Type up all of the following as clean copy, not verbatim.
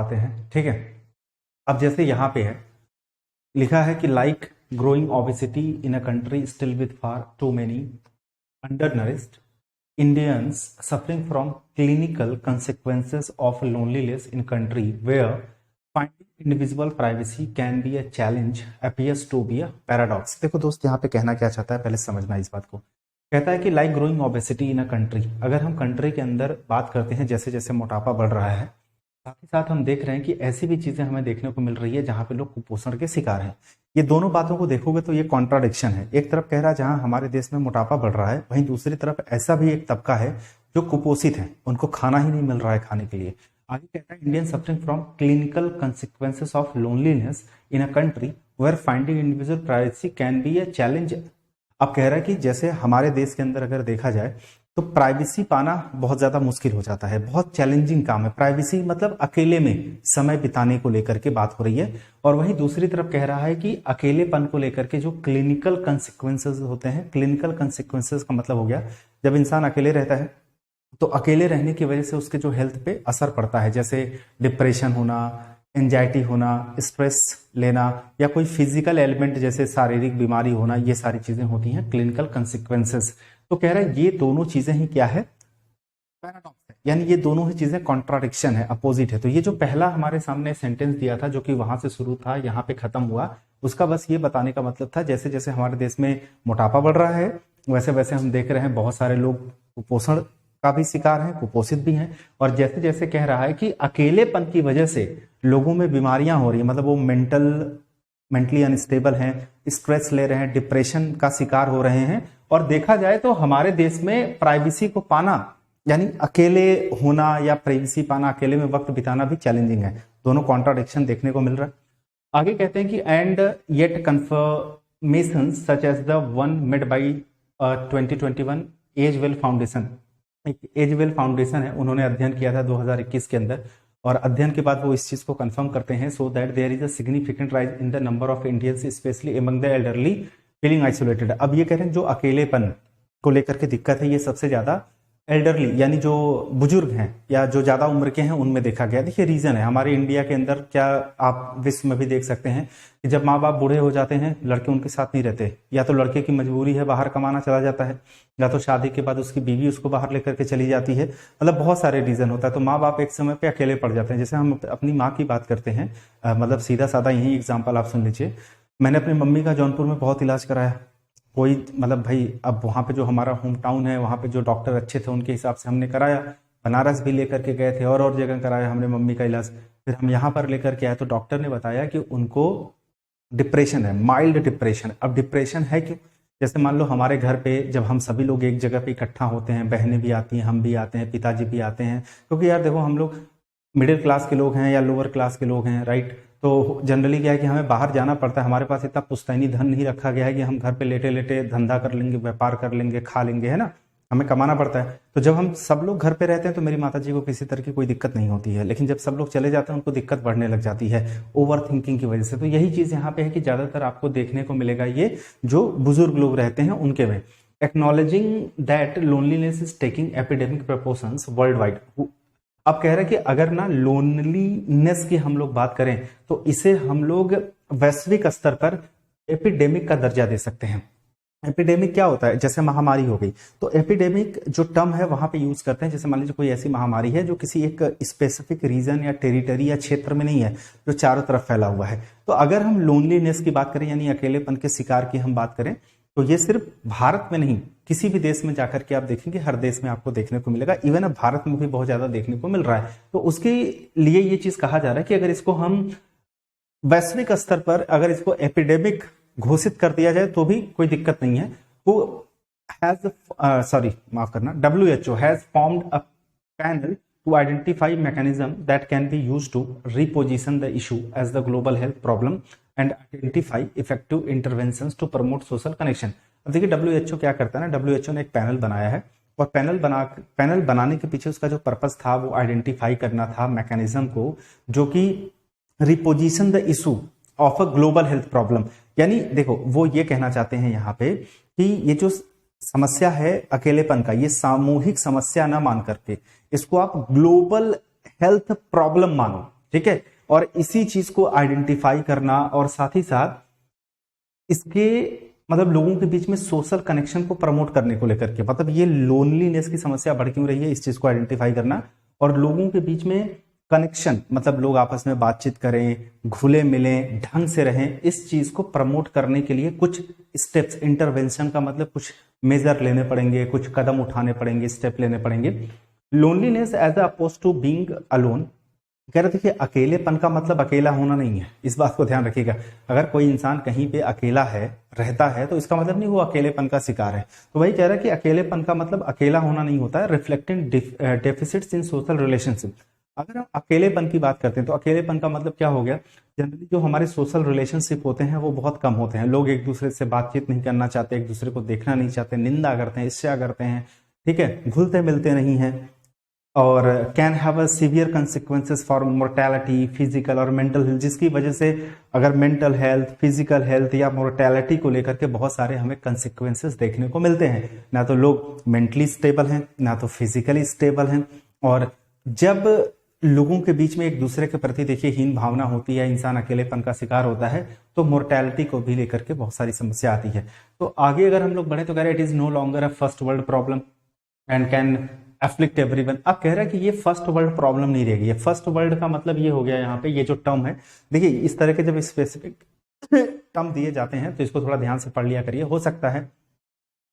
आते हैं। ठीक है, अब जैसे यहाँ पे है लिखा है कि like growing obesity in a country still with far too many undernourished Indians suffering from clinical consequences of loneliness in country where finding individual privacy can be a challenge appears to be a paradox। देखो दोस्त, यहाँ पे कहना क्या चाहता है, पहले समझना इस बात को। कहता है कि like growing obesity in a country, अगर हम कंट्री के अंदर बात करते हैं, जैसे जैसे मोटापा बढ़ रहा है, साथ ही साथ हम देख रहे हैं कि ऐसी भी चीजें हमें देखने को मिल रही है जहां पे लोग कुपोषण के शिकार हैं। ये दोनों बातों को देखोगे तो ये कॉन्ट्राडिक्शन है। एक तरफ कह रहा है जहां हमारे देश में मोटापा बढ़ रहा है, वहीं दूसरी तरफ ऐसा भी एक तबका है जो कुपोषित है, उनको खाना ही नहीं मिल रहा है खाने के लिए। आगे कहता है Indian suffering from clinical consequences of loneliness in a country where finding individual privacy can be a challenge. अब कह रहा है कि जैसे हमारे देश के अंदर अगर देखा जाए तो प्राइवेसी पाना बहुत ज्यादा मुश्किल हो जाता है, बहुत चैलेंजिंग काम है। प्राइवेसी मतलब अकेले में समय बिताने को लेकर के बात हो रही है। और वहीं दूसरी तरफ कह रहा है कि अकेलेपन को लेकर के जो क्लिनिकल कंसिक्वेंसेस होते हैं, क्लिनिकल कंसिक्वेंसेस का मतलब हो गया जब इंसान अकेले रहता है तो अकेले रहने की वजह से उसके जो हेल्थ पे असर पड़ता है, जैसे डिप्रेशन होना, एंजाइटी होना, स्ट्रेस लेना, या कोई फिजिकल एलिमेंट जैसे शारीरिक बीमारी होना, ये सारी चीजें होती हैं क्लिनिकल कंसिक्वेंसेस। तो कह रहा है ये दोनों चीजें ही क्या है, पैराडॉक्स है, यानी ये दोनों ही चीजें कॉन्ट्राडिक्शन है, अपोजिट है। तो ये जो पहला हमारे सामने सेंटेंस दिया था जो कि वहां से शुरू था यहाँ पे खत्म हुआ, उसका बस ये बताने का मतलब था जैसे जैसे हमारे देश में मोटापा बढ़ रहा है वैसे वैसे हम देख रहे हैं बहुत सारे लोग कुपोषण का भी शिकार हैं, कुपोषित भी हैं। और जैसे जैसे कह रहा है कि अकेलेपन की वजह से लोगों में बीमारियां हो रही है, मतलब वो मेंटली अनस्टेबल हैं, स्ट्रेस ले रहे हैं, डिप्रेशन का शिकार हो रहे हैं। और देखा जाए तो हमारे देश में प्राइवेसी को पाना, यानी अकेले होना या प्राइवेसी पाना, अकेले में वक्त बिताना भी चैलेंजिंग है। दोनों कॉन्ट्राडिक्शन देखने को मिल रहा है। आगे कहते हैं कि and yet confirmation such as the one made by 2021 Agewell Foundation. एक एजवेल फाउंडेशन है, उन्होंने अध्ययन किया था 2021 के अंदर, और अध्ययन के बाद वो इस चीज को कंफर्म करते हैं, so that there is a significant rise in the number of Indians especially among the elderly feeling isolated. अब ये कह रहे हैं जो अकेलेपन को लेकर के दिक्कत है ये सबसे ज्यादा एल्डरली यानी जो बुजुर्ग हैं या जो ज्यादा उम्र के हैं उनमें देखा गया। देखिए रीजन है हमारे इंडिया के अंदर, क्या आप विश्व में भी देख सकते हैं कि जब माँ बाप बूढ़े हो जाते हैं लड़के उनके साथ नहीं रहते, या तो लड़के की मजबूरी है बाहर कमाना चला जाता है, या तो शादी के बाद उसकी बीवी उसको बाहर लेकर के चली जाती है, मतलब बहुत सारे रीजन होता है। तो माँ बाप एक समय पे अकेले पड़ जाते हैं। जैसे हम अपनी माँ की बात करते हैं, मतलब सीधा साधा यही एग्जाम्पल आप सुन लीजिए। मैंने अपनी मम्मी का जौनपुर में बहुत इलाज कराया, कोई मतलब भाई अब वहाँ पे जो हमारा होम टाउन है वहाँ पे जो डॉक्टर अच्छे थे उनके हिसाब से हमने कराया, बनारस भी लेकर के गए थे और जगह कराया हमने मम्मी का इलाज। फिर हम यहाँ पर लेकर के आए तो डॉक्टर ने बताया कि उनको डिप्रेशन है, माइल्ड डिप्रेशन। अब डिप्रेशन है क्यों, जैसे मान लो हमारे घर पे जब हम सभी लोग एक जगह पे इकट्ठा होते हैं, बहनें भी आती हैं, हम भी आते हैं, पिताजी भी आते हैं, क्योंकि यार देखो हम लोग मिडिल क्लास के लोग हैं या लोअर क्लास के लोग हैं, राइट। तो जनरली क्या है कि हमें बाहर जाना पड़ता है, हमारे पास इतना पुश्तैनी धन नहीं रखा गया है कि हम घर पे लेटे लेटे धंधा कर लेंगे, व्यापार कर लेंगे, खा लेंगे, है ना, हमें कमाना पड़ता है। तो जब हम सब लोग घर पे रहते हैं तो मेरी माता जी को किसी तरह की कोई दिक्कत नहीं होती है, लेकिन जब सब लोग चले जाते हैं उनको दिक्कत बढ़ने लग जाती है ओवर थिंकिंग की वजह से। तो यही चीज यहाँ पे है कि ज्यादातर आपको देखने को मिलेगा ये जो बुजुर्ग लोग रहते हैं उनके में। Acknowledging that loneliness is taking epidemic proportions world wide. अब कह रहे हैं कि अगर ना लोनलीनेस की हम लोग बात करें तो इसे हम लोग वैश्विक स्तर पर एपिडेमिक का दर्जा दे सकते हैं। एपिडेमिक क्या होता है, जैसे महामारी हो गई तो एपिडेमिक जो टर्म है वहां पे यूज करते हैं। जैसे मान लीजिए कोई ऐसी महामारी है जो किसी एक स्पेसिफिक रीजन या टेरिटरी या क्षेत्र में नहीं है, जो चारों तरफ फैला हुआ है। तो अगर हम लोनलीनेस की बात करें यानी अकेलेपन के शिकार की हम बात करें तो ये सिर्फ भारत में नहीं, किसी भी देश में जाकर के आप देखेंगे हर देश में आपको देखने को मिलेगा। इवन अब भारत में भी बहुत ज्यादा देखने को मिल रहा है। तो उसके लिए ये चीज कहा जा रहा है कि अगर इसको हम वैश्विक स्तर पर अगर इसको एपिडेमिक घोषित कर दिया जाए तो भी कोई दिक्कत नहीं है। वो माफ करना, WHO has formed a panel to identify mechanism that can be used to reposition the issue as the global health problem and identify effective interventions to promote social connection। अब देखिए WHO क्या करता है ना, WHO ने एक panel बनाया है और पैनल बनाने के पीछे उसका जो पर्पस था वो आइडेंटिफाई करना था मैकेनिज्म को जो कि reposition the issue of a global health problem. यानी देखो वो ये कहना चाहते हैं यहाँ पे कि ये जो समस्या है अकेलेपन का, ये सामूहिक समस्या ना मान करके इसको आप ग्लोबल हेल्थ प्रॉब्लम मानो। ठीक है। और इसी चीज को आइडेंटिफाई करना और साथ ही साथ इसके मतलब लोगों के बीच में सोशल कनेक्शन को प्रमोट करने को लेकर के, मतलब ये लोनलीनेस की समस्या बढ़ क्यों रही है, इस चीज को आइडेंटिफाई करना और लोगों के बीच में कनेक्शन, मतलब लोग आपस में बातचीत करें, घुले मिलें, ढंग से रहें, इस चीज को प्रमोट करने के लिए कुछ स्टेप्स, इंटरवेंशन का मतलब कुछ मेजर लेने पड़ेंगे, कुछ कदम उठाने पड़ेंगे, स्टेप लेने पड़ेंगे। Loneliness as opposed to being alone, कह रहे थे कि अकेलेपन का मतलब अकेला होना नहीं है, इस बात को ध्यान रखिएगा। अगर कोई इंसान कहीं पे अकेला है, रहता है, तो इसका मतलब नहीं वो अकेलेपन का शिकार है। तो वही कह रहा है कि अकेलेपन का मतलब अकेला होना नहीं होता है, रिफ्लेक्टिंग डेफिसिट्स इन सोशल रिलेशनशिप। अगर हम अकेलेपन की बात करते हैं तो अकेलेपन का मतलब क्या हो गया, जनरली जो हमारे सोशल रिलेशनशिप होते हैं वो बहुत कम होते हैं, लोग एक दूसरे से बातचीत नहीं करना चाहते, एक दूसरे को देखना नहीं चाहते, निंदा करते हैं, ईर्ष्या करते हैं, ठीक है, घुलते मिलते नहीं हैं, और can have a severe consequences for mortality, physical और मेंटल हेल्थ, जिसकी वजह से अगर मेंटल हेल्थ, फिजिकल हेल्थ या मोर्टेलिटी को लेकर के बहुत सारे हमें कंसिक्वेंसेस देखने को मिलते हैं। ना तो लोग मेंटली स्टेबल हैं, ना तो फिजिकली स्टेबल हैं, और जब लोगों के बीच में एक दूसरे के प्रति देखिए हीन भावना होती है, इंसान अकेलेपन का शिकार होता है, तो मोर्टेलिटी को भी लेकर के बहुत सारी समस्या आती है। तो आगे अगर हम लोग बढ़े तो कह रहे it is no longer a first world problem and can afflict everyone. अब कह रहा है कि ये फर्स्ट वर्ल्ड प्रॉब्लम नहीं रहेगी। ये फर्स्ट वर्ल्ड का मतलब ये हो गया यहाँ पे, ये जो टर्म है, देखिए इस तरह के जब स्पेसिफिक टर्म दिए जाते हैं तो इसको थोड़ा ध्यान से पढ़ लिया करिए। हो सकता है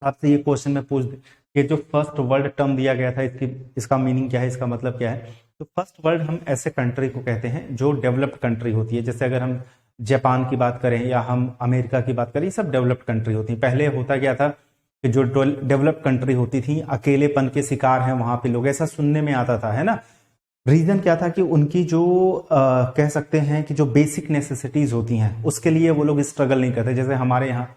आपसे ये क्वेश्चन में पूछ दे कि जो फर्स्ट वर्ल्ड टर्म दिया गया था इसका मीनिंग क्या है, इसका मतलब क्या है। तो फर्स्ट वर्ल्ड हम ऐसे कंट्री को कहते हैं जो डेवलप्ड कंट्री होती है। जैसे अगर हम जापान की बात करें या हम अमेरिका की बात करें, ये सब डेवलप्ड कंट्री होती है। पहले होता क्या था कि जो डेवलप्ड कंट्री होती थी अकेलेपन के शिकार हैं वहां पे लोग, ऐसा सुनने में आता था, है ना। रीजन क्या था कि उनकी जो कह सकते हैं कि जो बेसिक नेसेसिटीज होती हैं उसके लिए वो लोग स्ट्रगल नहीं करते। जैसे हमारे यहाँ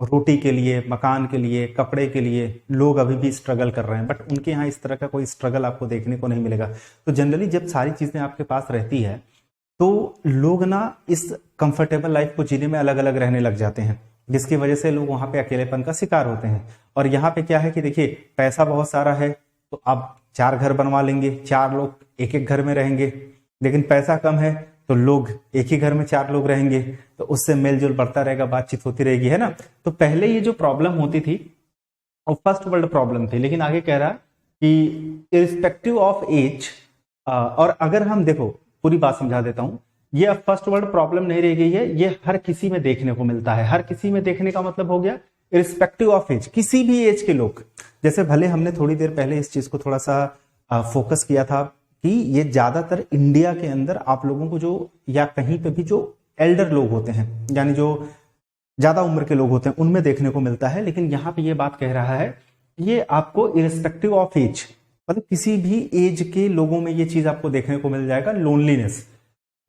रोटी के लिए, मकान के लिए, कपड़े के लिए लोग अभी भी स्ट्रगल कर रहे हैं, बट उनके यहाँ इस तरह का कोई स्ट्रगल आपको देखने को नहीं मिलेगा। तो जनरली जब सारी चीजें आपके पास रहती है तो लोग ना इस कंफर्टेबल लाइफ को जीने में अलग अलग रहने लग जाते हैं, जिसकी वजह से लोग वहां पे अकेलेपन का शिकार होते हैं। और यहाँ पे क्या है कि देखिए पैसा बहुत सारा है तो आप 4 घर बनवा लेंगे, 4 लोग एक एक घर में रहेंगे, लेकिन पैसा कम है तो लोग एक ही घर में 4 लोग रहेंगे, तो उससे मेलजोल बढ़ता रहेगा, बातचीत होती रहेगी, है ना। तो पहले ये जो प्रॉब्लम होती थी वो फर्स्ट वर्ल्ड प्रॉब्लम थी, लेकिन आगे कह रहा कि इरिस्पेक्टिव ऑफ एज, और अगर हम देखो पूरी बात समझा देता हूं, ये अब फर्स्ट वर्ल्ड प्रॉब्लम नहीं रह गई है, ये हर किसी में देखने को मिलता है। हर किसी में देखने का मतलब हो गया इरिस्पेक्टिव ऑफ एज, किसी भी एज के लोग। जैसे भले हमने थोड़ी देर पहले इस चीज को थोड़ा सा फोकस किया था कि ये ज्यादातर इंडिया के अंदर आप लोगों को जो या कहीं पे भी जो एल्डर लोग होते हैं, यानी जो ज्यादा उम्र के लोग होते हैं, उनमें देखने को मिलता है। लेकिन यहाँ पे ये बात कह रहा है ये आपको इरिस्पेक्टिव ऑफ एज, मतलब किसी भी एज के लोगों में ये चीज आपको देखने को मिल जाएगा, loneliness.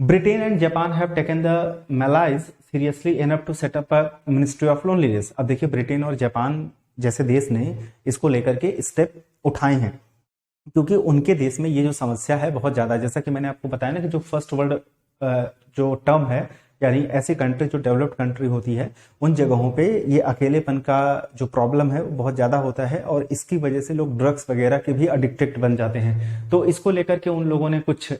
Britain and Japan have taken the malaise seriously enough to set up a ministry of loneliness. अब देखिए ब्रिटेन और जापान जैसे देश ने इसको लेकर के स्टेप उठाए हैं, क्योंकि उनके देश में ये जो समस्या है बहुत ज्यादा है। जैसा कि मैंने आपको बताया ना कि जो फर्स्ट वर्ल्ड जो टर्म है, यानी ऐसी कंट्री जो डेवलप्ड कंट्री होती है उन जगहों पे ये अकेलेपन का जो प्रॉब्लम है वो बहुत ज्यादा होता है, और इसकी वजह से लोग ड्रग्स वगैरह के भी एडिक्टेड बन जाते हैं। तो इसको लेकर के उन लोगों ने कुछ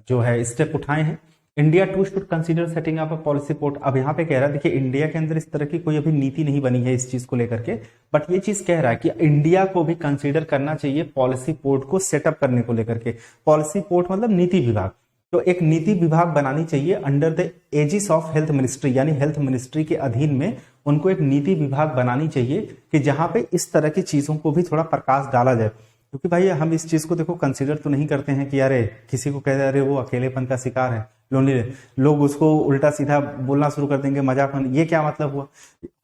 जो है स्टेप उठाए हैं। India too should consider setting up a policy port. अब यहाँ पे कह रहा है देखिए इंडिया के अंदर इस तरह की कोई अभी नीति नहीं बनी है इस चीज को लेकर के, बट ये चीज कह रहा है कि इंडिया को भी कंसीडर करना चाहिए पॉलिसी पोर्ट को सेटअप करने को लेकर के। पॉलिसी पोर्ट मतलब नीति विभाग, तो एक नीति विभाग बनानी चाहिए under the aegis of health ministry, यानी हेल्थ मिनिस्ट्री के अधीन में उनको एक नीति विभाग बनानी चाहिए कि जहां पे इस तरह की चीजों को भी थोड़ा प्रकाश डाला जाए। क्योंकि भाई हम इस चीज को देखो कंसीडर तो नहीं करते हैं कि अरे किसी को कह रहे वो अकेलेपन का शिकार है, लोनली, लोग उसको उल्टा सीधा बोलना शुरू कर देंगे, मजाक में, ये क्या मतलब हुआ।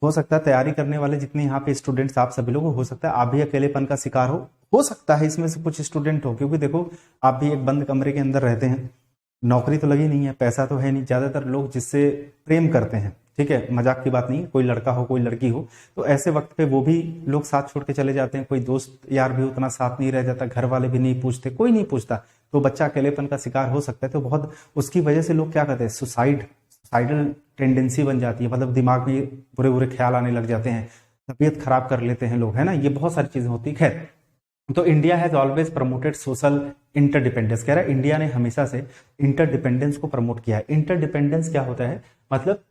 हो सकता है तैयारी करने वाले जितने यहाँ पे स्टूडेंट्स आप सभी लोग, हो सकता है आप भी अकेलेपन का शिकार हो सकता है इसमें से कुछ स्टूडेंट हो, क्योंकि देखो आप भी एक बंद कमरे के अंदर रहते हैं, नौकरी तो लगी नहीं है, पैसा तो है नहीं, ज्यादातर लोग जिससे प्रेम करते हैं, ठीक है, मजाक की बात नहीं, कोई लड़का हो कोई लड़की हो, तो ऐसे वक्त पे वो भी लोग साथ छोड़ के चले जाते हैं, कोई दोस्त यार भी उतना साथ नहीं रह जाता, घर वाले भी नहीं पूछते, कोई नहीं पूछता, तो बच्चा अकेलेपन का शिकार हो सकता है। तो बहुत उसकी वजह से लोग क्या करते हैं, सुसाइडल टेंडेंसी बन जाती है, मतलब दिमाग में बुरे बुरे ख्याल आने लग जाते हैं, तबीयत खराब कर लेते हैं लोग, है ना, ये बहुत सारी चीजें होती है। खैर तो India has always promoted social interdependence, कह रहा है इंडिया ने हमेशा से इंटरडिपेंडेंस को प्रमोट किया है। इंटरडिपेंडेंस क्या होता है, मतलब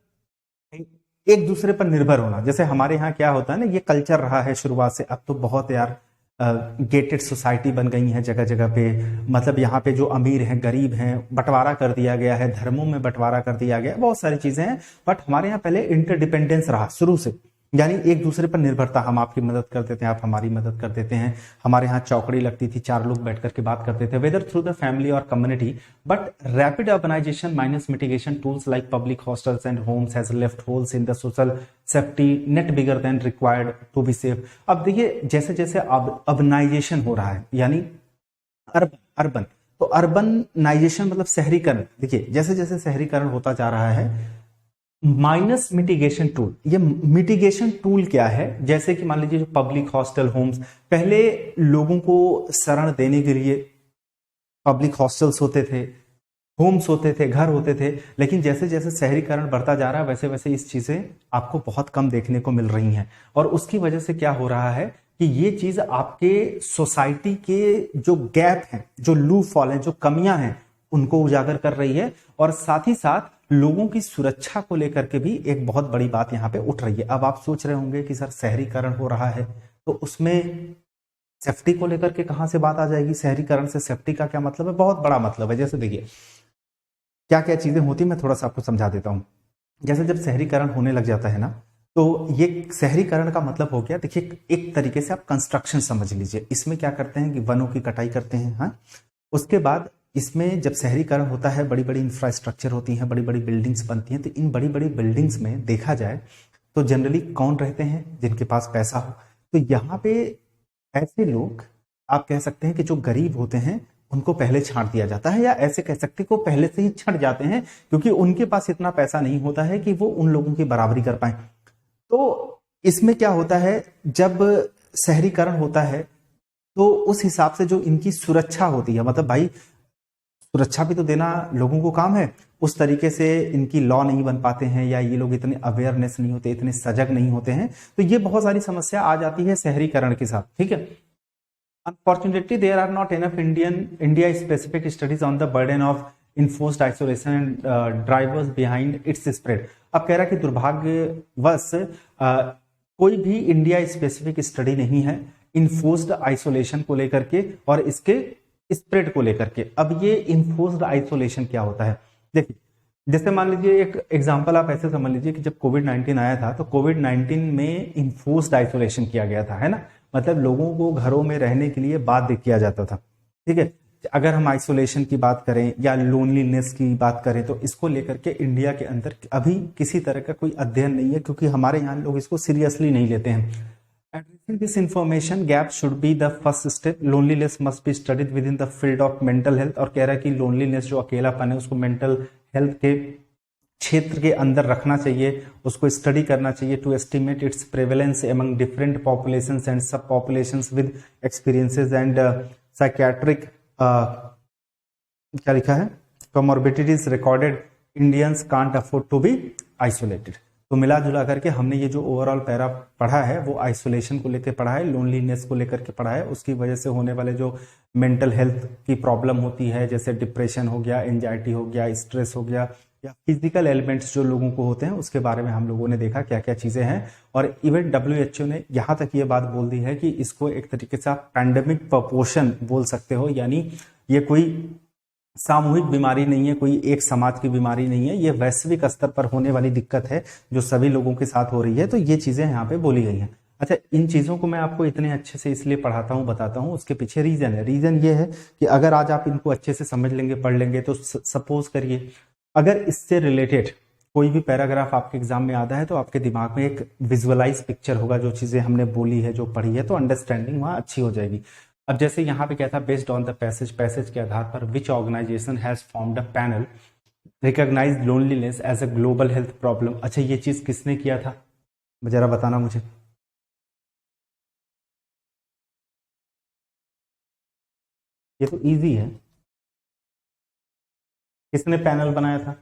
एक दूसरे पर निर्भर होना। जैसे हमारे यहाँ क्या होता है ना, ये कल्चर रहा है शुरुआत से, अब तो बहुत यार गेटेड सोसाइटी बन गई है जगह जगह पे। मतलब यहाँ पे जो अमीर हैं गरीब हैं बंटवारा कर दिया गया है, धर्मों में बंटवारा कर दिया गया है, बहुत सारी चीजें हैं। बट हमारे यहाँ पहले इंटरडिपेंडेंस रहा शुरू से, यानी एक दूसरे पर निर्भरता, हम आपकी मदद कर देते हैं, आप हमारी मदद कर देते हैं। हमारे यहाँ चौकड़ी लगती थी, 4 लोग बैठ करके बात करते थे, वेदर थ्रू द फैमिली और community. But rapid urbanisation minus mitigation tools like public hostels and homes has left holes in the social safety net bigger than required to be safe. अब देखिए जैसे जैसे अर्बनाइजेशन हो रहा है, यानी urban, तो अर्बनाइजेशन मतलब शहरीकरण। देखिए जैसे जैसे शहरीकरण होता जा रहा है, माइनस मिटिगेशन टूल, ये मिटिगेशन टूल क्या है, जैसे कि मान लीजिए जो पब्लिक हॉस्टल होम्स, पहले लोगों को शरण देने के लिए पब्लिक हॉस्टल्स होते थे, होम्स होते थे, घर होते थे। लेकिन जैसे जैसे शहरीकरण बढ़ता जा रहा है वैसे वैसे इस चीजें आपको बहुत कम देखने को मिल रही हैं। और उसकी वजह से क्या हो रहा है कि ये चीज आपके सोसाइटी के जो गैप हैं, जो लूप फॉल हैं, जो कमियां हैं, उनको उजागर कर रही है। और साथ ही साथ लोगों की सुरक्षा को लेकर के भी एक बहुत बड़ी बात यहां पे उठ रही है। अब आप सोच रहे होंगे कि सर शहरीकरण हो रहा है तो उसमें सेफ्टी को लेकर के कहां से बात आ जाएगी, शहरीकरण से सेफ्टी का क्या मतलब है, बहुत बड़ा मतलब है। जैसे देखिए क्या क्या चीजें होती, मैं थोड़ा सा आपको समझा देता हूं। जैसे जब शहरीकरण होने लग जाता है ना, तो ये शहरीकरण का मतलब हो गया, देखिए एक तरीके से आप कंस्ट्रक्शन समझ लीजिए। इसमें क्या करते हैं कि वनों की कटाई करते हैं, हाँ। उसके बाद इसमें जब शहरीकरण होता है, बड़ी बड़ी इंफ्रास्ट्रक्चर होती हैं, बड़ी बड़ी बिल्डिंग्स बनती हैं। तो इन बड़ी बड़ी बिल्डिंग्स में देखा जाए तो जनरली कौन रहते हैं, जिनके पास पैसा हो। तो यहाँ पे ऐसे लोग, आप कह सकते हैं कि जो गरीब होते हैं उनको पहले छांट दिया जाता है, या ऐसे कह सकते हैं कि वो पहले से ही छट जाते हैं, क्योंकि उनके पास इतना पैसा नहीं होता है कि वो उन लोगों की बराबरी कर पाए। तो इसमें क्या होता है, जब शहरीकरण होता है तो उस हिसाब से जो इनकी सुरक्षा होती है, मतलब भाई सुरक्षा भी तो देना लोगों को काम है, उस तरीके से इनकी लॉ नहीं बन पाते हैं, या ये लोग इतने अवेयरनेस नहीं होते, इतने सजग नहीं होते हैं। तो ये बहुत सारी समस्या आ जाती है शहरीकरण के साथ, ठीक है। Unfortunately, there are not enough India specific studies on the burden of enforced isolation and drivers behind its spread. अब कह रहा है कि दुर्भाग्यवश कोई भी इंडिया स्पेसिफिक स्टडी नहीं है इन्फोर्स्ड आइसोलेशन को लेकर के और इसके स्प्रेड को लेकर के। अब ये इन्फोर्स्ड आइसोलेशन क्या होता है, देखिए जैसे मान लीजिए एक एग्जांपल आप ऐसे समझ लीजिए कि जब कोविड-19 आया था तो कोविड-19 में इन्फोर्स्ड आइसोलेशन किया गया था, है ना। मतलब लोगों को घरों में रहने के लिए बाध्य किया जाता था, ठीक है। अगर हम आइसोलेशन की बात करें या लोनलीनेस की बात करें तो इसको लेकर के इंडिया के अंदर अभी किसी तरह का कोई अध्ययन नहीं है, क्योंकि हमारे यहाँ लोग इसको सीरियसली नहीं लेते हैं। Addressing this information gap should be the first step. Loneliness must be studied within the field of mental health. और कह रहा है कि लोनलीनेस जो अकेलापन है उसको मेंटल हेल्थ के क्षेत्र के अंदर रखना चाहिए, उसको स्टडी करना चाहिए to estimate its prevalence among different populations and subpopulations with experiences and psychiatric क्या लिखा है, comorbidities recorded Indians can't afford to be isolated. तो मिला जुला करके हमने ये जो ओवरऑल पैरा पढ़ा है वो आइसोलेशन को लेकर पढ़ा है, लोनलीनेस को लेकर के पढ़ा है, उसकी वजह से होने वाले जो मेंटल हेल्थ की प्रॉब्लम होती है, जैसे डिप्रेशन हो गया, एंजाइटी हो गया, स्ट्रेस हो गया, या फिजिकल एलिमेंट्स जो लोगों को होते हैं, उसके बारे में हम लोगों ने देखा क्या क्या चीजें हैं। और इवन WHO ने यहाँ तक ये बात बोल दी है कि इसको एक तरीके से आप पैंडेमिक प्रपोर्शन बोल सकते हो, यानी ये कोई सामूहिक बीमारी नहीं है, कोई एक समाज की बीमारी नहीं है, ये वैश्विक स्तर पर होने वाली दिक्कत है जो सभी लोगों के साथ हो रही है। तो ये चीजें यहाँ पे बोली गई हैं। अच्छा, इन चीजों को मैं आपको इतने अच्छे से इसलिए पढ़ाता हूँ, बताता हूँ, उसके पीछे रीजन है। रीजन ये है कि अगर आज आप इनको अच्छे से समझ लेंगे, पढ़ लेंगे, तो सपोज करिए अगर इससे रिलेटेड कोई भी पैराग्राफ आपके एग्जाम में आता है तो आपके दिमाग में एक विजुअलाइज पिक्चर होगा, जो चीजें हमने बोली है, जो पढ़ी है, तो अंडरस्टैंडिंग वहां अच्छी हो जाएगी। अब जैसे यहाँ पे क्या था, बेस्ड ऑन द पैसेज के आधार पर which organisation has formed a panel recognise loneliness as a global health problem. अच्छा, ये चीज किसने किया था, जरा बताना मुझे। ये तो इजी है, किसने पैनल बनाया था?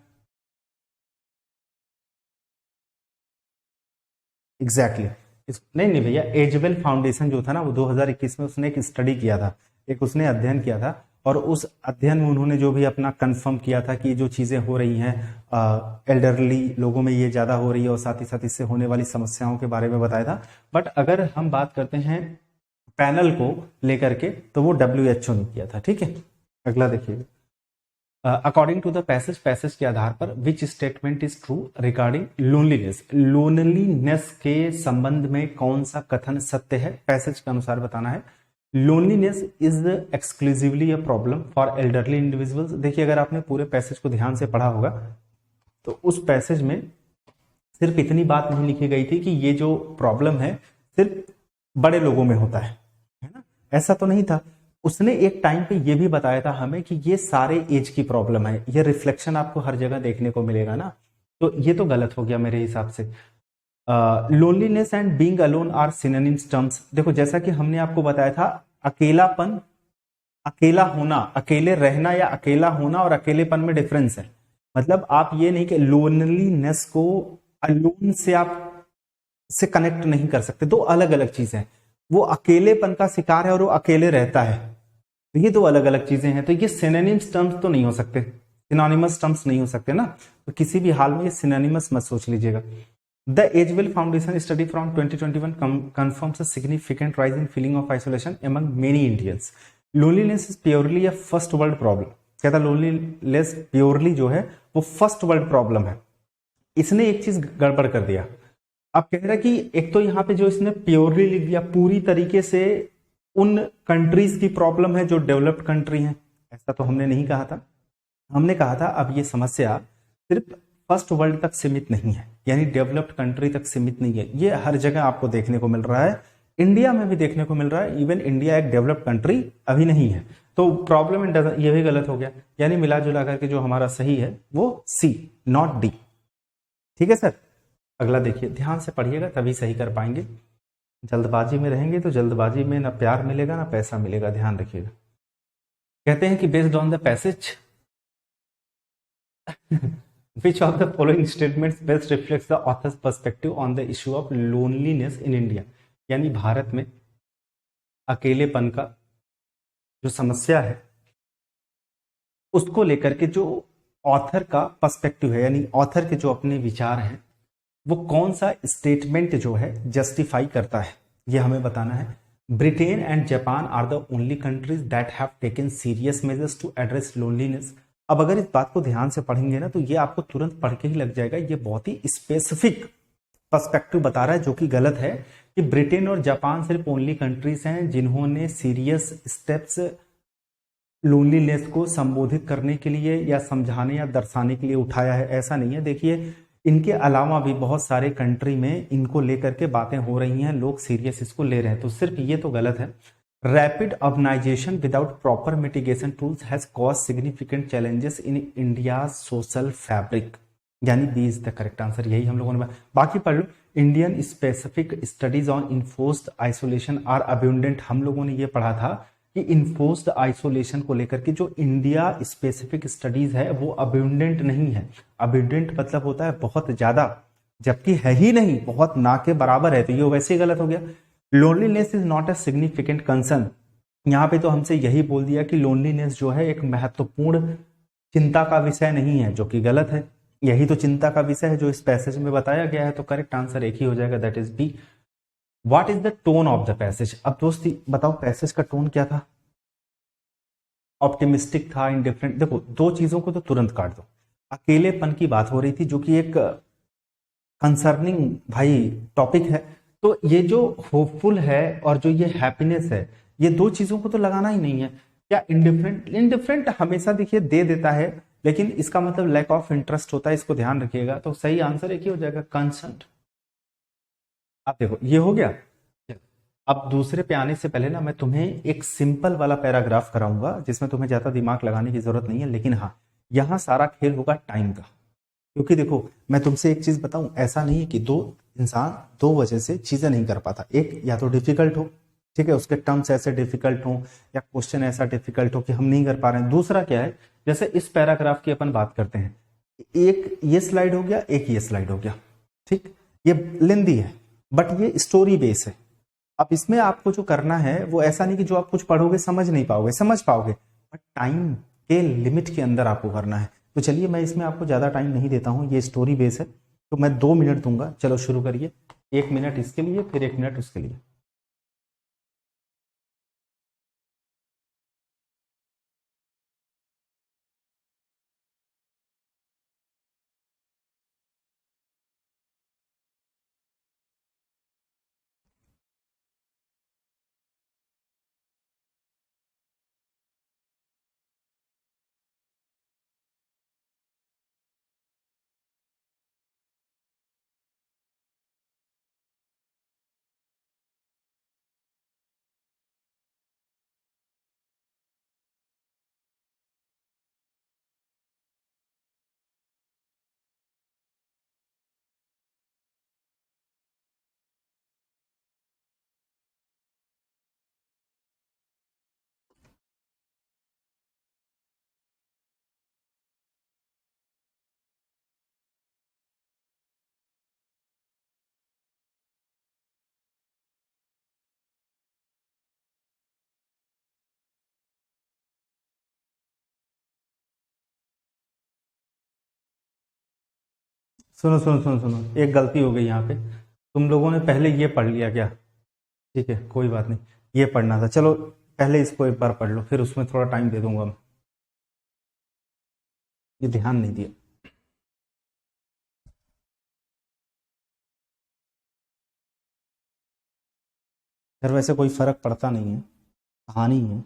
एग्जैक्टली नहीं नहीं भैया, एजवेल फाउंडेशन जो था ना वो 2021 में उसने एक स्टडी किया था, एक उसने अध्ययन किया था, और उस अध्ययन में उन्होंने जो भी अपना कंफर्म किया था कि जो चीजें हो रही हैं एल्डरली लोगों में ये ज्यादा हो रही है, और साथ ही साथ इससे होने वाली समस्याओं के बारे में बताया था। बट अगर हम बात करते हैं पैनल को लेकर के, तो वो WHO ने किया था। ठीक है, अगला देखिए, अकॉर्डिंग टू द पैसेज के आधार पर which statement is true regarding loneliness, loneliness के संबंध में कौन सा कथन सत्य है, पैसेज के अनुसार बताना है। Loneliness is exclusively a problem for elderly individuals. देखिए, अगर आपने पूरे पैसेज को ध्यान से पढ़ा होगा तो उस पैसेज में सिर्फ इतनी बात नहीं लिखी गई थी कि ये जो प्रॉब्लम है सिर्फ बड़े लोगों में होता है ना, ऐसा तो नहीं था। उसने एक टाइम पे ये भी बताया था हमें कि ये सारे एज की प्रॉब्लम है, ये रिफ्लेक्शन आपको हर जगह देखने को मिलेगा ना, तो ये तो गलत हो गया मेरे हिसाब से। Loneliness and being alone are synonyms terms. देखो, जैसा कि हमने आपको बताया था, अकेलापन, अकेला होना, अकेले रहना या अकेला होना और अकेलेपन में डिफरेंस है। मतलब आप ये नहीं कि लोनलीनेस को अलोन से आप से कनेक्ट नहीं कर सकते, दो अलग अलग चीजें हैं। वो अकेलेपन का शिकार है और वो अकेले रहता है, तो ये दो अलग अलग चीजें हैं। तो ये सिनोनिम्स टर्म्स तो नहीं हो सकते, सिनोनिमस टर्म्स नहीं हो सकते ना, तो किसी भी हाल में ये सिनोनिमस मत सोच लीजिएगा। The Agewell Foundation study from 2021 confirms a significant rise in feeling of isolation among many Indians. Loneliness is purely a first world problem. कहता लोनलीनेस प्योरली जो है वो फर्स्ट वर्ल्ड प्रॉब्लम है। इसने एक चीज गड़बड़ कर दिया। अब कह रहा है कि एक तो यहाँ पे जो इसने प्योरली लिख दिया, पूरी तरीके से उन कंट्रीज की प्रॉब्लम है जो डेवलप्ड कंट्री हैं, ऐसा तो हमने नहीं कहा था। हमने कहा था अब ये समस्या सिर्फ फर्स्ट वर्ल्ड तक सीमित नहीं है, यानी डेवलप्ड कंट्री तक सीमित नहीं है, ये हर जगह आपको देखने को मिल रहा है, इंडिया में भी देखने को मिल रहा है। इवन इंडिया एक डेवलप्ड कंट्री अभी नहीं है, तो प्रॉब्लम ये भी गलत हो गया, यानी मिला जुला करके जो हमारा सही है वो सी, नॉट डी। ठीक है सर, अगला देखिए, ध्यान से पढ़िएगा तभी सही कर पाएंगे। जल्दबाजी में रहेंगे तो जल्दबाजी में ना प्यार मिलेगा ना पैसा मिलेगा, ध्यान रखिएगा। कहते हैं कि based on the passage which of the following statements best reflects the author's perspective on the issue of loneliness in India, यानी भारत में अकेलेपन का जो समस्या है उसको लेकर के जो ऑथर का पर्सपेक्टिव है, यानी ऑथर के जो अपने विचार हैं, वो कौन सा स्टेटमेंट जो है जस्टिफाई करता है, ये हमें बताना है। Britain and Japan are the only countries that have taken serious measures to address loneliness. अब अगर इस बात को ध्यान से पढ़ेंगे ना तो ये आपको तुरंत पढ़ के ही लग जाएगा, ये बहुत ही स्पेसिफिक पर्सपेक्टिव बता रहा है, जो कि गलत है, कि ब्रिटेन और जापान सिर्फ ओनली कंट्रीज हैं जिन्होंने सीरियस स्टेप्स लोनलीनेस को संबोधित करने के लिए या समझाने या दर्शाने के लिए उठाया है, ऐसा नहीं है। देखिए, इनके अलावा भी बहुत सारे कंट्री में इनको लेकर के बातें हो रही हैं, लोग सीरियस इसको ले रहे हैं, तो सिर्फ ये तो गलत है। Rapid urbanisation without proper mitigation tools has cause significant challenges in India social fabric, यानी B is the correct answer, यही हम लोगों ने। बाकी पढ़ लो, Indian specific studies on enforced isolation are abundant. हम लोगों ने ये पढ़ा था कि इन्फोर्स्ड आइसोलेशन को लेकर के जो इंडिया स्पेसिफिक स्टडीज है वो अब्यूंडेंट नहीं है। अब्यूंडेंट मतलब होता है बहुत ज्यादा, जबकि है ही नहीं, बहुत ना के बराबर है, तो ये वैसे ही गलत हो गया। Loneliness is not a significant concern, यहाँ पे तो हमसे यही बोल दिया कि लोनलीनेस जो है एक महत्वपूर्ण चिंता का विषय नहीं है, जो कि गलत है। यही तो चिंता का विषय है जो इस पैसेज में बताया गया है, तो करेक्ट आंसर एक ही हो जाएगा, that is B. What is the tone of the passage. अब दोस्ती बताओ पैसेज का टोन क्या था, ऑप्टिमिस्टिक था, इंडिफरेंट। देखो, दो चीजों को तो तुरंत काट दो। अकेलेपन की बात हो रही थी जो कि एक कंसर्निंग भाई टॉपिक है, तो ये जो होपफुल है और जो ये हैप्पीनेस है, ये दो चीजों को तो लगाना ही नहीं है। क्या इंडिफरेंट, इंडिफरेंट हमेशा देखिए दे देता है, लेकिन इसका मतलब लैक ऑफ इंटरेस्ट होता है, इसको ध्यान रखिएगा। तो सही आंसर एक ही हो जाएगा, कंसर्न। अब देखो ये हो गया। अब दूसरे पे आने से पहले ना मैं तुम्हें एक सिंपल वाला पैराग्राफ कराऊंगा जिसमें तुम्हें ज्यादा दिमाग लगाने की जरूरत नहीं है, लेकिन हाँ यहां सारा खेल होगा टाइम का। क्योंकि देखो मैं तुमसे एक चीज बताऊं, ऐसा नहीं है कि दो इंसान दो वजह से चीजें नहीं कर पाता। एक, या तो डिफिकल्ट हो, ठीक है, उसके टर्म्स ऐसे डिफिकल्ट हो या क्वेश्चन ऐसा डिफिकल्ट हो कि हम नहीं कर पा रहे हैं। दूसरा क्या है, जैसे इस पैराग्राफ की अपन बात करते हैं, एक ये स्लाइड हो गया, एक ये स्लाइड हो गया, ठीक, ये लेंदी है, बट ये स्टोरी बेस है। अब इसमें आपको जो करना है वो ऐसा नहीं कि जो आप कुछ पढ़ोगे समझ नहीं पाओगे, समझ पाओगे, बट टाइम के लिमिट के अंदर आपको करना है। तो चलिए मैं इसमें आपको ज़्यादा टाइम नहीं देता हूँ, ये स्टोरी बेस है, तो मैं 2 मिनट दूंगा। चलो शुरू करिए, 1 मिनट इसके लिए, फिर 1 मिनट उसके लिए। सुनो सुनो सुनो सुनो, एक गलती हो गई यहाँ पे। तुम लोगों ने पहले ये पढ़ लिया क्या? ठीक है कोई बात नहीं, ये पढ़ना था। चलो पहले इसको एक बार पढ़ लो, फिर उसमें थोड़ा टाइम दे दूंगा मैं। ये ध्यान नहीं दिया। फिर वैसे कोई फर्क पड़ता नहीं है, कहानी है।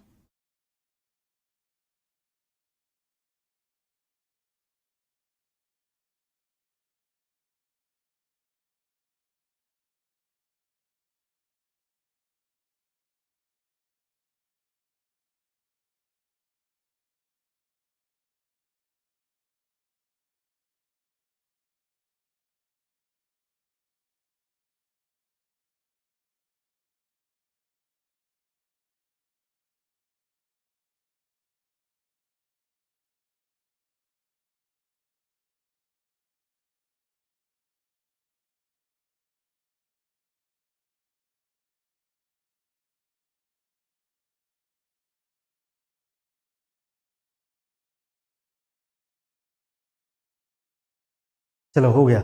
चलो हो गया।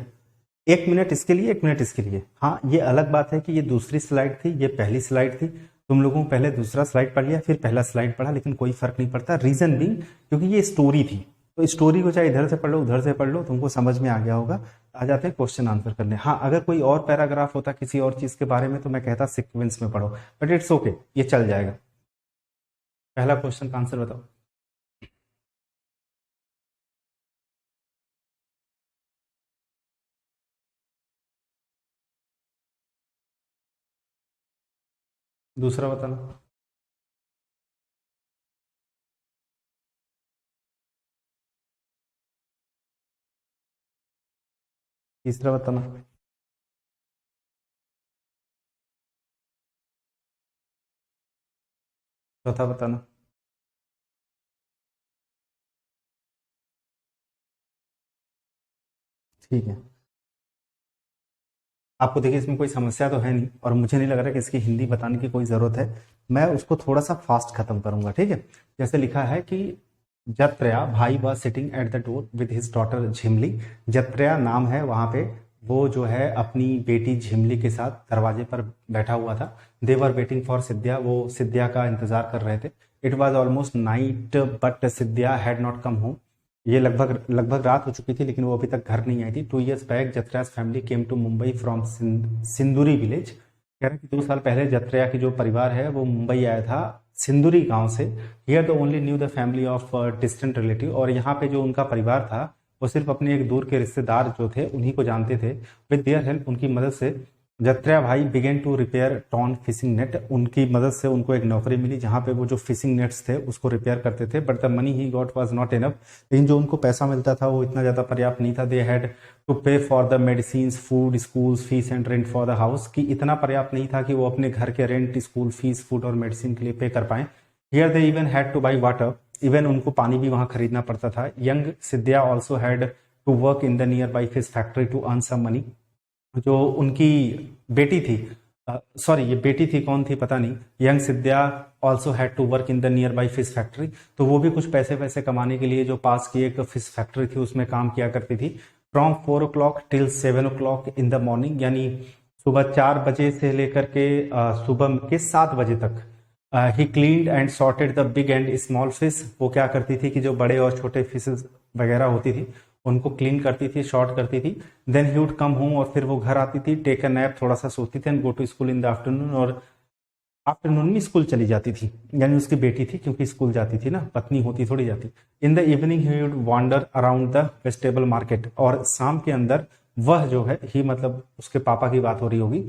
1 मिनट इसके लिए, 1 मिनट इसके लिए। हाँ ये अलग बात है कि ये दूसरी स्लाइड थी, ये पहली स्लाइड थी। तुम लोगों को पहले दूसरा स्लाइड पढ़ लिया, फिर पहला स्लाइड पढ़ा, लेकिन कोई फर्क नहीं पड़ता। रीजन भी क्योंकि ये स्टोरी थी, तो स्टोरी को चाहे इधर से पढ़ लो उधर से पढ़ लो, तुमको समझ में आ गया होगा। आ जाते हैं क्वेश्चन आंसर करने। हाँ अगर कोई और पैराग्राफ होता किसी और चीज के बारे में तो मैं कहता सिक्वेंस में पढ़ो, बट इट्स ओके, ये चल जाएगा। पहला क्वेश्चन का आंसर बताओ। दूसरा बताना। तीसरा बताना। चौथा बताना। ठीक है। आपको देखिए इसमें कोई समस्या तो है नहीं, और मुझे नहीं लग रहा कि इसकी हिंदी बताने की कोई ज़रूरत है। मैं उसको थोड़ा सा फास्ट खत्म करूंगा, ठीक है। जैसे लिखा है कि जत्रया भाई was sitting at the door with his daughter Jhimli. Jatrya नाम है वहां पे, वो जो है अपनी बेटी झिमली के साथ दरवाजे पर बैठा हुआ था। दे वर वेटिंग फॉर सिद्ध्या, वो सिद्ध्या का इंतजार कर रहे थे। It was almost night but Siddhya had not come home. ये लगभग लगभग रात हो चुकी थी, लेकिन वो अभी तक घर नहीं आई थी। 2 years back Jatrya's family came to Mumbai from Sinduri village. कह रहे हैं कि 2 साल पहले जत्र्या की जो परिवार है वो मुंबई आया था सिंदूरी गांव से। Here the only new the family of distant relative, और यहाँ पे जो उनका परिवार था वो सिर्फ अपने एक दूर के रिश्तेदार जो थे उन्हीं को जानते थे। विद देयर हेल्प, उनकी मदद से जत्र्या भाई began to repair torn fishing net. उनकी मदद से उनको एक नौकरी मिली जहां पे वो जो फिशिंग नेट्स थे उसको रिपेयर करते थे। But the money he got was not enough, लेकिन जो उनको पैसा मिलता था वो इतना ज़्यादा पर्याप्त नहीं था। They had to pay for the medicine, food, schools fees and rent for the house, कि इतना पर्याप्त नहीं था कि वो अपने घर के रेंट, स्कूल फीस, फूड और मेडिसिन के लिए पे कर पाए। Here they even had to buy water, even उनको पानी भी वहां खरीदना पड़ता था। Young Siddhya also had to work in the nearby fish factory to earn some money. जो उनकी बेटी थी, सॉरी ये बेटी थी, कौन थी पता नहीं, young Siddhya also had to work in the nearby fish factory, तो वो भी कुछ पैसे वैसे कमाने के लिए जो पास की एक फिश फैक्ट्री थी उसमें काम किया करती थी। From 4 o'clock till 7 o'clock in the morning, यानी सुबह 4 बजे से लेकर के सुबह के 7 बजे तक। He cleaned and sorted the big and small fish, वो क्या करती थी कि जो बड़े और छोटे फिशेस वगैरह होती थी उनको क्लीन करती थी, शॉर्ट करती थी। Then he would come home, और फिर वो घर आती थी, टेक अ नैप, थोड़ा सा सोती थी, and go to school in the afternoon, और आफ्टरनून में स्कूल चली जाती थी, यानी उसकी बेटी थी क्योंकि स्कूल जाती थी ना, पत्नी होती थोड़ी जाती। In the evening he would wander around the vegetable market, और शाम के अंदर वह जो है, ही मतलब उसके पापा की बात हो रही होगी,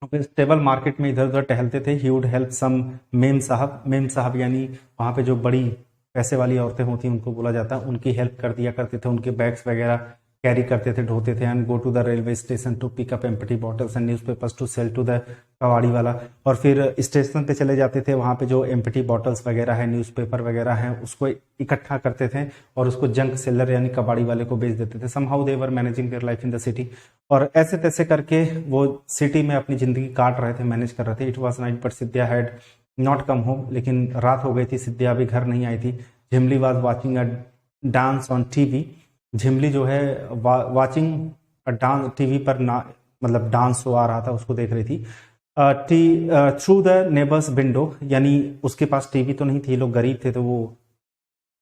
वेजिटेबल मार्केट में इधर उधर टहलते थे। ही वुड हेल्प सम मेम साहब यानी वहाँ पे जो बड़ी पैसे वाली औरतें होती हैं उनको बोला जाता है, उनकी हेल्प कर दिया करते थे, उनके बैग्स वगैरह कैरी करते थे, ढोते थे। And go to the railway station to pick up empty bottles and newspapers to sell to the कबाड़ी वाला, और फिर स्टेशन पे चले जाते थे, वहाँ पे जो एम्प्टी बॉटल्स वगैरह है, न्यूज़पेपर वगैरह हैं, उसको इकट्ठा करते थे और उसको जंक सेलर यानी कबाड़ी वाले को बेच देते थे। Somehow they were managing their life in the city, और ऐसे तैसे करके वो सिटी में अपनी जिंदगी काट रहे थे, मैनेज कर रहे थे। It was night but Siddhya had not come home, लेकिन रात हो गई थी, सिद्ध्या अभी घर नहीं आई थी। Jhimli was watching a dance on TV, Jhimli जो है वाचिंग डांस टीवी पर ना, मतलब डांस शो आ रहा था उसको देख रही थी। थ्रू द नेबर्स विंडो, यानी उसके पास टीवी तो नहीं थी, लोग गरीब थे, तो वो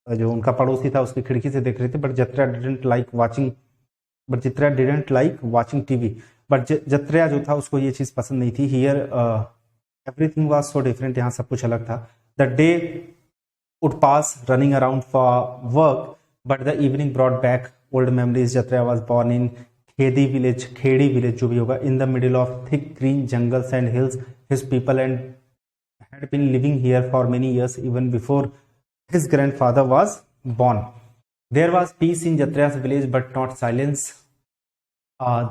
जो उनका पड़ोसी था उसकी खिड़की से देख रही थी। But Chitra didn't like watching TV, but Chitra जो था उसको ये चीज पसंद नहीं थी। Here everything was so different, यहाँ सब कुछ अलग था। The day would pass running around for work, but the evening brought back old memories. Jatra was born in Khedi village जो भी होगा, in the middle of thick green jungles and hills. His people and had been living here for many years, even before his grandfather was born. There was peace in Jatra's village, but not silence.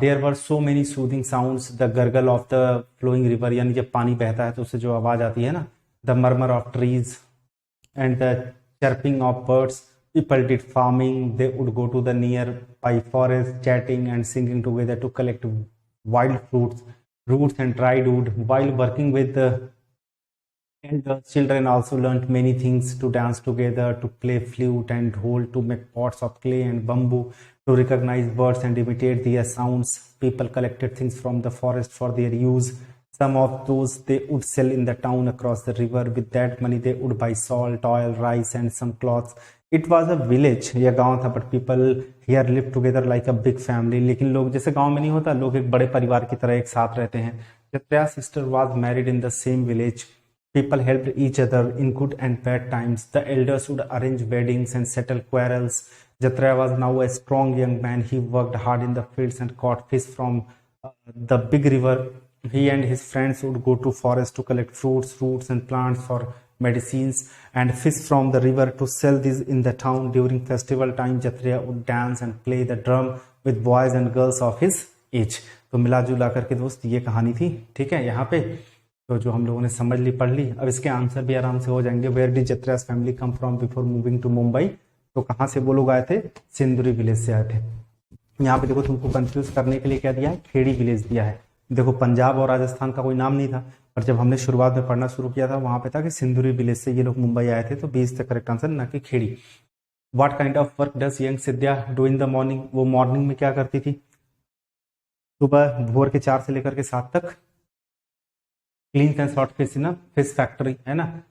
There were so many soothing sounds. The gurgle of the flowing river, यानी जब पानी बहता है तो उससे जो आवाज आती है ना, the murmur of trees and the chirping of birds. People did farming. They would go to the nearby forest, chatting and singing together to collect wild fruits, roots and dried wood. While working with the elders, children also learnt many things: to dance together, to play flute and dhol, to make pots of clay and bamboo, to recognize birds and imitate their sounds. People collected things from the forest for their use. Some of those they would sell in the town across the river. With that money they would buy salt, oil, rice and some cloths. It was a village, यह गांव था, but people here lived together like a big family. लेकिन लोग जैसे गांव में नहीं होता, लोग एक बड़े परिवार की तरह एक साथ रहते हैं। Jatra's sister was married in the same village. People helped each other in good and bad times. The elders would arrange weddings and settle quarrels. Jatra was now a strong young man. He worked hard in the fields and caught fish from the big river. He and his friends would go to forest to collect fruits, roots and plants for medicines, and fish from the river to sell these in the town. During festival time, Jatra would dance and play the drum with boys and girls of his age. तो मिला जुला करके दोस्त ये कहानी थी, ठीक है। यहाँ पे तो जो हम लोगों ने समझ ली, पढ़ ली, अब इसके आंसर भी आराम से हो जाएंगे। Where did Jatra's family come from before moving to Mumbai, तो कहाँ से वो लोग आए थे? सिंदुरी विलेज से आए थे। यहाँ पे देखो तुमको कंफ्यूज करने के लिए क्या दिया है? खेड़ी विलेज दिया है। देखो पंजाब और राजस्थान का कोई नाम नहीं था, पर जब हमने शुरुआत में पढ़ना शुरू किया था वहां पे था कि सिंदुरी विलेज से ये लोग मुंबई आए थे, तो 20 तक करेक्ट आंसर, ना कि Khedi. What kind of work does young Siddhya do in the morning, वो मॉर्निंग में क्या करती थी? सुबह भोर के 4 से लेकर के 7 तक क्लीन एंड सॉर्ट फिश ना, फिश फैक्ट्री है ना,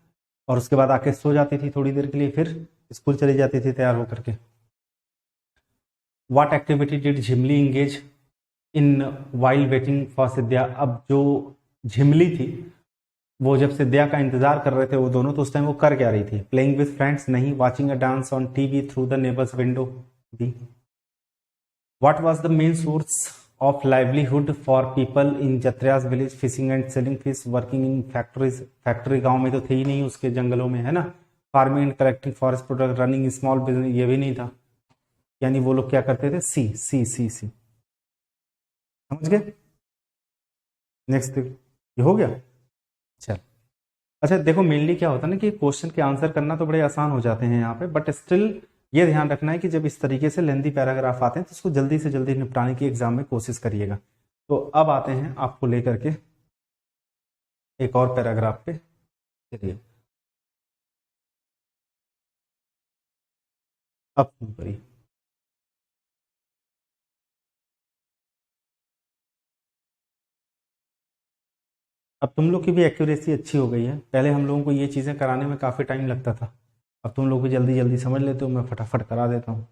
और उसके बाद आके सो जाती थी थोड़ी देर के लिए, फिर स्कूल चली जाती थी तैयार होकर के। What activity did Jhimli engage in while waiting for Siddhya, अब जो झिमली थी वो जब सिद्ध्या का इंतजार कर रहे थे वो दोनों, तो उस टाइम वो कर क्या रही थी? प्लेइंग विद फ्रेंड्स नहीं, watching a dance on TV, through the neighbours window भी। What was the main source of livelihood for people in Jatra's village? Fishing and selling fish, working in factories, factory गांव में तो थी ही नहीं, उसके जंगलों में है ना। Farming and collecting forest product, running small business, ये भी नहीं था, यानी वो लोग क्या करते थे? सी समझ गए? नेक्स्ट ये हो गया। चल अच्छा देखो, मेनली क्या होता है ना कि क्वेश्चन के आंसर करना तो बड़े आसान हो जाते हैं यहाँ पे, बट स्टिल ये ध्यान रखना है कि जब इस तरीके से लेंदी पैराग्राफ आते हैं तो इसको जल्दी से जल्दी निपटाने की एग्जाम में कोशिश करिएगा। तो अब आते हैं आपको लेकर के एक और पैराग्राफ पे। चलिए अब शुरू करिए। अब तुम लोग की भी एक्यूरेसी अच्छी हो गई है। पहले हम लोगों को ये चीज़ें कराने में काफ़ी टाइम लगता था, अब तुम लोग भी जल्दी जल्दी समझ लेते हो, मैं फटाफट करा देता हूँ।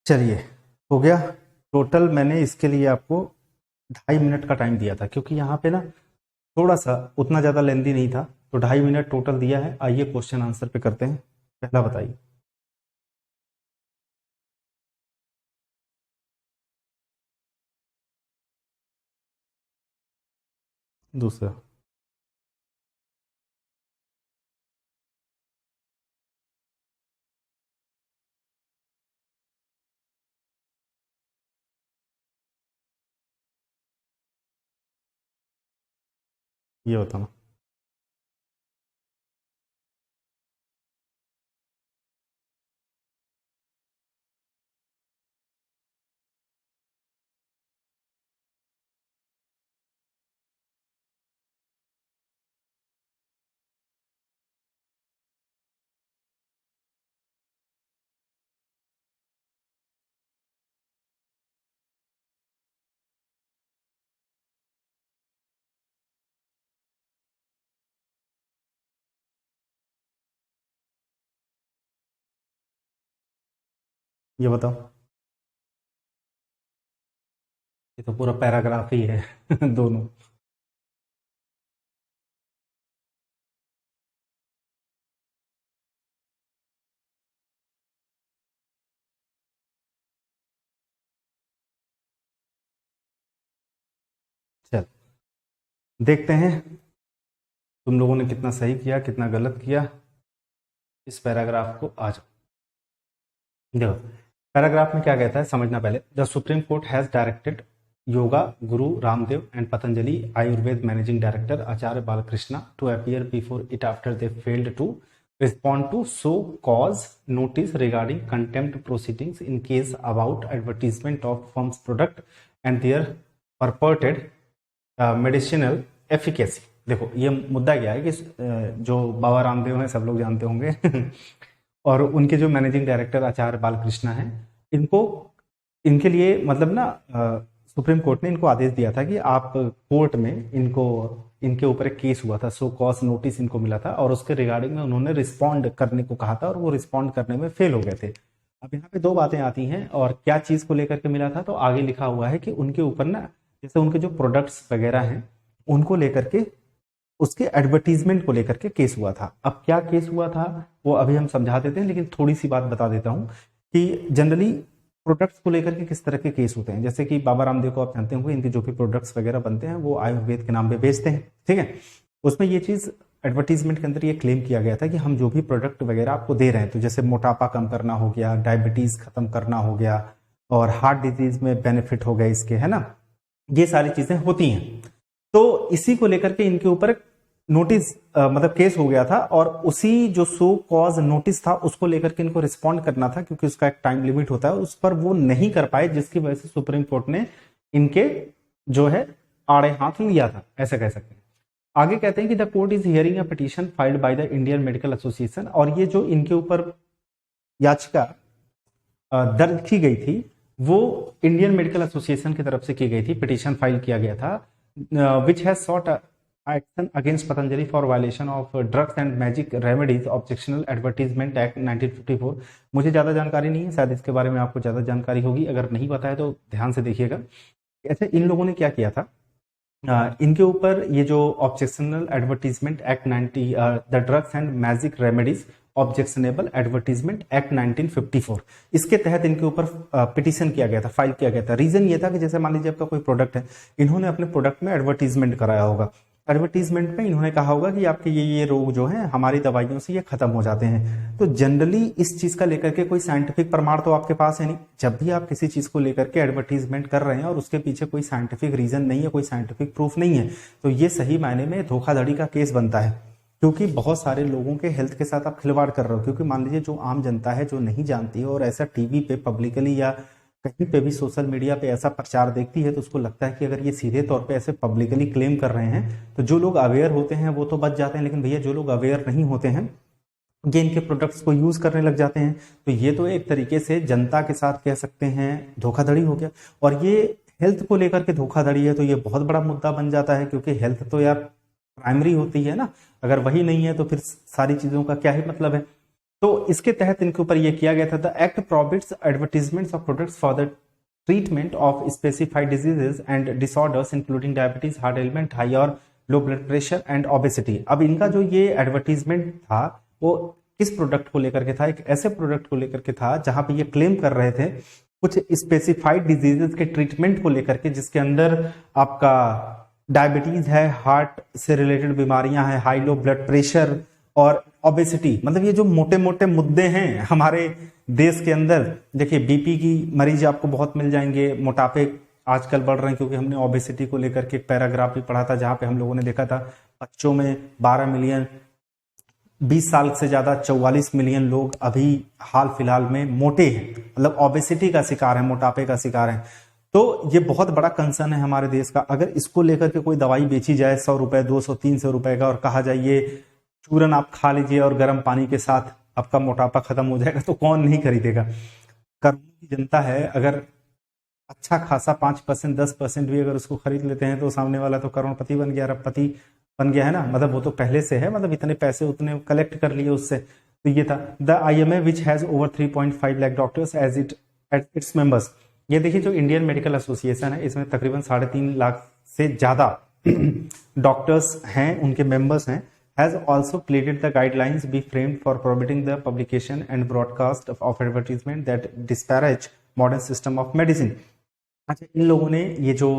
चलिए हो गया। टोटल मैंने इसके लिए आपको 2.5 मिनट का टाइम दिया था, क्योंकि यहाँ पे ना थोड़ा सा उतना ज़्यादा लेंदी नहीं था, तो 2.5 मिनट टोटल दिया है। आइए क्वेश्चन आंसर पे करते हैं। पहला बताइए। दूसरा। ये बताना। ये बताओ। ये तो पूरा पैराग्राफ ही है दोनों। चल देखते हैं तुम लोगों ने कितना सही किया कितना गलत किया। इस पैराग्राफ को आ जाओ। देखो पैराग्राफ में क्या कहता है, समझना पहले। The Supreme Court has directed yoga guru Ramdev and Patanjali Ayurveda managing director Acharya Balkrishna to appear before it after they failed to respond to so cause notice regarding contempt proceedings in case about advertisement of firm's product and their purported medicinal efficacy। देखो ये मुद्दा क्या है कि जो बाबा रामदेव हैं सब लोग जानते होंगे और उनके जो मैनेजिंग डायरेक्टर आचार्य बालकृष्णा हैं, इनको इनके लिए मतलब ना सुप्रीम कोर्ट ने इनको आदेश दिया था कि आप कोर्ट में इनको इनके ऊपर एक केस हुआ था, सो कॉज नोटिस इनको मिला था और उसके रिगार्डिंग में उन्होंने रिस्पॉन्ड करने को कहा था और वो रिस्पॉन्ड करने में फेल हो गए थे। अब यहाँ पे दो बातें आती हैं और क्या चीज को लेकर के मिला था, तो आगे लिखा हुआ है कि उनके ऊपर ना जैसे उनके जो प्रोडक्ट्स वगैरह हैं उनको लेकर के उसके एडवर्टीजमेंट को लेकर के केस हुआ था। अब क्या केस हुआ था वो अभी हम समझा देते हैं, लेकिन थोड़ी सी बात बता देता हूं कि जनरली प्रोडक्ट्स को लेकर के किस तरह के केस होते हैं। जैसे कि बाबा रामदेव को आप जानते होंगे, इनके जो भी प्रोडक्ट्स वगैरह बनते हैं वो आयुर्वेद के नाम पे बेचते हैं, ठीक है। उसमें ये चीज एडवर्टीजमेंट के अंदर ये क्लेम किया गया था कि हम जो भी प्रोडक्ट वगैरह आपको दे रहे हैं, तो जैसे मोटापा कम करना हो गया, डायबिटीज खत्म करना हो गया और हार्ट डिजीज में बेनिफिट हो गए इसके, है ना, ये सारी चीजें होती हैं। तो इसी को लेकर के इनके ऊपर नोटिस मतलब केस हो गया था और उसी जो सो कॉज नोटिस था उसको लेकर के इनको रिस्पॉन्ड करना था, क्योंकि उसका एक टाइम लिमिट होता है, उस पर वो नहीं कर पाए, जिसकी वजह से सुप्रीम कोर्ट ने इनके जो है आड़े हाथ लिया था, ऐसा कह सकते हैं। आगे कहते हैं कि the court is hearing a petition filed by the Indian medical association, और ये जो इनके ऊपर याचिका दर्ज की गई थी वो इंडियन मेडिकल एसोसिएशन की तरफ से की गई थी, पिटीशन फाइल किया गया था, which has short action against Patanjali for violation of drugs and magic remedies objectional advertisement act 1954। मुझे ज्यादा जानकारी नहीं है, शायद इसके बारे में आपको ज्यादा जानकारी होगी, अगर नहीं पता है तो ध्यान से देखिएगा। ऐसे इन लोगों ने क्या किया था, इनके ऊपर ये जो objectional advertisement act 90 the drugs and magic remedies objectionable advertisement act 1954, इसके तहत इनके ऊपर पिटीशन किया गया था, फाइल किया गया था। रीजन ये था कि जैसे मान लीजिए आपका कोई प्रोडक्ट है, इन्होंने अपने प्रोडक्ट में एडवर्टीजमेंट कराया होगा, एडवर्टीजमेंट में इन्होंने कहा होगा कि आपके ये रोग जो हैं हमारी दवाइयों से ये खत्म हो जाते हैं। तो जनरली इस चीज का लेकर के कोई साइंटिफिक प्रमाण तो आपके पास है नहीं। जब भी आप किसी चीज को लेकर के एडवर्टीजमेंट कर रहे हैं और उसके पीछे कोई साइंटिफिक रीजन नहीं है, कोई साइंटिफिक प्रूफ नहीं है, तो ये सही मायने में धोखाधड़ी का केस बनता है, क्योंकि बहुत सारे लोगों के हेल्थ के साथ आप खिलवाड़ कर रहे हो। क्योंकि मान लीजिए जो आम जनता है, जो नहीं जानती है और ऐसा टीवी पे पब्लिकली या कहीं पे भी सोशल मीडिया पे ऐसा प्रचार देखती है, तो उसको लगता है कि अगर ये सीधे तौर पे ऐसे पब्लिकली क्लेम कर रहे हैं तो जो लोग अवेयर होते हैं वो तो बच जाते हैं, लेकिन भैया जो लोग अवेयर नहीं होते हैं ये इनके प्रोडक्ट्स को यूज करने लग जाते हैं। तो ये तो एक तरीके से जनता के साथ कह सकते हैं धोखाधड़ी हो गया। और ये हेल्थ को लेकर के धोखाधड़ी है तो ये बहुत बड़ा मुद्दा बन जाता है, क्योंकि हेल्थ तो यार प्राइमरी होती है ना, अगर वही नहीं है तो फिर सारी चीजों का क्या ही मतलब है। तो इसके तहत इनके ऊपर यह किया गया था, the act prohibits advertisements of products for the treatment of specified diseases and disorders including diabetes, heart ailment, high और low blood pressure and obesity. अब इनका जो ये एडवर्टीजमेंट था वो किस प्रोडक्ट को लेकर के था, एक ऐसे प्रोडक्ट को लेकर के था जहां पे ये क्लेम कर रहे थे कुछ स्पेसिफाइड डिजीजेस के ट्रीटमेंट को लेकर के, जिसके अंदर आपका डायबिटीज है, हार्ट से रिलेटेड बीमारियां हैं, हाई लो ब्लड प्रेशर और ओबेसिटी। मतलब ये जो मोटे मोटे मुद्दे हैं हमारे देश के अंदर, देखिए बीपी की मरीज आपको बहुत मिल जाएंगे, मोटापे आजकल बढ़ रहे हैं, क्योंकि हमने ओबेसिटी को लेकर के एक पैराग्राफ भी पढ़ा था जहां पे हम लोगों ने देखा था बच्चों में 12 मिलियन, 20 साल से ज्यादा 44 मिलियन लोग अभी हाल फिलहाल में मोटे हैं, मतलब ओबेसिटी का शिकार है, मोटापे का शिकार है। तो ये बहुत बड़ा कंसर्न है हमारे देश का। अगर इसको लेकर के कोई दवाई बेची जाए 100 रुपए, 200, 300 रुपए का, और कहा जाए ये चूरन आप खा लीजिए और गर्म पानी के साथ आपका मोटापा खत्म हो जाएगा, तो कौन नहीं खरीदेगा। करोड़ों की जनता है, अगर अच्छा खासा 5%, 10% भी अगर उसको खरीद लेते हैं तो सामने वाला तो करोड़पति बन गया, अरबपति बन गया, है ना। मतलब वो तो पहले से है, मतलब इतने पैसे उतने कलेक्ट कर लिए उससे। तो ये था the IMA which has over 3.5 lakh doctors as its members. ये देखिए जो इंडियन मेडिकल एसोसिएशन है, इसमें तकरीबन 3.5 लाख से ज्यादा डॉक्टर्स हैं, उनके मेंबर्स हैं। has also pleaded the guidelines be framed for prohibiting the publication and broadcast of advertisement that disparage modern system of medicine। अच्छा, इन लोगों ने ये जो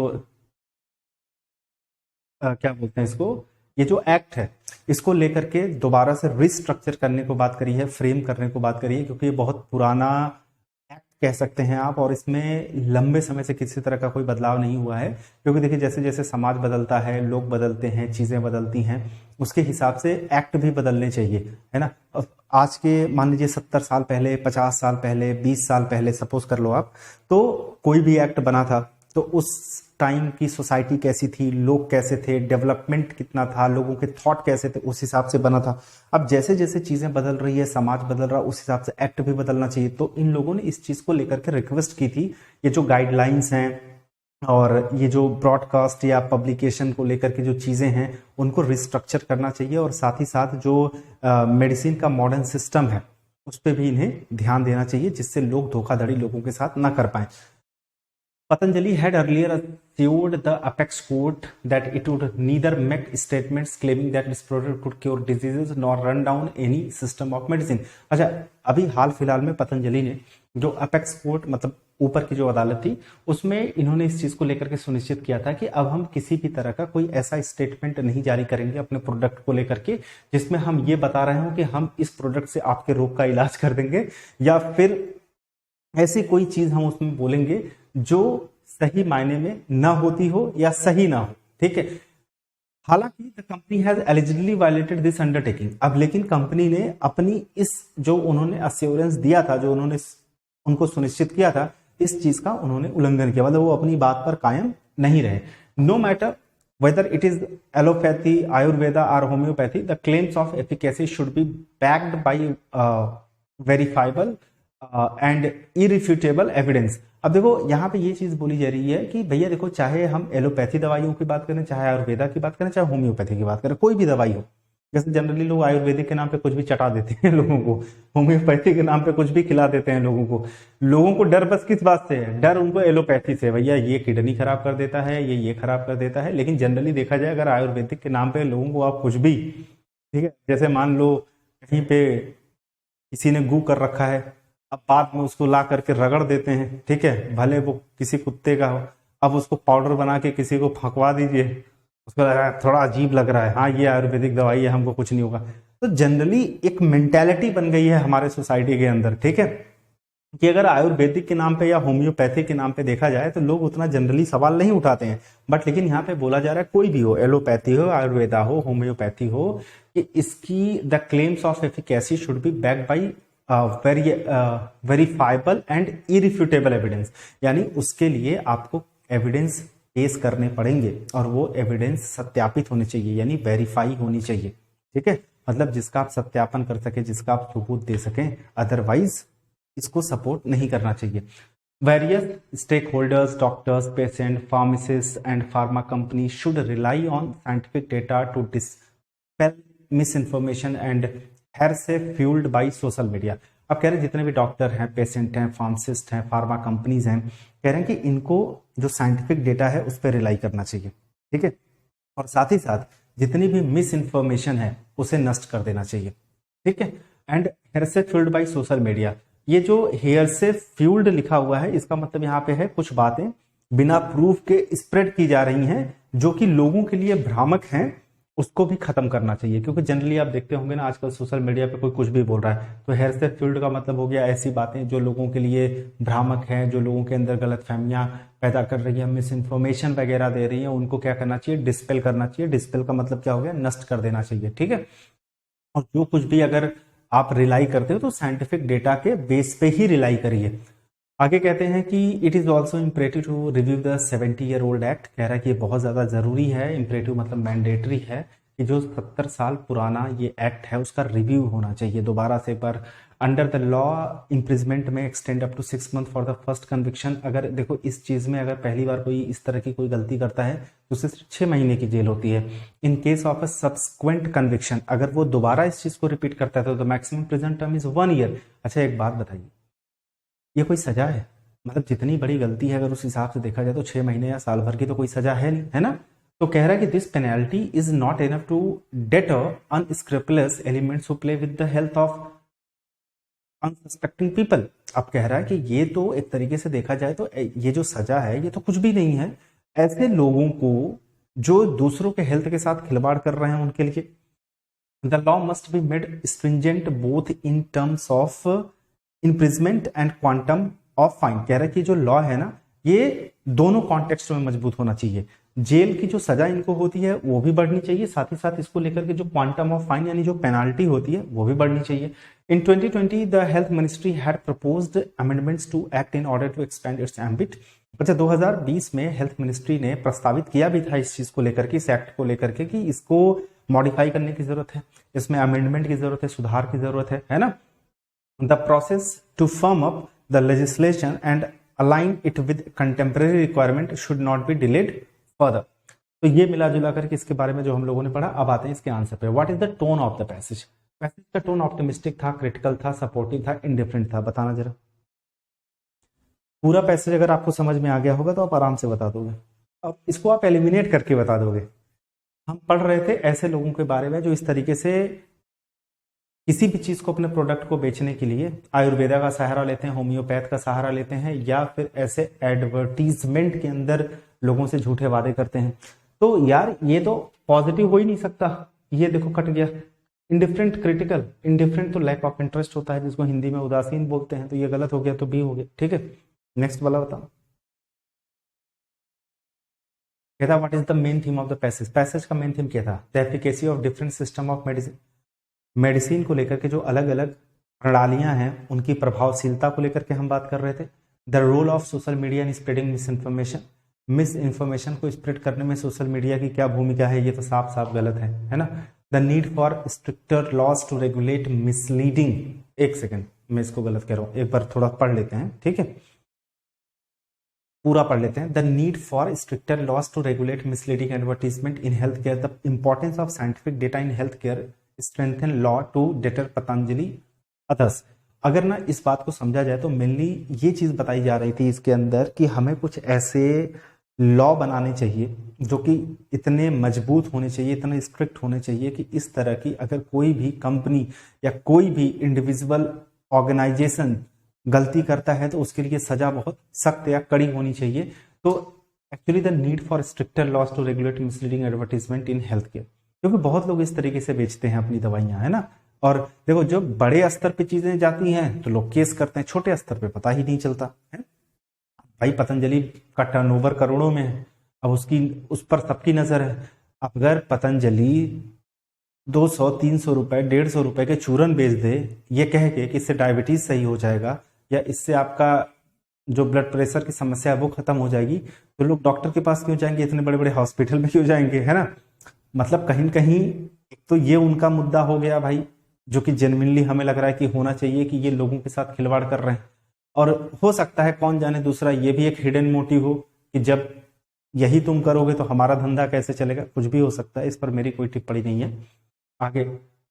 क्या बोलते हैं इसको, ये जो एक्ट है इसको लेकर के दोबारा से रिस्ट्रक्चर करने को बात करी है, फ्रेम करने को बात करी है, क्योंकि ये बहुत पुराना एक्ट कह सकते हैं आप, और इसमें लंबे समय से किसी तरह का कोई बदलाव नहीं हुआ है। क्योंकि देखिए जैसे जैसे समाज बदलता है, लोग बदलते हैं, चीजें बदलती हैं, उसके हिसाब से एक्ट भी बदलने चाहिए, है ना। आज के मान लीजिए 70 साल पहले, 50 साल पहले, 20 साल पहले सपोज कर लो आप, तो कोई भी एक्ट बना था तो उस टाइम की सोसाइटी कैसी थी, लोग कैसे थे, डेवलपमेंट कितना था, लोगों के थॉट कैसे थे, उस हिसाब से बना था। अब जैसे जैसे चीजें बदल रही है, समाज बदल रहा है, उस हिसाब से एक्ट भी बदलना चाहिए। तो इन लोगों ने इस चीज को लेकर के रिक्वेस्ट की थी, ये जो गाइडलाइंस हैं, और ये जो ब्रॉडकास्ट या पब्लिकेशन को लेकर के जो चीज़ें हैं उनको रिस्ट्रक्चर करना चाहिए, और साथ ही साथ जो मेडिसिन का मॉडर्न सिस्टम है उस पर भी इन्हें ध्यान देना चाहिए, जिससे लोग धोखाधड़ी लोगों के साथ ना कर पाए। Patanjali had earlier assured the apex court that it would neither make statements claiming that this product could cure diseases nor run down any system of medicine। अच्छा, अभी हाल फिलहाल में पतंजलि ने जो अपेक्स कोर्ट मतलब ऊपर की जो अदालत थी उसमें इन्होंने इस चीज को लेकर के सुनिश्चित किया था कि अब हम किसी भी तरह का कोई ऐसा स्टेटमेंट नहीं जारी करेंगे अपने प्रोडक्ट को लेकर के जिसमें हम ये बता रहे हो कि हम इस प्रोडक्ट से आपके रोग का इलाज कर देंगे, या फिर ऐसी कोई चीज हम उसमें बोलेंगे जो सही मायने में ना होती हो या सही ना हो। ठीक है, हालांकि the company has eligibly violated this undertaking. अब लेकिन कंपनी ने अपनी इस जो उन्होंने अश्योरेंस दिया था, जो उन्होंने उनको सुनिश्चित किया था, इस चीज का उन्होंने उल्लंघन किया, मतलब वो अपनी बात पर कायम नहीं रहे। No matter whether it is allopathy, ayurveda or homeopathy, the claims of efficacy should be backed by verifiable and irrefutable evidence। अब देखो यहाँ पे ये चीज बोली जा रही है कि भैया देखो, चाहे हम एलोपैथी दवाइयों की बात करें, चाहे आयुर्वेदा की बात करें, चाहे होम्योपैथी की बात करें, कोई भी दवाई हो, जैसे जनरली लोग आयुर्वेदिक के नाम पे कुछ भी चटा देते हैं लोगों को, होम्योपैथी के नाम पे कुछ भी खिला देते हैं लोगों को डर बस किस बात से है? डर उनको एलोपैथी से, भैया ये किडनी खराब कर देता है, ये खराब कर देता है। लेकिन जनरली देखा जाए अगर आयुर्वेदिक के नाम पे लोगों को आप कुछ भी, ठीक है, जैसे मान लो कहीं पे किसी ने गू कर रखा है, अब बाद में उसको ला करके रगड़ देते हैं, ठीक है, भले वो किसी कुत्ते का हो, अब उसको पाउडर बना के किसी को फंकवा दीजिए, उसको लगा थोड़ा अजीब लग रहा है, हाँ ये आयुर्वेदिक दवाई है, हमको कुछ नहीं होगा। तो जनरली एक मेंटेलिटी बन गई है हमारे सोसाइटी के अंदर, ठीक है, कि अगर आयुर्वेदिक के नाम पे या होम्योपैथी के नाम पे देखा जाए तो लोग उतना जनरली सवाल नहीं उठाते हैं। बट लेकिन यहाँ पे बोला जा रहा है कोई भी हो, एलोपैथी हो, आयुर्वेदा हो, होम्योपैथी हो, कि इसकी the claims of efficacy should be backed by verifiable and irrefutable evidence. यानी उसके लिए आपको एविडेंस पेश करने पड़ेंगे और वो एविडेंस सत्यापित होने चाहिए, यानी वेरीफाई होनी चाहिए। ठीक है, मतलब जिसका आप सत्यापन कर सके, जिसका आप सबूत दे सकें, अदरवाइज इसको सपोर्ट नहीं करना चाहिए। Various stakeholders, doctors, patient, pharmacist and pharma company should rely on scientific data to dispel misinformation and hearsay fuelled by social media. अब कह रहे हैं जितने भी डॉक्टर हैं, पेशेंट हैं, फार्मासिस्ट हैं, फार्मा कंपनीज हैं, कह रहे हैं कि इनको जो साइंटिफिक डेटा है उस पर रिलाई करना चाहिए। ठीक है, और साथ ही साथ जितनी भी मिस इन्फॉर्मेशन है उसे नष्ट कर देना चाहिए। ठीक है, and hearsay fuelled by social media, ये जो हेयर से फ्यूल्ड लिखा हुआ है इसका मतलब यहाँ पे है कुछ बातें बिना प्रूफ के स्प्रेड की जा रही हैं जो कि लोगों के लिए भ्रामक हैं, उसको भी खत्म करना चाहिए। क्योंकि जनरली आप देखते होंगे ना आजकल सोशल मीडिया पे कोई कुछ भी बोल रहा है, तो हेयर से फ्यूल्ड का मतलब हो गया ऐसी बातें जो लोगों के लिए भ्रामक हैं, जो लोगों के अंदर गलत फहमियां पैदा कर रही है, मिस इन्फॉर्मेशन वगैरह दे रही है, उनको क्या करना चाहिए? डिस्पेल करना चाहिए। डिस्पेल का मतलब क्या हो गया? नष्ट कर देना चाहिए। ठीक है, और जो कुछ भी अगर आप रिलाई करते हो तो साइंटिफिक डेटा के बेस पे ही रिलाई करिए। आगे कहते हैं कि it is also imperative to review the 70-year-old act. कह रहा है कि ये बहुत ज्यादा जरूरी है, इम्परेटिव मतलब मैंडेटरी है कि जो 70 साल पुराना ये एक्ट है उसका रिव्यू होना चाहिए दोबारा से एक बार। अंडर द लॉ इम्प्रिजमेंट में extend up to 6 months for the first conviction. अगर देखो इस चीज में अगर पहली बार कोई इस तरह की कोई गलती करता है तो उसे सिर्फ 6 महीने की जेल होती है। In case of a subsequent conviction, अगर वो दोबारा इस चीज को रिपीट करता है तो maximum prison term is 1 year। अच्छा एक बात बताइए, ये कोई सजा है? मतलब जितनी बड़ी गलती है अगर उस हिसाब से देखा जाए तो 6 महीने या साल भर की तो कोई सजा है नहीं, है ना? तो कह रहा है कि this penalty is not enough to deter unscrupulous elements who play with the health of unsuspecting people. अब कह रहा है कि ये तो एक तरीके से देखा जाए तो ये जो सजा है ये तो कुछ भी नहीं है ऐसे लोगों को जो दूसरों के हेल्थ के साथ खिलवाड़ कर रहे हैं उनके लिए। The law must be made stringent both in terms of imprisonment and quantum of fine. कह रहा है कि जो लॉ है ना ये दोनों कॉन्टेक्स्ट में मजबूत होना चाहिए। जेल की जो सजा इनको होती है वो भी बढ़नी चाहिए, साथ ही साथ इसको लेकर के जो क्वांटम ऑफ फाइन यानी जो पेनाल्टी होती है वो भी बढ़नी चाहिए। In 2020 the health ministry had proposed amendments to act in order to expand its ambit. अच्छा 2020 में हेल्थ मिनिस्ट्री ने प्रस्तावित किया भी था इस चीज को लेकर के, इस एक्ट को लेकर के, कि इसको मॉडिफाई करने की जरूरत है, इसमें अमेंडमेंट की जरूरत है, सुधार की जरूरत है ना? The process to firm up the legislation and align it with contemporary requirement should not be delayed further. तो ये मिला जुला करके इसके बारे में जो हम लोगों ने पढ़ा, अब आते हैं इसके आंसर पे। What is the tone of the passage? Passage का टोन ऑप्टिमिस्टिक था, क्रिटिकल था, सपोर्टिव था, इंडिफरेंट था? बताना जरा। पूरा पैसेज अगर आपको समझ में आ गया होगा तो आप आराम से बता दोगे। अब इसको आप एलिमिनेट करके बता दोगे। हम पढ़ रहे थे ऐसे लोगों के बारे में जो इस तरीके से किसी भी चीज को अपने प्रोडक्ट को बेचने के लिए आयुर्वेदा का सहारा लेते हैं, होम्योपैथ का सहारा लेते हैं, या फिर ऐसे एडवर्टीजमेंट के अंदर लोगों से झूठे वादे करते हैं। तो यार ये तो पॉजिटिव हो ही नहीं सकता। ये देखो कट गया। Indifferent, critical. इंडिफरेंट तो लैक ऑफ इंटरेस्ट होता है, जिसको हिंदी में उदासीन बोलते हैं। तो ये गलत हो गया, तो बी हो गया। ठीक है, नेक्स्ट वाला बताओ। कहता what is the main theme of the passage? Passage का मेन थीम क्या था? The efficacy of different system of medicine. Medicine को लेकर के जो अलग अलग प्रणालियां हैं उनकी प्रभावशीलता को लेकर के हम बात कर रहे थे। The role of social media in spreading misinformation. Misinformation को स्प्रेड करने में सोशल मीडिया की क्या भूमिका है? ये तो साफ साफ गलत है ना। The need for stricter laws to regulate misleading. एक सेकेंड, मैं इसको गलत कह रहा हूं, एक बार थोड़ा पढ़ लेते हैं। ठीक है, पूरा पढ़ लेते हैं। The need for stricter laws to regulate misleading advertisement in health care. The importance of scientific data in health care strengthen law to deter Patanjali others. अगर ना इस बात को समझा जाए तो मेनली ये चीज बताई जा रही थी इसके अंदर कि हमें कुछ ऐसे लॉ बनाने चाहिए जो कि इतने मजबूत होने चाहिए, इतने स्ट्रिक्ट होने चाहिए कि इस तरह की अगर कोई भी कंपनी या कोई भी इंडिविजुअल ऑर्गेनाइजेशन गलती करता है तो उसके लिए सजा बहुत सख्त या कड़ी होनी चाहिए। तो actually the need for stricter laws to regulate misleading advertisement in health care, क्योंकि बहुत लोग इस तरीके से बेचते हैं अपनी दवाइयां, है ना। और देखो जो बड़े स्तर पे चीजें जाती हैं तो लोग केस करते हैं, छोटे स्तर पे पता ही नहीं चलता है। भाई पतंजलि का टर्नओवर करोड़ों में है, अब उस पर सबकी नजर है। अगर पतंजलि 200-300 रुपए 150 रुपए के चूरन बेच दे ये कह के कि इससे डायबिटीज सही हो जाएगा या इससे आपका जो ब्लड प्रेशर की समस्या है वो खत्म हो जाएगी, तो लोग डॉक्टर के पास क्यों जाएंगे? इतने बड़े बड़े हॉस्पिटल में क्यों जाएंगे, है ना। मतलब कहीं कहीं एक तो ये उनका मुद्दा हो गया भाई, जो कि जेन्युइनली हमें लग रहा है कि होना चाहिए कि ये लोगों के साथ खिलवाड़ कर रहे हैं। और हो सकता है कौन जाने दूसरा ये भी एक हिडन मोटिव हो कि जब यही तुम करोगे तो हमारा धंधा कैसे चलेगा। कुछ भी हो सकता है, इस पर मेरी कोई टिप्पणी नहीं है। आगे,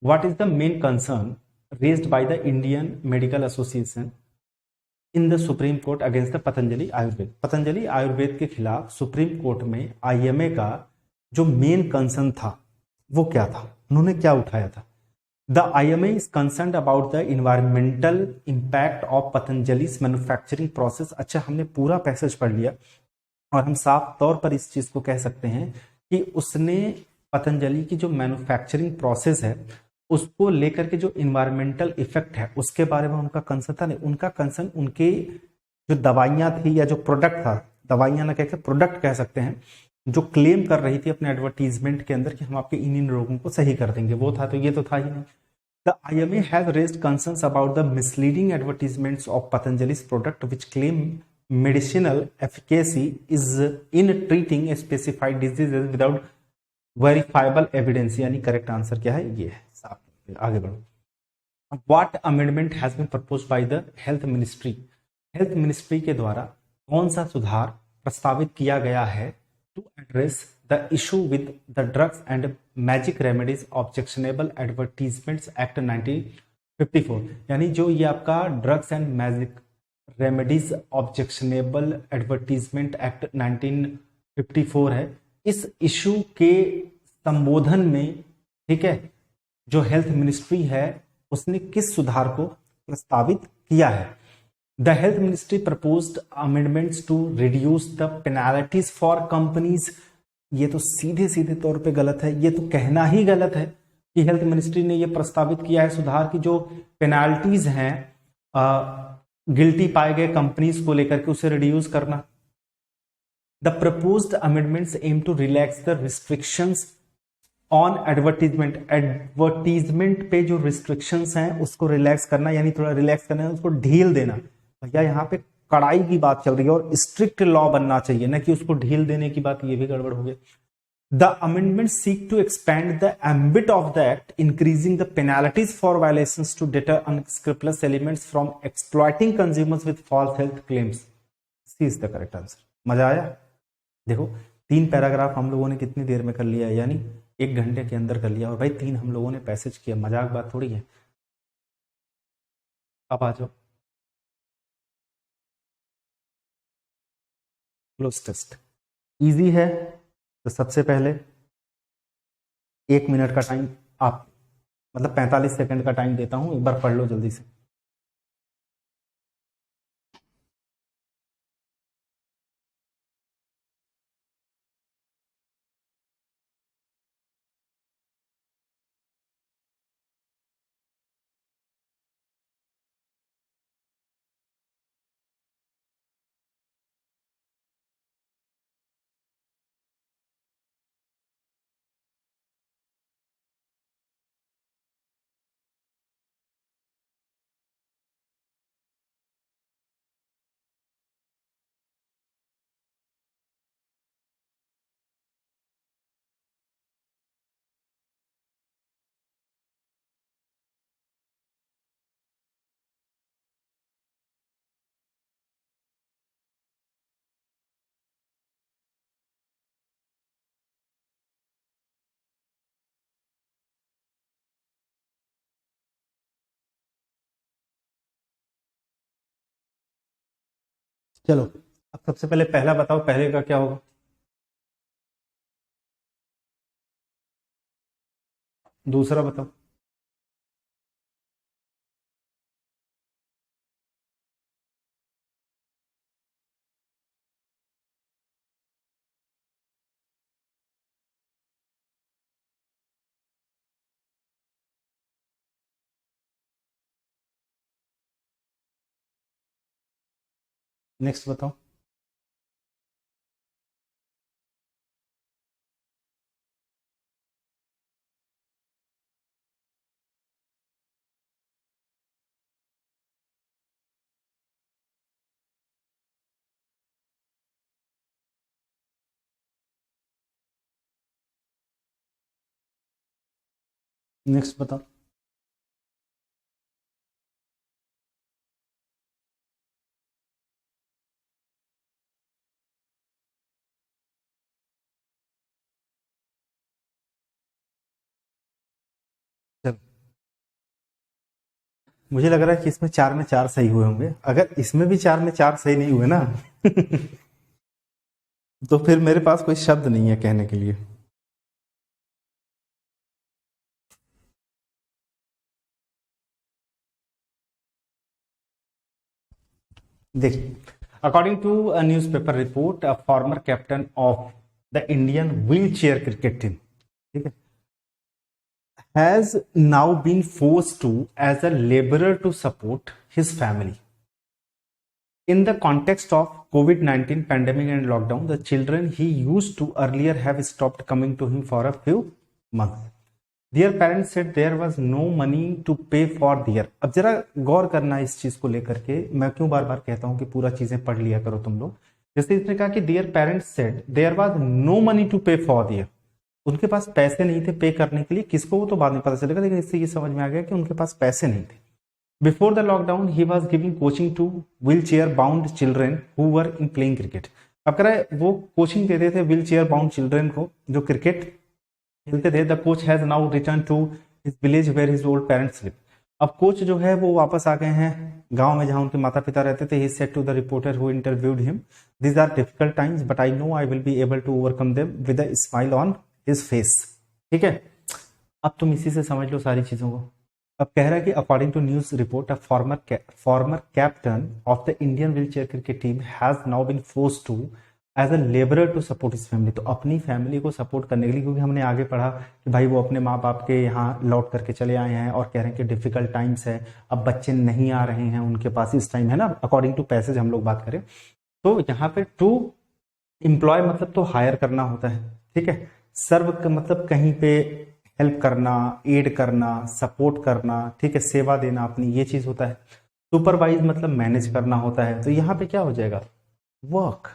what is the main concern raised by the Indian medical association in the Supreme court against the Patanjali Ayurveda? Patanjali Ayurveda के खिलाफ सुप्रीम कोर्ट में आईएमए का जो मेन कंसर्न था वो क्या था? उन्होंने क्या उठाया था? The IMA is concerned about the environmental impact of Patanjali's manufacturing process. अच्छा, हमने पूरा पैसेज पढ़ लिया और हम साफ तौर पर इस चीज को कह सकते हैं कि उसने पतंजलि की जो मैन्युफैक्चरिंग प्रोसेस है उसको लेकर के जो इन्वायरमेंटल इफेक्ट है उसके बारे में उनका कंसर्न था। नहीं, उनका कंसर्न उनके जो दवाइयां थी या जो प्रोडक्ट था, दवाइयां ना कहकर प्रोडक्ट कह सकते हैं, जो क्लेम कर रही थी अपने एडवर्टीजमेंट के अंदर कि हम आपके इन रोगों को सही कर देंगे, वो था। तो ये तो था ही नहीं। The IMA have raised concerns about the misleading advertisements of Patanjali's product which claim medicinal efficacy is in treating specified diseases without verifiable evidence. यानी करेक्ट आंसर क्या है? ये है। साफ। आगे बढ़ो। What amendment has been proposed by the health ministry? Health ministry के द्वारा कौन सा सुधार प्रस्तावित किया गया है to address the issue with the drugs and magic remedies objectionable advertisements act 1954? यानी जो ये आपका drugs and magic remedies objectionable advertisement act 1954 है, इस इशू के संबोधन में, ठीक है, जो हेल्थ मिनिस्ट्री है उसने किस सुधार को प्रस्तावित किया है? The health ministry proposed amendments to reduce the penalties for companies. ये तो सीधे सीधे तौर पे गलत है, ये तो कहना ही गलत है कि हेल्थ मिनिस्ट्री ने ये प्रस्तावित किया है सुधार की जो पेनाल्टीज हैं गिल्टी पाए गए कंपनीज को लेकर के उसे रिड्यूस करना। The proposed amendments aim to relax the restrictions on advertisement. Advertisement पे जो रिस्ट्रिक्शंस हैं उसको रिलैक्स करना, यानी थोड़ा रिलैक्स करना, उसको ढील देना। भैया यहाँ पे कड़ाई की बात चल रही है और स्ट्रिक्ट लॉ बनना चाहिए, ना कि उसको ढील देने की बात। ये भी गड़बड़ हो गया। The amendment seek to expand the ambit of the act, increasing the penalties for violations to deter unscrupulous elements from exploiting consumers with false health claims. C is the correct answer. मजा आया? देखो 3 paragraph हम लोगों ने कितनी देर में कर लिया, यानी 1 घंटे के अंदर कर लिया। और भाई 3 हम लोगों ने पैसेज किया, मजाक बात थोड़ी है। अब आ जाओ क्लोज टेस्ट। इजी है। तो सबसे पहले 1 मिनट का टाइम, आप मतलब 45 सेकंड का टाइम देता हूं, एक बार पढ़ लो जल्दी से। चलो अब सबसे पहले पहला बताओ, पहले का क्या होगा? दूसरा बताओ। नेक्स्ट बताओ। नेक्स्ट बताओ। चलो मुझे लग रहा है कि इसमें 4 में 4 सही हुए होंगे। अगर इसमें भी 4 में 4 सही नहीं हुए ना तो फिर मेरे पास कोई शब्द नहीं है कहने के लिए। देखिए, according to a newspaper report, a former captain of the Indian wheelchair cricket team, ठीक है, has now been forced to as a laborer to support his family. In the context of COVID-19 pandemic and lockdown, the children he used to earlier have stopped coming to him for a few months. Their parents said there was no money to pay for their. अब जरा गौर करना इस चीज को लेकर के, मैं क्यों बार बार कहता हूं कि पूरा चीजें पढ़ लिया करो तुम लोग। जैसे इसने कहा कि their parents said there was no money to pay for their, उनके पास पैसे नहीं थे पे करने के लिए। किसको वो तो बाद में पता चलेगा, लेकिन इससे ये समझ में आ गया कि उनके पास पैसे नहीं थे। Before the lockdown he was giving coaching two wheel chair bound children who were in playing cricket. अब कह रहा है वो कोचिंग देते थे व्हील चेयर बाउंड चिल्ड्रेन को जो क्रिकेट खेलते थे। The coach has now return to his village where his old parents live. अब कोच जो है वो वापस आ गए हैं गांव में जहां उनके माता पिता रहते थे। He said to the reporter who interviewed him, these are difficult times but I know I will be able to overcome them with a smile on his face. ठीक है, अब तुम इसी से समझ लो सारी चीजों को। अब कह रहा है कि according to news report, a former captain of the Indian wheelchair cricket team has now been forced to as a labourer to support his family. तो अपनी फैमिली को सपोर्ट करने के लिए, क्योंकि हमने आगे पढ़ा कि भाई वो अपने माँ बाप के यहाँ लौट करके चले आए हैं और कह रहे हैं कि डिफिकल्ट टाइम्स है, अब बच्चे नहीं आ रहे हैं उनके पास इस टाइम, है ना। अकॉर्डिंग टू पैसेज हम लोग बात करें तो यहाँ पे टू एम्प्लॉय मतलब तो हायर करना होता है, ठीक है। सर्व का मतलब कहीं पे हेल्प करना, एड करना, सपोर्ट करना, ठीक है, सेवा देना अपनी, ये चीज होता है। सुपरवाइज मतलब मैनेज करना होता है। तो यहाँ पे क्या हो जाएगा, वर्क।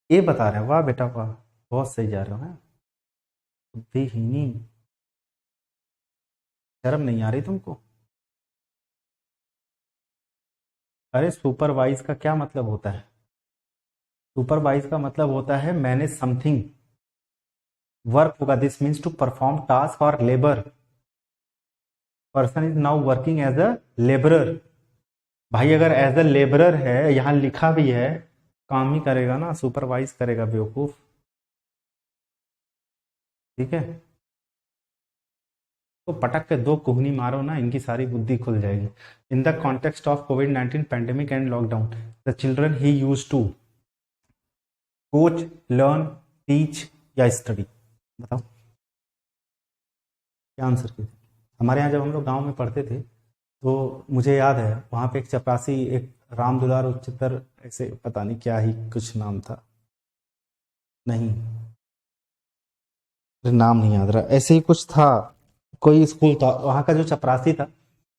ये बता रहे हैं, वाह बेटा वाह, बहुत सही जा रहे हो। हैं बुद्धिहीनी, शर्म नहीं आ रही तुमको? अरे सुपरवाइज का क्या मतलब होता है? सुपरवाइज का मतलब होता है मैनेज समथिंग, वर्क होगा, this means to perform task और labour, person is now working as a labourer. भाई अगर एज अ लेबरर है, यहां लिखा भी है, काम ही करेगा ना, सुपरवाइज करेगा बेवकूफ, ठीक है। तो पटक के दो कोहनी मारो ना, इनकी सारी बुद्धि खुल जाएगी। इन द कॉन्टेक्स्ट ऑफ कोविड-19 pandemic and lockdown the children he use to coach, learn, teach या स्टडी। बताओ क्या आंसर की। हमारे यहाँ जब हम लोग गांव में पढ़ते थे तो मुझे याद है वहाँ पे एक चपरासी, एक राम दुलार उच्चतर, ऐसे पता नहीं क्या ही कुछ नाम था, नहीं नाम नहीं याद रहा, ऐसे ही कुछ था, कोई स्कूल था, वहाँ का जो चपरासी था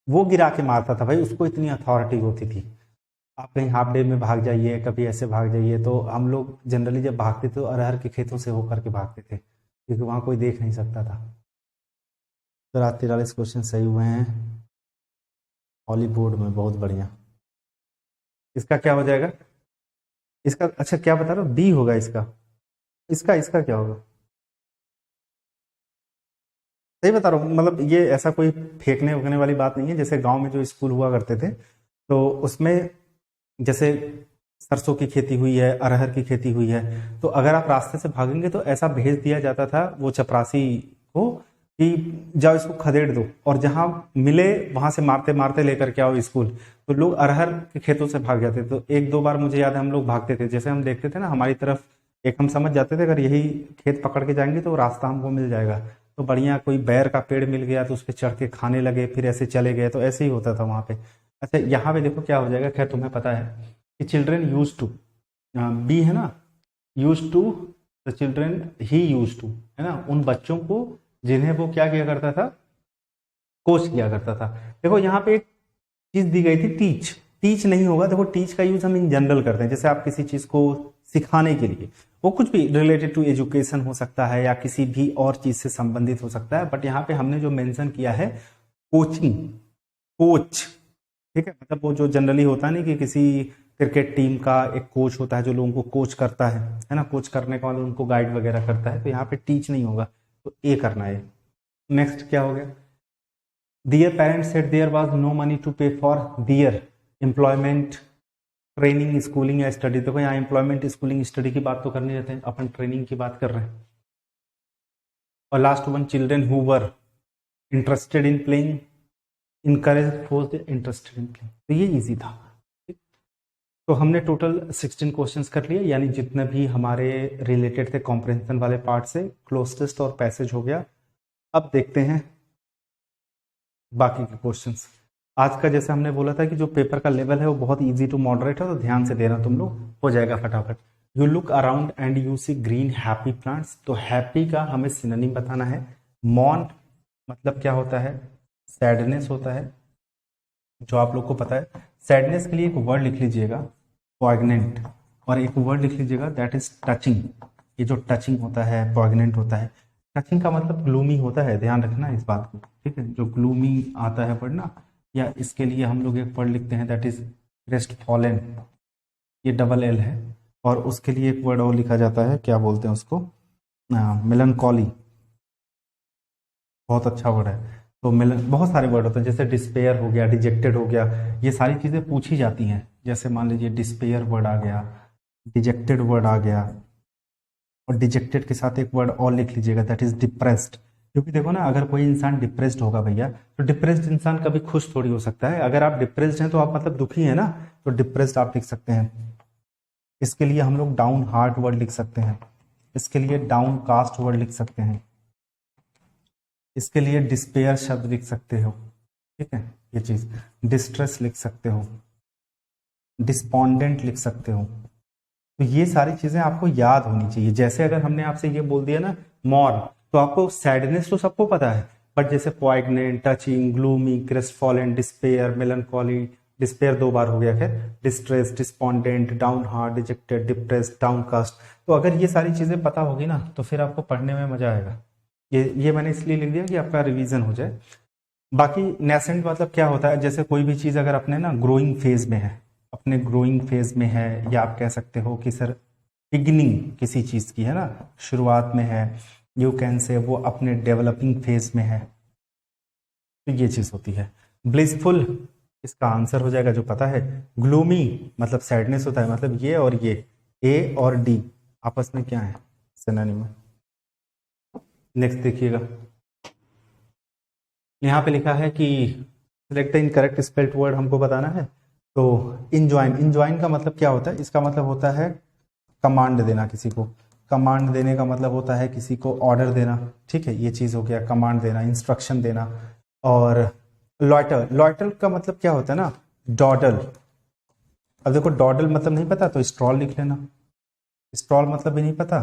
वो गिरा के मारता था भाई, उसको इतनी अथॉरिटी होती थी। आप कहीं हाफ डे में भाग जाइए, कभी ऐसे भाग जाइए, तो हम लोग जनरली जब भागते थे तो अरहर के खेतों से होकर के भागते थे, क्योंकि वहाँ कोई देख नहीं सकता था। तो 43 क्वेश्चन सही हुए हैं हॉलीवुड में, बहुत बढ़िया। इसका क्या हो जाएगा, इसका अच्छा क्या बता रहा हूँ, बी होगा इसका, इसका इसका क्या होगा, सही बता रहा हूँ, मतलब ये ऐसा कोई फेंकने उगने वाली बात नहीं है। जैसे गांव में जो स्कूल हुआ करते थे तो उसमें जैसे सरसों की खेती हुई है, अरहर की खेती हुई है, तो अगर आप रास्ते से भागेंगे तो ऐसा भेज दिया जाता था वो चपरासी को कि जाओ इसको खदेड़ दो, और जहां मिले वहां से मारते मारते लेकर के आओ स्कूल। तो लोग अरहर के खेतों से भाग जाते, तो एक दो बार मुझे याद है हम लोग भागते थे, जैसे हम देखते थे ना हमारी तरफ, एक हम समझ जाते थे अगर यही खेत पकड़ के जाएंगे तो रास्ता हमको मिल जाएगा, तो बढ़िया कोई बैर का पेड़ मिल गया तो उस पर चढ़ के खाने लगे, फिर ऐसे चले गए, तो ऐसे ही होता था वहां पे। अच्छा यहाँ पे देखो क्या हो जाएगा, खैर तुम्हें पता है कि चिल्ड्रेन यूज टू, बी है ना, use to, the children he use to, है ना, उन बच्चों को जिन्हें वो क्या किया करता था, कोच किया करता था। देखो यहाँ पे एक चीज दी गई थी, टीच, टीच नहीं होगा, देखो टीच का यूज हम इन जनरल करते हैं, जैसे आप किसी चीज को सिखाने के लिए, वो कुछ भी रिलेटेड टू एजुकेशन हो सकता है या किसी भी और चीज से संबंधित हो सकता है, बट यहाँ पे हमने जो मेंशन किया है कोचिंग, कोच, ठीक है, मतलब वो जो जनरली होता है नहीं कि किसी क्रिकेट टीम का एक कोच होता है जो लोगों को कोच करता है ना, कोच करने के बाद उनको गाइड वगैरह करता है, तो यहाँ पे टीच नहीं होगा, तो ए करना है। नेक्स्ट क्या हो गया, their parents said there was no money to pay for their employment, training, schooling या स्टडी। देखो यहाँ एम्प्लॉयमेंट, स्कूलिंग, स्टडी की बात तो करनी रहते हैं, अपन ट्रेनिंग की बात कर रहे हैं। और last one, children who were interested in playing, encourage force interested in playing, तो ये इजी था। तो हमने टोटल 16 क्वेश्चंस कर लिए, यानी जितने भी हमारे रिलेटेड थे कॉम्प्रिहेंशन वाले पार्ट से, क्लोज टेस्ट और पैसेज हो गया। अब देखते हैं बाकी के क्वेश्चंस। आज का जैसे हमने बोला था कि जो पेपर का लेवल है वो बहुत इजी टू मॉडरेट है, तो ध्यान से देना तुम लोग, हो जाएगा फटाफट। You look around and you see green happy plants, तो हैप्पी का हमें सिनोनिम बताना है। मॉर्न मतलब क्या होता है, सैडनेस होता है, जो आप लोग को पता है। सैडनेस के लिए एक वर्ड लिख लीजिएगा पॉइग्नेंट, और एक वर्ड लिख लीजिएगा दैट इज टचिंग। ये जो टचिंग होता है, पॉइग्नेंट होता है, टचिंग का मतलब ग्लूमी होता है, ध्यान रखना इस बात को, ठीक है, जो ग्लूमी आता है वर्ड ना, या इसके लिए हम लोग एक वर्ड लिखते हैं दैट इज क्रेस्टफॉलन, ये डबल एल है, और उसके लिए एक वर्ड और लिखा जाता है, क्या बोलते हैं उसको, मेलनकॉली, बहुत अच्छा वर्ड है। तो बहुत सारे वर्ड होते हैं, जैसे डिस्पेयर हो गया, डिजेक्टेड हो गया, ये सारी चीज़ें पूछी जाती हैं। जैसे मान लीजिए डिस्पेयर वर्ड आ गया, डिजेक्टेड वर्ड आ गया, और डिजेक्टेड के साथ एक वर्ड और लिख लीजिएगा दैट इज डिप्रेस्ड। क्योंकि देखो ना, अगर कोई इंसान डिप्रेस्ड होगा भैया, तो डिप्रेस्ड इंसान कभी खुश थोड़ी हो सकता है। अगर आप डिप्रेस्ड हैं तो आप मतलब दुखी है ना, तो डिप्रेस्ड आप लिख सकते हैं। इसके लिए हम लोग डाउन हार्ट वर्ड लिख सकते हैं, इसके लिए डाउन कास्ट वर्ड लिख सकते हैं, इसके लिए डिस्पेयर शब्द लिख सकते हो, ठीक है, ये चीज, डिस्ट्रेस लिख सकते हो, डिस्पॉन्डेंट लिख सकते हो। तो ये सारी चीजें आपको याद होनी चाहिए। जैसे अगर हमने आपसे ये बोल दिया ना मॉर्न, तो आपको सैडनेस तो सबको पता है, बट जैसे poignant, touching, gloomy, crestfallen, despair, melancholy, despair 2 बार हो गया, खैर, distress, despondent, downhearted, dejected, depressed, downcast. तो अगर ये सारी चीजें पता होगी ना तो फिर आपको पढ़ने में मजा आएगा। ये मैंने इसलिए लिख दिया कि आपका रिवीजन हो जाए। बाकी नेसेंट मतलब क्या होता है, जैसे कोई भी चीज अगर अपने ना ग्रोइंग फेज में है, अपने ग्रोइंग फेज में है, या आप कह सकते हो कि सर बिगिनिंग किसी चीज की है ना, शुरुआत में है, यू कैन से वो अपने डेवलपिंग फेज में है, तो ये चीज होती है। ब्लिसफुल इसका आंसर हो जाएगा जो पता है। ग्लूमी मतलब सैडनेस होता है, मतलब ये और ये ए और डी आपस में क्या है, सिनोनिम है। नेक्स्ट देखिएगा, यहाँ पे लिखा है कि select the incorrect spelled word, हमको बताना है। तो इंजॉइन, इंजॉइन का मतलब क्या होता है, इसका मतलब होता है कमांड देना किसी को। कमांड देने का मतलब होता है किसी को ऑर्डर देना, ठीक है, ये चीज हो गया कमांड देना, इंस्ट्रक्शन देना। और लॉयटर, लॉयटर का मतलब क्या होता है ना, डॉडल। अब देखो डॉडल मतलब नहीं पता तो स्ट्रॉल लिख लेना, स्ट्रॉल मतलब भी नहीं पता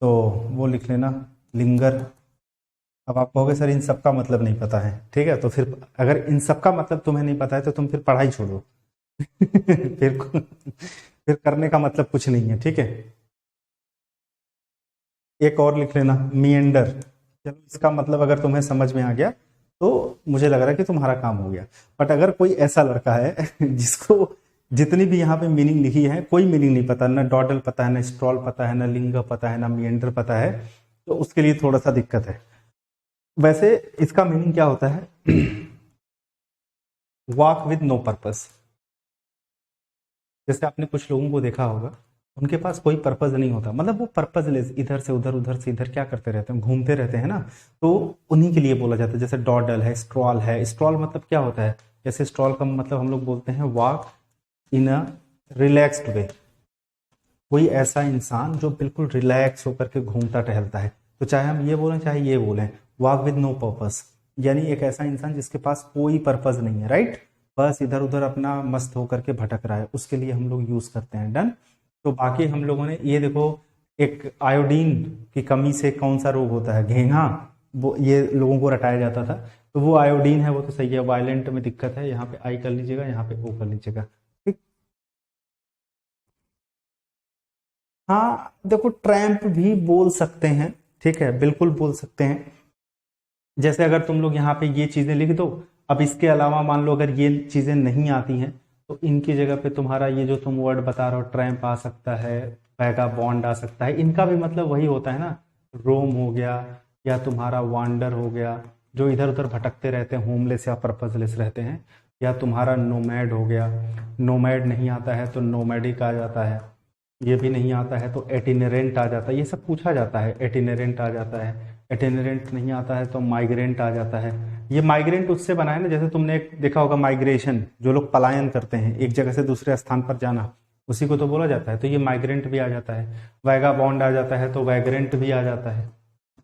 तो वो लिख लेना लिंगर। अब आप कहोगे सर इन सब का मतलब नहीं पता है, ठीक है, तो फिर अगर इन सब का मतलब तुम्हें नहीं पता है तो तुम फिर पढ़ाई छोड़ो फिर करने का मतलब कुछ नहीं है, ठीक है। एक और लिख लेना मिएंडर। चलो इसका मतलब अगर तुम्हें समझ में आ गया तो मुझे लग रहा है कि तुम्हारा काम हो गया। बट अगर कोई ऐसा लड़का है जिसको जितनी भी यहाँ पे मीनिंग लिखी है कोई मीनिंग नहीं पता, ना डॉडल पता है, ना स्ट्रॉल पता है, ना लिंग पता है, ना मिएंडर पता है, तो उसके लिए थोड़ा सा दिक्कत है। वैसे इसका मीनिंग क्या होता है, वॉक विद नो पर्पस। जैसे आपने कुछ लोगों को देखा होगा उनके पास कोई पर्पज नहीं होता, मतलब वो पर्पजलेस इधर से उधर उधर से इधर क्या करते रहते हैं, घूमते रहते हैं ना, तो उन्हीं के लिए बोला जाता है। जैसे डॉडल है, स्ट्रॉल है। स्ट्रॉल मतलब क्या होता है, जैसे स्ट्रॉल का मतलब हम लोग बोलते हैं वॉक इन अ रिलैक्स्ड वे, कोई ऐसा इंसान जो बिल्कुल रिलैक्स होकर के घूमता टहलता है। तो चाहे हम ये बोलें चाहे ये बोलें, वॉक विद नो पर्पस, यानी एक ऐसा इंसान जिसके पास कोई पर्पज नहीं है, राइट, बस इधर उधर अपना मस्त होकर के भटक रहा है, उसके लिए हम लोग यूज करते हैं। डन। तो बाकी हम लोगों ने ये देखो, एक आयोडीन की कमी से कौन सा रोग होता है, घेंघा, वो ये लोगों को रटाया जाता था, तो वो आयोडीन है, वो तो सही है। वायलेंट में दिक्कत है, यहाँ पे आई कर लीजिएगा, यहाँ पे ओ कर लीजिएगा, ठीक। हाँ देखो ट्रैम्प भी बोल सकते हैं, ठीक है, बिल्कुल बोल सकते हैं। जैसे अगर तुम लोग यहाँ पे ये चीजें लिख दो, अब इसके अलावा मान लो अगर ये चीजें नहीं आती हैं तो इनकी जगह पे तुम्हारा ये जो तुम वर्ड बता रहे हो, ट्रैम्प आ सकता है, वैगा बॉन्ड आ सकता है, इनका भी मतलब वही होता है ना, रोम हो गया, या तुम्हारा वांडर हो गया, जो इधर उधर भटकते रहते हैं, होमलेस या पर्पजलेस रहते हैं, या तुम्हारा नोमैड हो गया। नोमैड नहीं आता है तो नोमैडिक आ जाता है, ये भी नहीं आता है तो एटिनरेंट आ जाता है, ये सब पूछा जाता है, एटिनरेंट आ जाता है। एटिनरेंट नहीं आता है तो माइग्रेंट आ जाता है। ये माइग्रेंट उससे बना है ना, जैसे तुमने एक देखा होगा माइग्रेशन, जो लोग पलायन करते हैं एक जगह से दूसरे स्थान पर जाना, उसी को तो बोला जाता है, तो ये माइग्रेंट भी आ जाता है। वैगा बॉन्ड आ जाता है तो वैग्रेंट भी आ जाता है।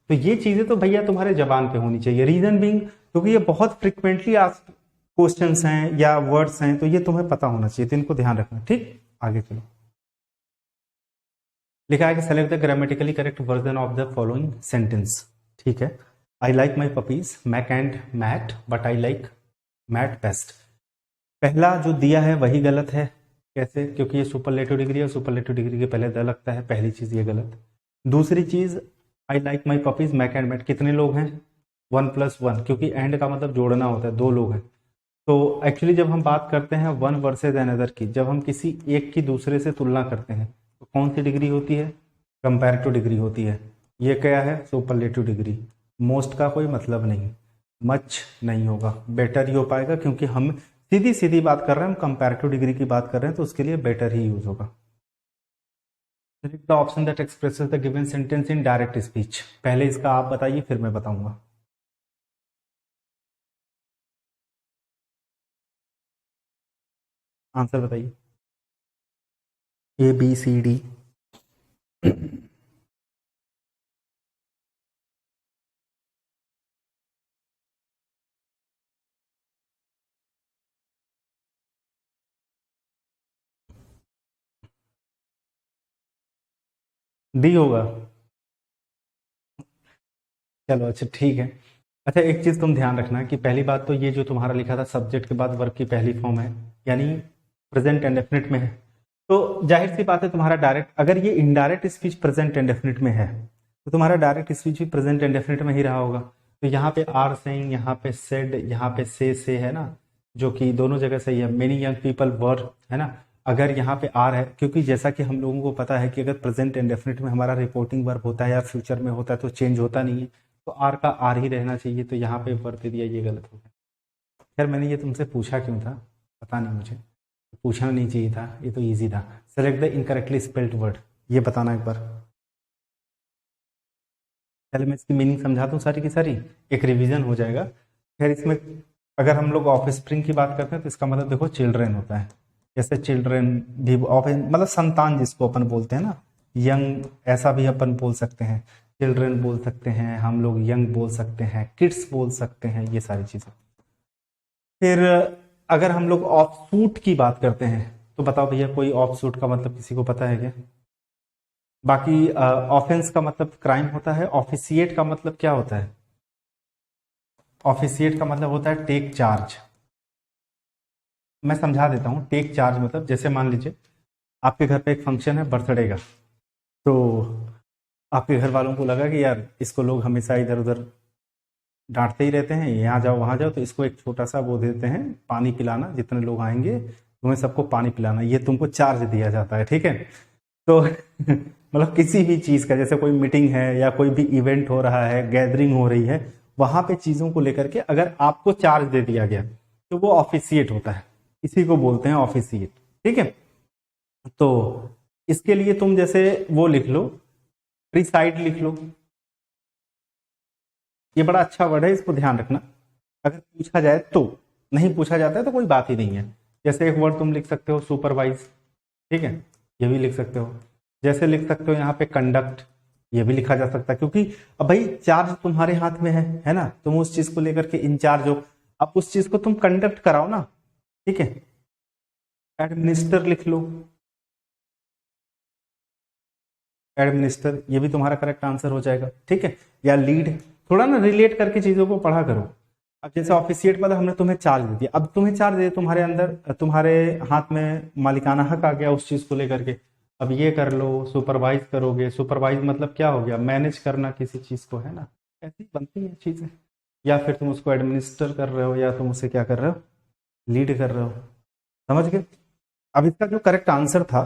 तो ये चीजें तो भैया तुम्हारे जबान पे होनी चाहिए। रीजन बीइंग क्योंकि ये बहुत फ्रिक्वेंटली आस्क्ड क्वेश्चंस हैं या वर्ड्स हैं, तो ये तुम्हें पता होना चाहिए, तो इनको ध्यान रखना, ठीक। आगे चलो, लिखा है कि select the grammatically correct version of the following sentence, ठीक है। I like my puppies Mac and Matt but I like Matt best. पहला जो दिया है वही गलत है। कैसे, क्योंकि ये सुपरलेटिव डिग्री है, सुपरलेटिव डिग्री के पहले द लगता है, पहली चीज ये गलत। दूसरी चीज I like my puppies Mac and Matt, कितने लोग हैं, 1+1, क्योंकि एंड का मतलब जोड़ना होता है, 2 लोग हैं। तो एक्चुअली जब हम बात करते हैं वन वर्सेज अनदर की, जब हम किसी एक की दूसरे से तुलना करते हैं तो कौन सी डिग्री होती है, कंपैरेटिव डिग्री होती है। ये क्या है, सुपरलेटिव डिग्री। मोस्ट का कोई मतलब नहीं, मच नहीं होगा, बेटर ही हो पाएगा, क्योंकि हम सीधी सीधी बात कर रहे हैं, हम कंपैरेटिव डिग्री की बात कर रहे हैं, तो उसके लिए बेटर ही यूज होगा। Select the option that expresses the given sentence in direct speech. पहले इसका आप बताइए फिर मैं बताऊंगा। आंसर बताइए, ABCD। डी होगा, चलो अच्छा ठीक है। अच्छा एक चीज तुम ध्यान रखना कि पहली बात तो ये जो तुम्हारा लिखा था सब्जेक्ट के बाद वर्ब की पहली फॉर्म है, यानी प्रेजेंट इंडेफिनिट में है, तो जाहिर सी बात है तुम्हारा डायरेक्ट, अगर ये इनडायरेक्ट स्पीच प्रेजेंट इंडेफिनिट में है तो तुम्हारा डायरेक्ट स्पीच भी प्रेजेंट इंडेफिनिट में ही रहा होगा। तो यहाँ पे आर सेइंग, यहाँ पे सेड, यहाँ पे से है ना, जो कि दोनों जगह सही है। मेनी यंग पीपल वर, है ना, अगर यहाँ पे आर है, क्योंकि जैसा कि हम लोगों को पता है कि अगर प्रेजेंट इंडेफिनिट में हमारा रिपोर्टिंग वर्ब होता है या फ्यूचर में होता है तो चेंज होता नहीं है, तो आर का आर ही रहना चाहिए, तो यहाँ पे वर्ब दे दिया, ये गलत हो गया। खैर मैंने ये तुमसे पूछा क्यों था पता नहीं, मुझे पूछना नहीं चाहिए था, ये तो ईजी था। Select the incorrectly spelled word, ये बताना एक बार। पहले मैं इसकी मीनिंग समझा दूं सारी की सारी, एक रिवीजन हो जाएगा। खैर इसमें अगर हम लोग ऑफ स्प्रिंग की बात करते हैं तो इसका मतलब देखो चिल्ड्रेन होता है, जैसे चिल्ड्रेन भी ऑफ मतलब संतान जिसको अपन बोलते हैं ना, यंग ऐसा भी अपन बोल सकते हैं, चिल्ड्रेन बोल सकते हैं हम लोग, यंग बोल सकते हैं, किड्स बोल सकते हैं, ये सारी चीजें। फिर अगर हम लोग ऑफ सूट की बात करते हैं तो बताओ भैया कोई ऑफ सूट का मतलब किसी को पता है क्या? बाकी ऑफेंस का मतलब क्राइम होता है, ऑफिशिएट का मतलब क्या होता है? ऑफिशिएट का मतलब होता है टेक चार्ज। मैं समझा देता हूँ, टेक चार्ज मतलब जैसे मान लीजिए आपके घर पे एक फंक्शन है बर्थडे का, तो आपके घर वालों को लगा कि यार इसको लोग हमेशा इधर उधर डांटते ही रहते हैं, यहाँ जाओ वहाँ जाओ, तो इसको एक छोटा सा वो देते हैं पानी पिलाना, जितने लोग आएंगे तुम्हें सबको पानी पिलाना, ये तुमको चार्ज दिया जाता है, ठीक है। तो मतलब किसी भी चीज का, जैसे कोई मीटिंग है या कोई भी इवेंट हो रहा है, गैदरिंग हो रही है, वहां पे चीजों को लेकर के अगर आपको चार्ज दे दिया गया तो वो ऑफिशिएट होता है, इसी को बोलते हैं ऑफिशिएट, ठीक है। तो इसके लिए तुम जैसे वो लिख लो, प्रीसाइड लिख लो, ये बड़ा अच्छा वर्ड है, इसको ध्यान रखना। अगर पूछा जाए तो, नहीं पूछा जाता है तो कोई बात ही नहीं है। जैसे एक वर्ड तुम लिख सकते हो सुपरवाइज, ठीक है, ये भी लिख सकते हो। जैसे लिख सकते हो यहाँ पे कंडक्ट, ये भी लिखा जा सकता है, क्योंकि अब भाई चार्ज तुम्हारे हाथ में है ना, तुम उस चीज को लेकर के इंचार्ज हो, अब उस चीज को तुम कंडक्ट कराओ ना, ठीक है। एडमिनिस्टर लिख लो, एडमिनिस्टर, ये भी तुम्हारा करेक्ट आंसर हो जाएगा, ठीक है। या लीड, थोड़ा ना रिलेट करके चीजों को पढ़ा करो। अब जैसे ऑफिशिएट वाला हमने तुम्हें चार्ज दे दिया, अब तुम्हें चार्ज दे, तुम्हारे अंदर तुम्हारे हाथ में मालिकाना हक आ गया उस चीज को लेकर के, अब ये कर लो, सुपरवाइज करोगे। सुपरवाइज मतलब क्या हो गया? मैनेज करना किसी चीज को, है ना, ऐसी बनती है चीजें। या फिर तुम उसको एडमिनिस्टर कर रहे हो, या तुम उसे क्या कर रहे हो, लीड कर रहे हो, समझ गए। अब इसका जो करेक्ट आंसर था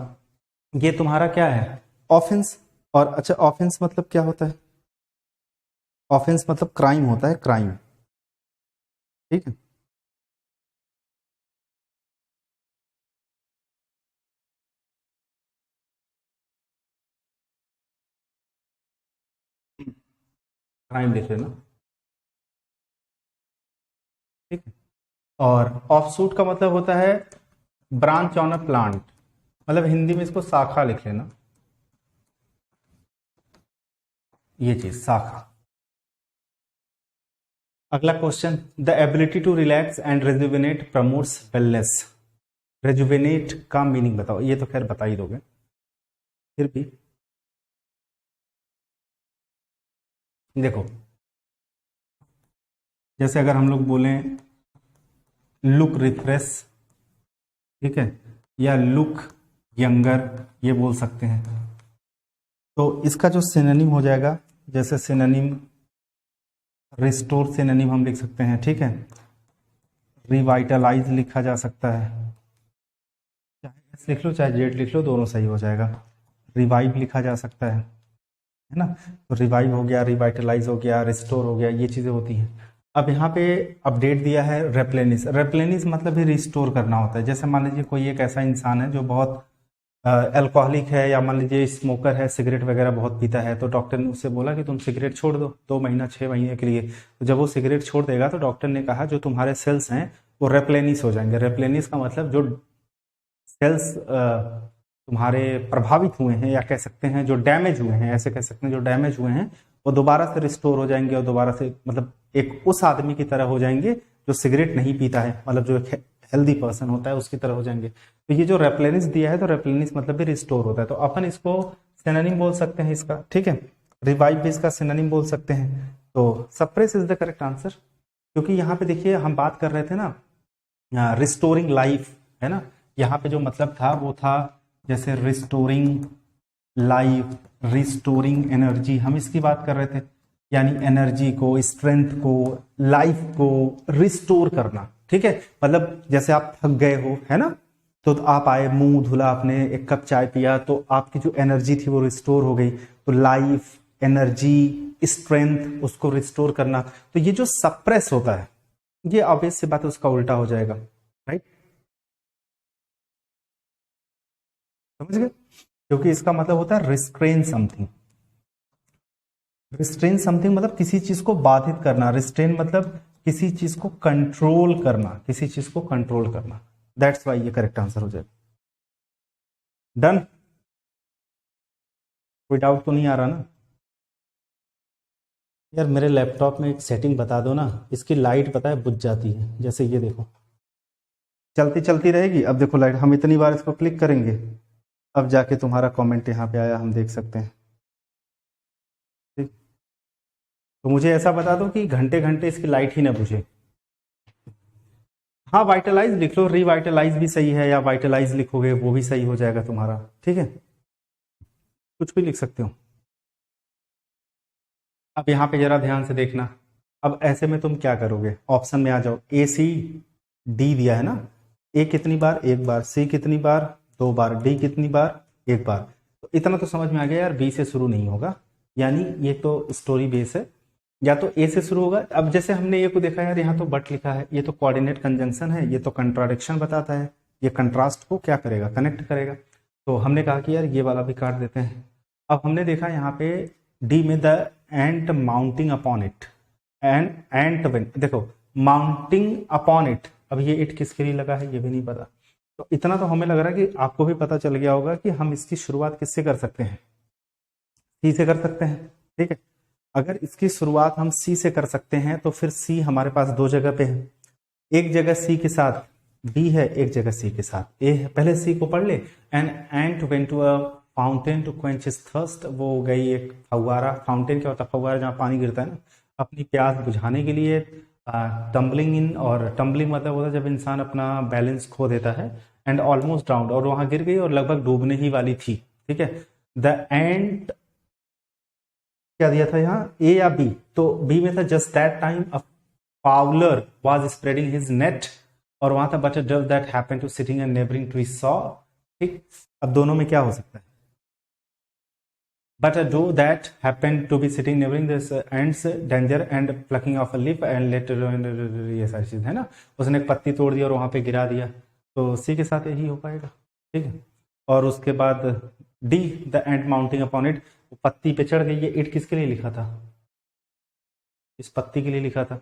ये तुम्हारा क्या है? ऑफेंस। और अच्छा, ऑफेंस मतलब क्या होता है? ऑफेंस मतलब क्राइम होता है, क्राइम, ठीक है। क्राइम लिख लेना, ठीक है। और ऑफशूट का मतलब होता है ब्रांच ऑन अ प्लांट, मतलब हिंदी में इसको शाखा लिख लेना, ये चीज शाखा। अगला question, the ability to relax and rejuvenate promotes wellness. Rejuvenate का मीनिंग बताओ, ये तो खैर बता ही दोगे, फिर भी देखो, जैसे अगर हम लोग बोलें लुक रिफ्रेश, ठीक है, या लुक यंगर, ये बोल सकते हैं। तो इसका जो सिनोनिम हो जाएगा, जैसे सिनोनिम रिस्टोर सिनोनिम हम लिख सकते हैं, ठीक है। रिवाइटलाइज लिखा जा सकता है, चाहे एस लिख लो चाहे जेड लिख लो, दोनों सही हो जाएगा। रिवाइव लिखा जा सकता है ना, तो रिवाइव हो गया, रिवाइटलाइज हो गया, रिस्टोर हो गया, ये चीजें होती हैं। अब यहाँ पे अपडेट दिया है रेप्लेनिस। रेप्लेनिस मतलब भी रिस्टोर करना होता है। जैसे मान लीजिए कोई एक ऐसा इंसान है जो बहुत अल्कोहलिक है, या मान लीजिए स्मोकर है, सिगरेट वगैरह बहुत पीता है, तो डॉक्टर ने उससे बोला कि तुम सिगरेट छोड़ दो 2 महीना 6 महीने के लिए। तो जब वो सिगरेट छोड़ देगा तो डॉक्टर ने कहा जो तुम्हारे सेल्स हैं वो रेप्लेनिस हो जाएंगे। रेप्लेनिस का मतलब जो सेल्स तुम्हारे प्रभावित हुए हैं, या कह सकते हैं जो डैमेज हुए हैं, ऐसे कह सकते हैं जो डैमेज हुए हैं वो दोबारा से रिस्टोर हो जाएंगे, और दोबारा से मतलब एक उस आदमी की तरह हो जाएंगे जो सिगरेट नहीं पीता है, मतलब जो हेल्दी पर्सन होता है उसकी तरह हो जाएंगे। तो ये जो रेप्लेनिस दिया है, तो रेप्लेनिस मतलब भी रिस्टोर होता है, तो अपन इसको सिनोनिम बोल सकते हैं इसका, ठीक है। रिवाइव भी इसका सिनोनिम बोल सकते हैं। तो suppress is the correct answer, क्योंकि यहाँ पे देखिए हम बात कर रहे थे ना रिस्टोरिंग लाइफ, है ना, यहाँ पे जो मतलब था वो था जैसे रिस्टोरिंग लाइफ, रिस्टोरिंग एनर्जी, हम इसकी बात कर रहे थे, यानी एनर्जी को, स्ट्रेंथ को, लाइफ को रिस्टोर करना, ठीक है। मतलब जैसे आप थक गए हो, है ना, तो आप आए, मुंह धुला, आपने एक कप चाय पिया, तो आपकी जो एनर्जी थी वो रिस्टोर हो गई। तो लाइफ, एनर्जी, स्ट्रेंथ, उसको रिस्टोर करना। तो ये जो सप्रेस होता है, ये ऑब्वियस सी बात है, उसका उल्टा हो जाएगा, राइट? समझ गए? क्योंकि इसका मतलब होता है रिस्ट्रेन समथिंग। रिस्ट्रेन समथिंग मतलब किसी चीज को बाधित करना। रिस्ट्रेन मतलब किसी चीज को कंट्रोल करना, किसी चीज को कंट्रोल करना। दैट्स वाई ये करेक्ट आंसर हो जाएगा। डन? कोई डाउट तो नहीं आ रहा ना? यार मेरे लैपटॉप में एक सेटिंग बता दो ना, इसकी लाइट पता है बुझ जाती है, जैसे ये देखो, चलती चलती रहेगी। अब देखो लाइट, हम इतनी बार इसको क्लिक करेंगे, अब जाके तुम्हारा कमेंट यहाँ पे आया, हम देख सकते हैं। ठीक, तो मुझे ऐसा बता दो कि घंटे घंटे इसकी लाइट ही ना बुझे। हाँ, वाइटलाइज लिख लो, रिवाइटलाइज भी सही है, या वाइटलाइज लिखोगे वो भी सही हो जाएगा तुम्हारा, ठीक है? कुछ भी लिख सकते हो। अब यहाँ पे जरा ध्यान से देखना। अब ऐसे में तुम क्या करोगे, ऑप्शन में आ जाओ। ए सी डी दिया है ना, ए कितनी बार? एक बार। सी कितनी बार? दो बार। डी कितनी बार? एक बार। तो इतना तो समझ में आ गया यार, बी से शुरू नहीं होगा, यानी ये तो स्टोरी बेस है, या तो ए से शुरू होगा। अब जैसे हमने ए को देखा यार, यहाँ तो बट लिखा है, ये तो कोऑर्डिनेट कंजंक्शन है, ये तो कंट्राडिक्शन बताता है, ये कंट्रास्ट को क्या करेगा, कनेक्ट करेगा। तो हमने कहा कि यार ये वाला भी काट देते हैं। अब हमने देखा यहाँ पे डी में the ant mounting upon it, ant win, देखो माउंटिंग अपॉन इट, अब ये इट किसके लिए लगा है ये भी नहीं पता। तो इतना तो हमें लग रहा है कि आपको भी पता चल गया होगा कि हम इसकी शुरुआत किससे कर सकते हैं, सी से कर सकते हैं, ठीक है? अगर इसकी शुरुआत हम सी से कर सकते हैं तो फिर सी हमारे पास दो जगह पे है, एक जगह सी के साथ बी है, एक जगह सी के साथ ए है। पहले सी को पढ़ ले। An ant went to a fountain to quench his thirst, वो गई एक फव्वारा, फाउंटेन क्या होता है? फव्वारा, जहाँ पानी गिरता है ना, अपनी प्यास बुझाने के लिए। टम्बलिंग इन, और टम्बलिंग मतलब होता है जब इंसान अपना बैलेंस खो देता है। एंड ऑलमोस्ट ड्राउंड, और वहां गिर गई और लगभग डूबने ही वाली थी, ठीक है? द एंड क्या दिया था यहाँ, ए या बी? तो बी में था just that time a fowler was spreading his net, और वहां था but a dove that happened to sitting and neighbouring tree saw, ठीक? अब दोनों में क्या हो सकता है? But a dove that happened to be sitting neighbouring this ends danger and plucking of a leaf and later, ये सारी चीज है ना। उसने एक पत्ती तोड़ दी और वहां पे गिरा दिया, तो सी के साथ यही हो पाएगा, ठीक है? और उसके बाद D, the end mounting upon it, पत्ती पे चढ़ गई। ये इट किसके लिए लिखा था? इस पत्ती के लिए लिखा था,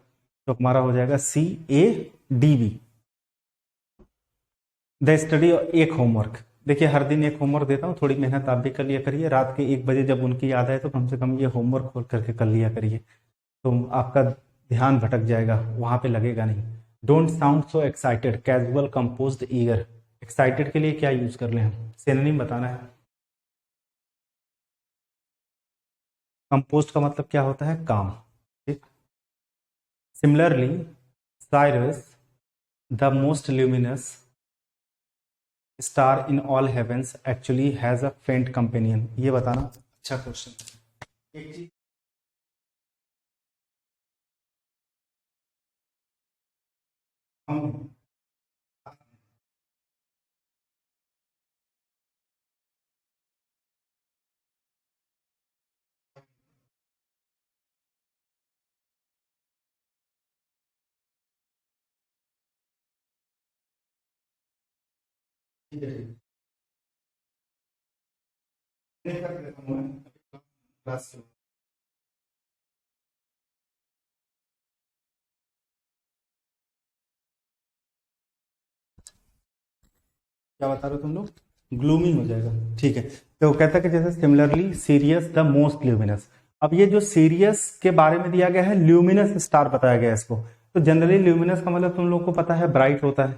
तो हमारा हो जाएगा C A D B. The study, एक होमवर्क, देखिए हर दिन एक होमवर्क देता हूँ, थोड़ी मेहनत आप भी कर लिया करिए। रात के 1 बजे जब उनकी याद आए तो कम से कम ये होमवर्क खोल करके कर लिया करिए, तो आपका ध्यान भटक जाएगा, वहां पे लगेगा नहीं। Don't sound so excited, casual, composed, eager. Excited के लिए क्या यूज कर ले हम? सिनोनिम बताना है। कंपोज्ड का मतलब क्या होता है? काम, ठीक? Similarly Sirius, the most luminous star in all heavens actually has a faint companion, ये बताना। अच्छा क्वेश्चन। एक चीज हम क्या बता रहे हो तुम लोग? ग्लूमी हो जाएगा, ठीक है? तो कहता है कि जैसे similarly serious the most luminous. अब ये जो सीरियस के बारे में दिया गया है, ल्यूमिनस स्टार बताया गया है इसको। तो जनरली ल्यूमिनस का मतलब तुम लोग को पता है, ब्राइट होता है,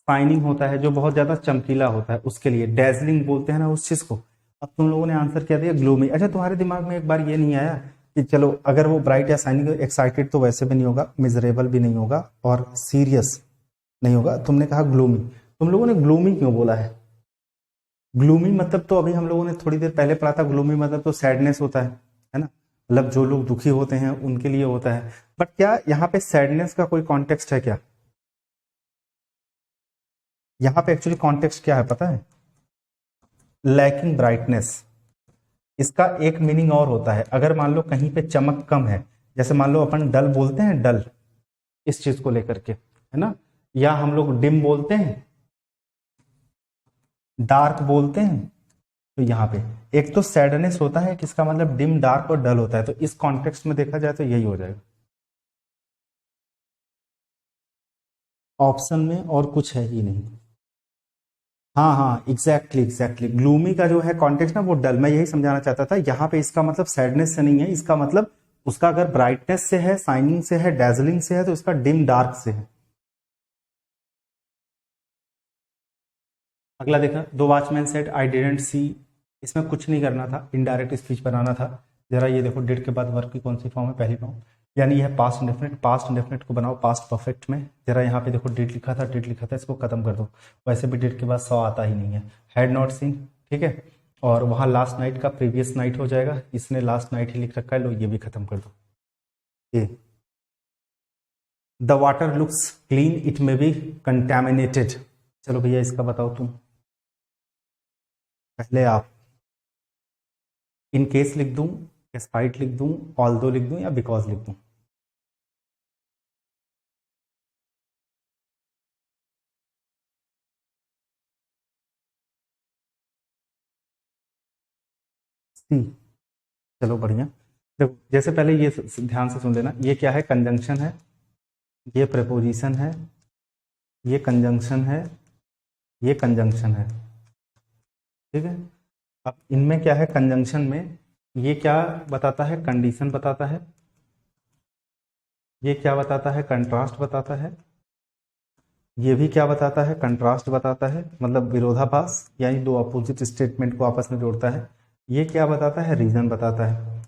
शाइनिंग होता है, जो बहुत ज्यादा चमकीला होता है, उसके लिए डेजलिंग बोलते हैं ना उस चीज को। अब तुम लोगों ने आंसर क्या दिया? ग्लूमी। अच्छा, तुम्हारे दिमाग में एक बार ये नहीं आया कि चलो अगर वो ब्राइट या शाइनिंग, एक्साइटेड तो वैसे भी नहीं होगा, मिजरेबल भी नहीं होगा, और सीरियस नहीं होगा, तुमने कहा ग्लूमी। तुम लोगों ने ग्लूमी क्यों बोला है? ग्लूमी मतलब तो अभी हम लोगों ने थोड़ी देर पहले पढ़ा था, ग्लूमी मतलब तो सैडनेस होता है ना? मतलब जो लोग दुखी होते हैं उनके लिए होता है। बट क्या यहाँ पे सैडनेस का कोई कॉन्टेक्स्ट है क्या? यहाँ पे एक्चुअली कॉन्टेक्स्ट क्या है पता है, लैकिंग ब्राइटनेस। इसका एक मीनिंग और होता है, अगर मान लो कहीं पे चमक कम है, जैसे मान लो अपन डल बोलते हैं, डल इस चीज को लेकर के, है ना, या हम लोग डिम बोलते हैं, डार्क बोलते हैं। तो यहाँ पे एक तो सैडनेस होता है, किसका मतलब डिम, डार्क और डल होता है, तो इस कॉन्टेक्स्ट में देखा जाए तो यही हो जाएगा। ऑप्शन में और कुछ है ही नहीं। हाँ हाँ, एग्जैक्टली एग्जैक्टली, ग्लूमी का जो है कॉन्टेक्स्ट ना वो डल, मैं यही समझाना चाहता था। यहाँ पे इसका मतलब सैडनेस से नहीं है, इसका मतलब उसका अगर ब्राइटनेस से है, शाइनिंग से है, डेजलिंग से है, तो इसका डिम डार्क से है। अगला देखा, दो watchman said I didn't see, इसमें कुछ नहीं करना था, इनडायरेक्ट स्पीच बनाना था। जरा ये देखो, डिड के बाद वर्ब की कौन सी फॉर्म है, पहली फॉर्म, यानी यह पास्ट इंडेफिनिट, पास्ट इंडेफिनिट को बनाओ पास्ट परफेक्ट में। जरा यहाँ पे देखो, डिड लिखा था, डिड लिखा था, इसको खत्म कर दो, वैसे भी डिड के बाद सौ आता ही नहीं है। हैड नॉट सीन, ठीक है, और वहां लास्ट नाइट का प्रीवियस नाइट हो जाएगा, इसने लास्ट नाइट ही लिख रखा है, लो ये भी खत्म कर दो। ये the water looks clean, it may be contaminated. चलो भैया इसका बताओ तुम, पहले आप। इन केस लिख दूं, स्पाइट लिख दूं, ऑल्दो लिख दूं, या बिकॉज लिख दूं? सी। चलो बढ़िया। देखो जैसे पहले ये ध्यान से सुन लेना, ये क्या है, कंजंक्शन है, ये प्रेपोजिशन है, ये कंजंक्शन है, ये कंजंक्शन है, ठीक है। अब इनमें क्या है, कंजंक्शन में ये क्या बताता है, कंडीशन बताता है, ये क्या बताता है, कंट्रास्ट बताता है, ये भी क्या बताता है, कंट्रास्ट बताता है, मतलब विरोधाभास, यानी दो अपोजिट स्टेटमेंट को आपस में जोड़ता है। ये क्या बताता है, रीजन बताता है।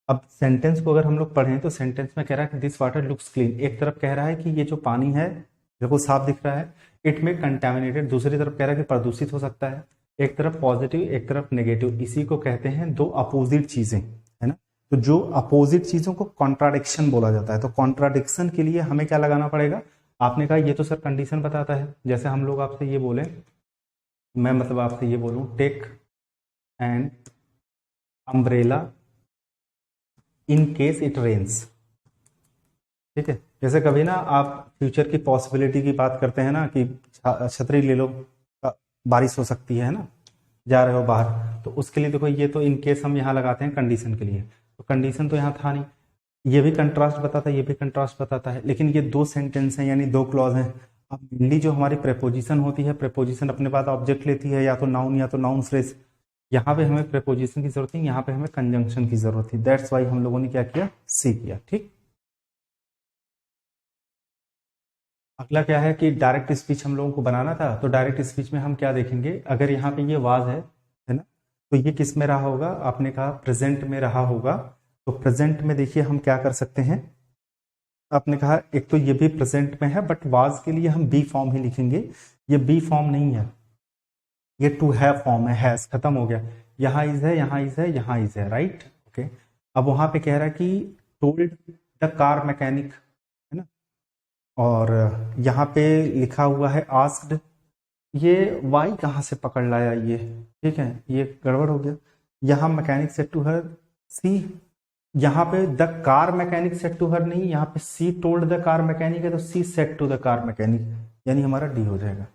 अब सेंटेंस को अगर हम लोग पढ़ें तो सेंटेंस में कह रहा है कि दिस वाटर लुक्स क्लीन, एक तरफ कह रहा है कि ये जो पानी है बिल्कुल साफ दिख रहा है, इट में कंटेमिनेटेड, दूसरी तरफ कह रहा है कि प्रदूषित हो सकता है। एक तरफ पॉजिटिव, एक तरफ नेगेटिव, इसी को कहते हैं दो अपोजिट चीजें, है ना। तो जो अपोजिट चीजों को कॉन्ट्राडिक्शन बोला जाता है, तो कॉन्ट्राडिक्शन के लिए हमें क्या लगाना पड़ेगा, आपने कहा ये तो सर कंडीशन बताता है, जैसे हम लोग आपसे ये बोले, मैं मतलब आपसे ये बोलूं, take an umbrella in case it rains, ठीक है। जैसे कभी ना आप फ्यूचर की पॉसिबिलिटी की बात करते हैं ना, कि छतरी ले लो, बारिश हो सकती है ना, जा रहे हो बाहर, तो उसके लिए देखो, ये तो इन केस हम यहाँ लगाते हैं कंडीशन के लिए, तो कंडीशन तो यहाँ था नहीं, ये भी कंट्रास्ट बताता है, ये भी कंट्रास्ट बताता है, लेकिन ये दो सेंटेंस हैं, यानी दो क्लॉज हैं। अब मेनली जो हमारी प्रेपोजिशन होती है, प्रेपोजिशन अपने बाद ऑब्जेक्ट लेती है, या तो नाउन या तो नाउन फ्रेज, यहाँ पे हमें प्रेपोजिशन की जरूरत नहीं, यहाँ पे हमें कंजंक्शन की जरूरत थी, दैट्स वाई हम लोगों ने क्या किया, सी किया, ठीक। अगला क्या है कि डायरेक्ट स्पीच हम लोगों को बनाना था, तो डायरेक्ट स्पीच में हम क्या देखेंगे, अगर यहाँ पे ये वाज है ना, तो ये किस में रहा होगा, आपने कहा प्रेजेंट में रहा होगा, तो प्रेजेंट में देखिए हम क्या कर सकते हैं, आपने कहा एक तो ये भी प्रेजेंट में है, बट वाज के लिए हम बी फॉर्म ही लिखेंगे, ये बी फॉर्म नहीं है, ये टू हैव फॉर्म है, हैज खत्म हो गया, यहाँ इज है, यहाँ इज है, यहाँ इज है, राइट, ओके। अब वहां पे कह रहा है कि टोल्ड द कार मैकेनिक, है ना, और यहाँ पे लिखा हुआ है आस्क्ड, ये वाई कहाँ से पकड़ लाया ये, ठीक है, ये गड़बड़ हो गया। यहाँ mechanic said to her she, यहाँ पे the car mechanic said to her नहीं, यहाँ पे she told the car mechanic है, तो she said to the car mechanic, यानी हमारा डी हो जाएगा।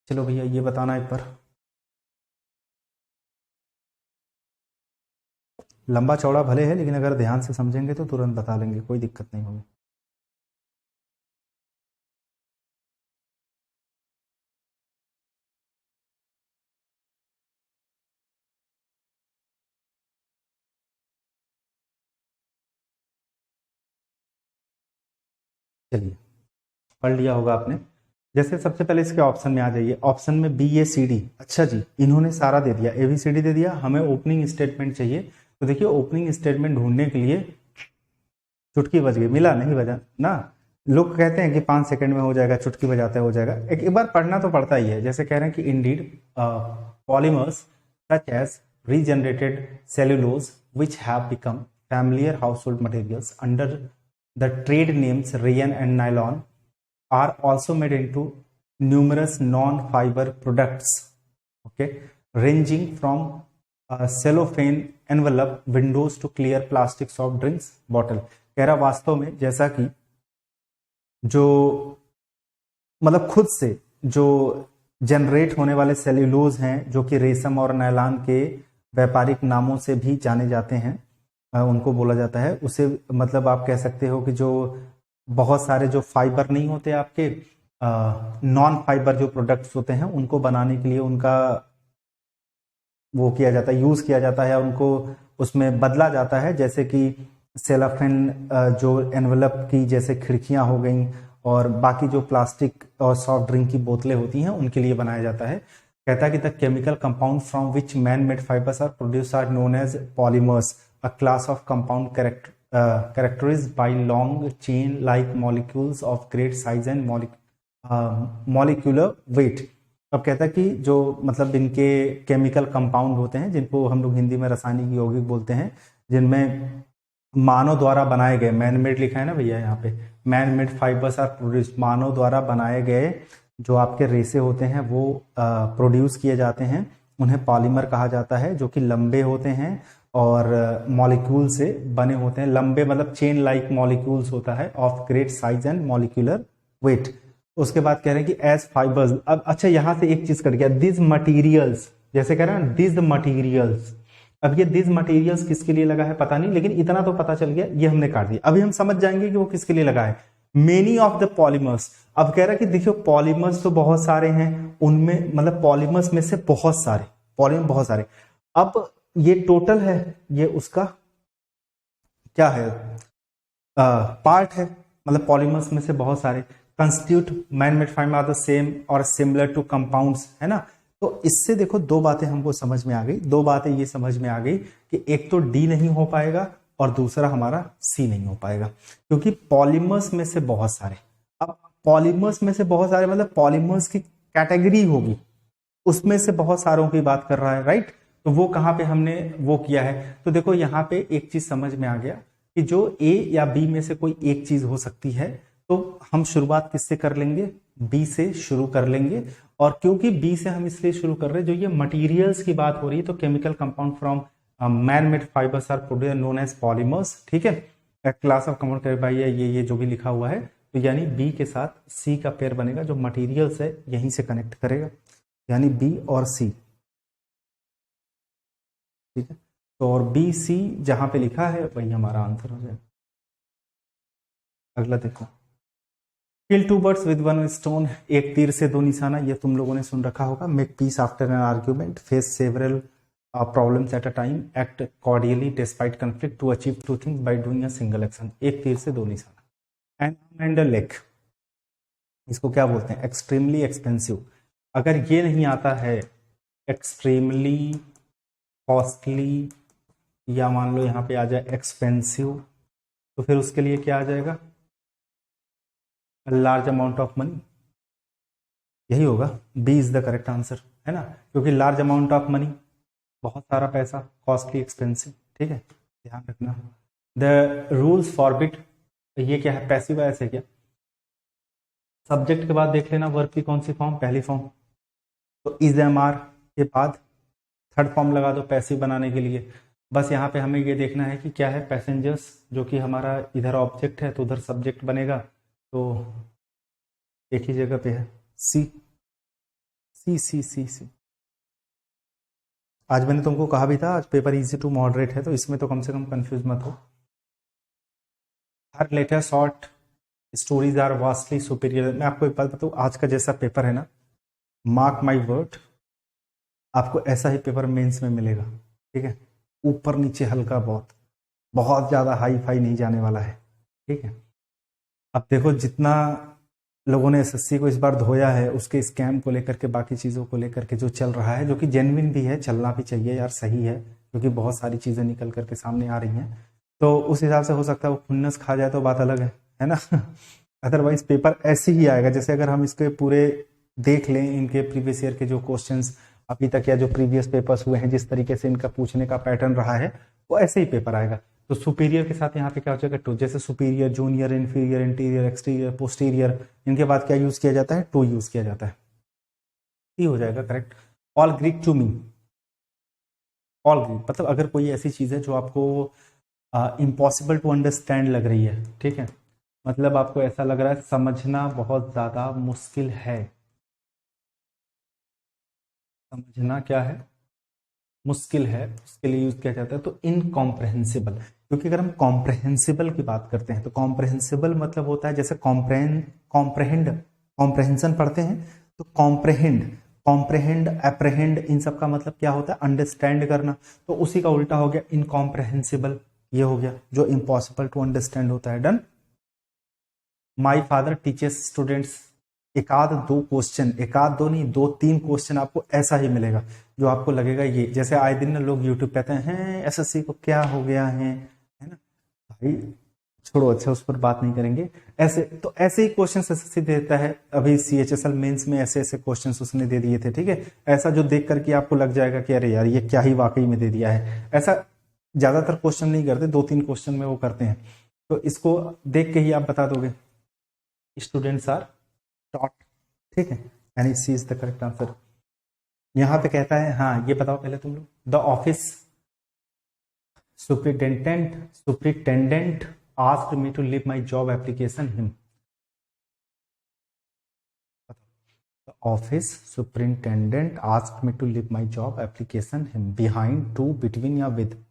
चलो भैया ये बताना एक बार, लंबा चौड़ा भले है, लेकिन अगर ध्यान से समझेंगे तो तुरंत बता लेंगे, कोई दिक्कत नहीं होगी। चलिए, पढ़ लिया होगा आपने। जैसे सबसे पहले इसके ऑप्शन में आ जाइए, ऑप्शन में बी ए सी डी, अच्छा जी, इन्होंने सारा दे दिया, ए बी सी डी दे दिया, हमें ओपनिंग स्टेटमेंट चाहिए, तो देखिए ओपनिंग स्टेटमेंट ढूंढने के लिए चुटकी बज गई, मिला नहीं बजा ना, लोग कहते हैं कि 5 सेकंड में हो जाएगा, चुटकी बजाते हो जाएगा, एक बार पढ़ना तो पड़ता ही है। जैसे कह रहे हैं कि indeed polymers such as regenerated cellulose which have become familiar household materials under the trade names rayon and nylon are also made into numerous non-fiber products, okay, ranging from cellophane envelope windows to clear plastic soft drinks bottle। कह रहा वास्तव में जैसा कि जो मतलब खुद से जो जनरेट होने वाले सेल्यूलोज हैं जो कि रेशम और नायलॉन के व्यापारिक नामों से भी जाने जाते हैं, उनको बोला जाता है, उसे मतलब आप कह सकते हो कि जो बहुत सारे जो फाइबर नहीं होते आपके नॉन फाइबर जो प्रोडक्ट्स होते हैं उनको बनाने के लिए उनका वो किया जाता है, यूज किया जाता है, उनको उसमें बदला जाता है, जैसे कि सेलोफेन जो एनवेलप की जैसे खिड़कियां हो गई और बाकी जो प्लास्टिक और सॉफ्ट ड्रिंक की बोतलें होती हैं उनके लिए बनाया जाता है। कहता है कि the chemical compound from which man made fibres are produce are known as polymers, a class of compound characterized by long chain like molecules of great size and molecular weight। अब कहता है कि जो मतलब इनके केमिकल कंपाउंड होते हैं जिनको हम लोग हिंदी में रासायनिक यौगिक बोलते हैं, जिनमें मानव द्वारा बनाए गए, मैन मेड लिखा है ना भैया यहाँ पे, man made fibres are produce, मानव द्वारा बनाए गए जो आपके रेसे होते हैं वो प्रोड्यूस किए जाते हैं, उन्हें पॉलीमर कहा जाता है, जो कि लंबे होते हैं और मॉलिक्यूल से बने होते हैं। लंबे मतलब चेन लाइक मॉलिक्यूल्स होता है of great size and molecular weight. उसके बाद कह रहे हैं कि एज फाइबर्स। अब अच्छा यहां से एक चीज कट गया, दिस मटीरियल्स, जैसे कह रहे हैं दिस मटीरियल्स। अब ये दिस मटीरियल्स किसके लिए लगा है पता नहीं, लेकिन इतना तो पता चल गया, ये हमने काट दिया। अभी हम समझ जाएंगे कि वो किसके लिए लगा है। मेनी ऑफ द पॉलीमर्स, अब कह रहा है कि देखियो पॉलीमर्स तो बहुत सारे हैं, उनमें मतलब पॉलीमर्स में से बहुत सारे पॉलीमर बहुत सारे। अब ये टोटल है, ये उसका क्या है पार्ट है, मतलब पॉलीमर्स में से बहुत सारे constitute man made fibre are the same और सिमिलर टू कंपाउंड्स, है ना। तो इससे देखो दो बातें हमको समझ में आ गई, दो बातें ये समझ में आ गई कि एक तो डी नहीं हो पाएगा और दूसरा हमारा सी नहीं हो पाएगा, क्योंकि पॉलीमर्स में से बहुत सारे। अब पॉलीमर्स में से बहुत सारे मतलब पॉलीमर्स की कैटेगरी होगी, उसमें से बहुत सारों की बात कर रहा है, राइट। तो वो कहां पे हमने वो किया है, तो देखो यहां पे एक चीज समझ में आ गया कि जो ए या बी में से कोई एक चीज हो सकती है, तो हम शुरुआत किससे कर लेंगे, बी से शुरू कर लेंगे। और क्योंकि बी से हम इसलिए शुरू कर रहे हैं, जो ये मटेरियल्स की बात हो रही है, तो chemical compound from man made fibres are produce known as polymers, ठीक है। क्लास ऑफ कंपाउंड भाई ये जो भी लिखा हुआ है, तो यानी बी के साथ सी का पेयर बनेगा, जो मटेरियल्स है यहीं से कनेक्ट करेगा, यानी बी और सी, ठीक है। तो और बी सी जहां पे लिखा है वही हमारा आंसर हो जाएगा। अगला देखो, kill two birds with one stone, एक तीर से दो निशाना, ये तुम लोगों ने सुन रखा होगा। Make peace after an argument, face several problems at a time, act cordially despite conflict to achieve two things by doing a single action. एक तीर से दो निशाना। An arm and a leg, इसको क्या बोलते हैं, एक्सट्रीमली एक्सपेंसिव। अगर ये नहीं आता है एक्सट्रीमली कॉस्टली, या मान लो यहाँ पे आ जाए एक्सपेंसिव, तो फिर उसके लिए क्या आ जाएगा, लार्ज अमाउंट ऑफ मनी, यही होगा। B is the correct answer, है ना, क्योंकि लार्ज अमाउंट ऑफ मनी, बहुत सारा पैसा, कॉस्टली एक्सपेंसिव, ठीक है, ध्यान रखना। द रूल्स फॉरबिड, ये क्या है, पैसिव वॉइस है क्या। सब्जेक्ट के बाद देख लेना वर्ब की कौन सी फॉर्म, पहली फॉर्म, तो इज एम आर के बाद थर्ड फॉर्म लगा दो पैसिव बनाने के लिए। बस यहाँ पे हमें ये देखना है कि क्या है, पैसेंजर्स, जो कि हमारा इधर ऑब्जेक्ट है तो उधर सब्जेक्ट बनेगा, तो एक ही जगह पे है, सी सी सी सी सी। आज मैंने तुमको कहा भी था आज पेपर इजी टू मॉडरेट है, तो इसमें तो कम से कम कंफ्यूज मत हो। Her later short stories are vastly superior. मैं आपको एक बात बताऊँ, आज का जैसा पेपर है ना, मार्क माई वर्ड, आपको ऐसा ही पेपर मेंस में मिलेगा, ठीक है। ऊपर नीचे हल्का, बहुत बहुत ज्यादा हाई फाई नहीं जाने वाला है, ठीक है। अब देखो जितना लोगों ने एसएससी को इस बार धोया है, उसके स्कैम को लेकर के, बाकी चीजों को लेकर के जो चल रहा है, जो कि जेन्युइन भी है, चलना भी चाहिए यार, सही है, क्योंकि बहुत सारी चीजें निकल करके सामने आ रही हैं, तो उस हिसाब से हो सकता है वो खुन्नस खा जाए तो बात अलग है ना। अदरवाइज पेपर ऐसे ही आएगा, जैसे अगर हम इसके पूरे देख लें, इनके प्रीवियस ईयर के जो क्वेश्चंस अभी तक या जो प्रीवियस पेपर्स हुए हैं, जिस तरीके से इनका पूछने का पैटर्न रहा है, वो ऐसे ही पेपर आएगा। तो सुपीरियर के साथ यहाँ पे क्या हो जाएगा, टू, जैसे superior, junior, inferior, interior, exterior, posterior, इनके बाद क्या यूज किया जाता है, टू यूज किया जाता है। ये हो जाएगा correct. All Greek to me, all Greek मतलब अगर कोई ऐसी चीज है जो आपको इम्पॉसिबल टू अंडरस्टैंड लग रही है, ठीक है, मतलब आपको ऐसा लग रहा है समझना बहुत ज्यादा मुश्किल है, समझना क्या है, मुश्किल है, उसके लिए यूज किया जाता है तो इनकॉम्प्रहेंसिबल। क्योंकि अगर हम कॉम्प्रहेंसिबल की बात करते हैं तो कॉम्प्रहेंसिबल मतलब होता है जैसे कॉम्प्रहेंड कॉम्प्रहेंशन पढ़ते हैं तो कॉम्प्रहेंड एप्रहेंड इन सब का मतलब क्या होता है, अंडरस्टैंड करना। तो उसी का उल्टा हो गया इनकॉम्प्रहेंसिबल, ये हो गया जो इम्पॉसिबल टू अंडरस्टैंड होता है। Done. My father teachers students, एक आध दो क्वेश्चन, एक आध दो नहीं, दो तीन क्वेश्चन आपको ऐसा ही मिलेगा जो आपको लगेगा ये, जैसे आए दिन ना लोग यूट्यूब पे आते हैं एसएससी को क्या हो गया है ना भाई, छोड़ो, अच्छा उस पर बात नहीं करेंगे। ऐसे तो ऐसे ही क्वेश्चन एसएससी देता है, अभी सीएचएसएल मेंस में ऐसे ऐसे क्वेश्चन उसने दे दिए थे, ठीक है। ऐसा जो देख करके आपको लग जाएगा कि अरे यार ये क्या ही वाकई में दे दिया है, ऐसा ज्यादातर क्वेश्चन नहीं करते, दो तीन क्वेश्चन में वो करते हैं। तो इसको देख के ही आप बता दोगे स्टूडेंट्स आर टॉट, ठीक है, and C is the correct answer. यहां पे कहता है, हाँ ये बताओ पहले तुम लोग, the office superintendent asked me to leave my job application him. The office superintendent asked me to leave my job application him, behind, to, between या विद।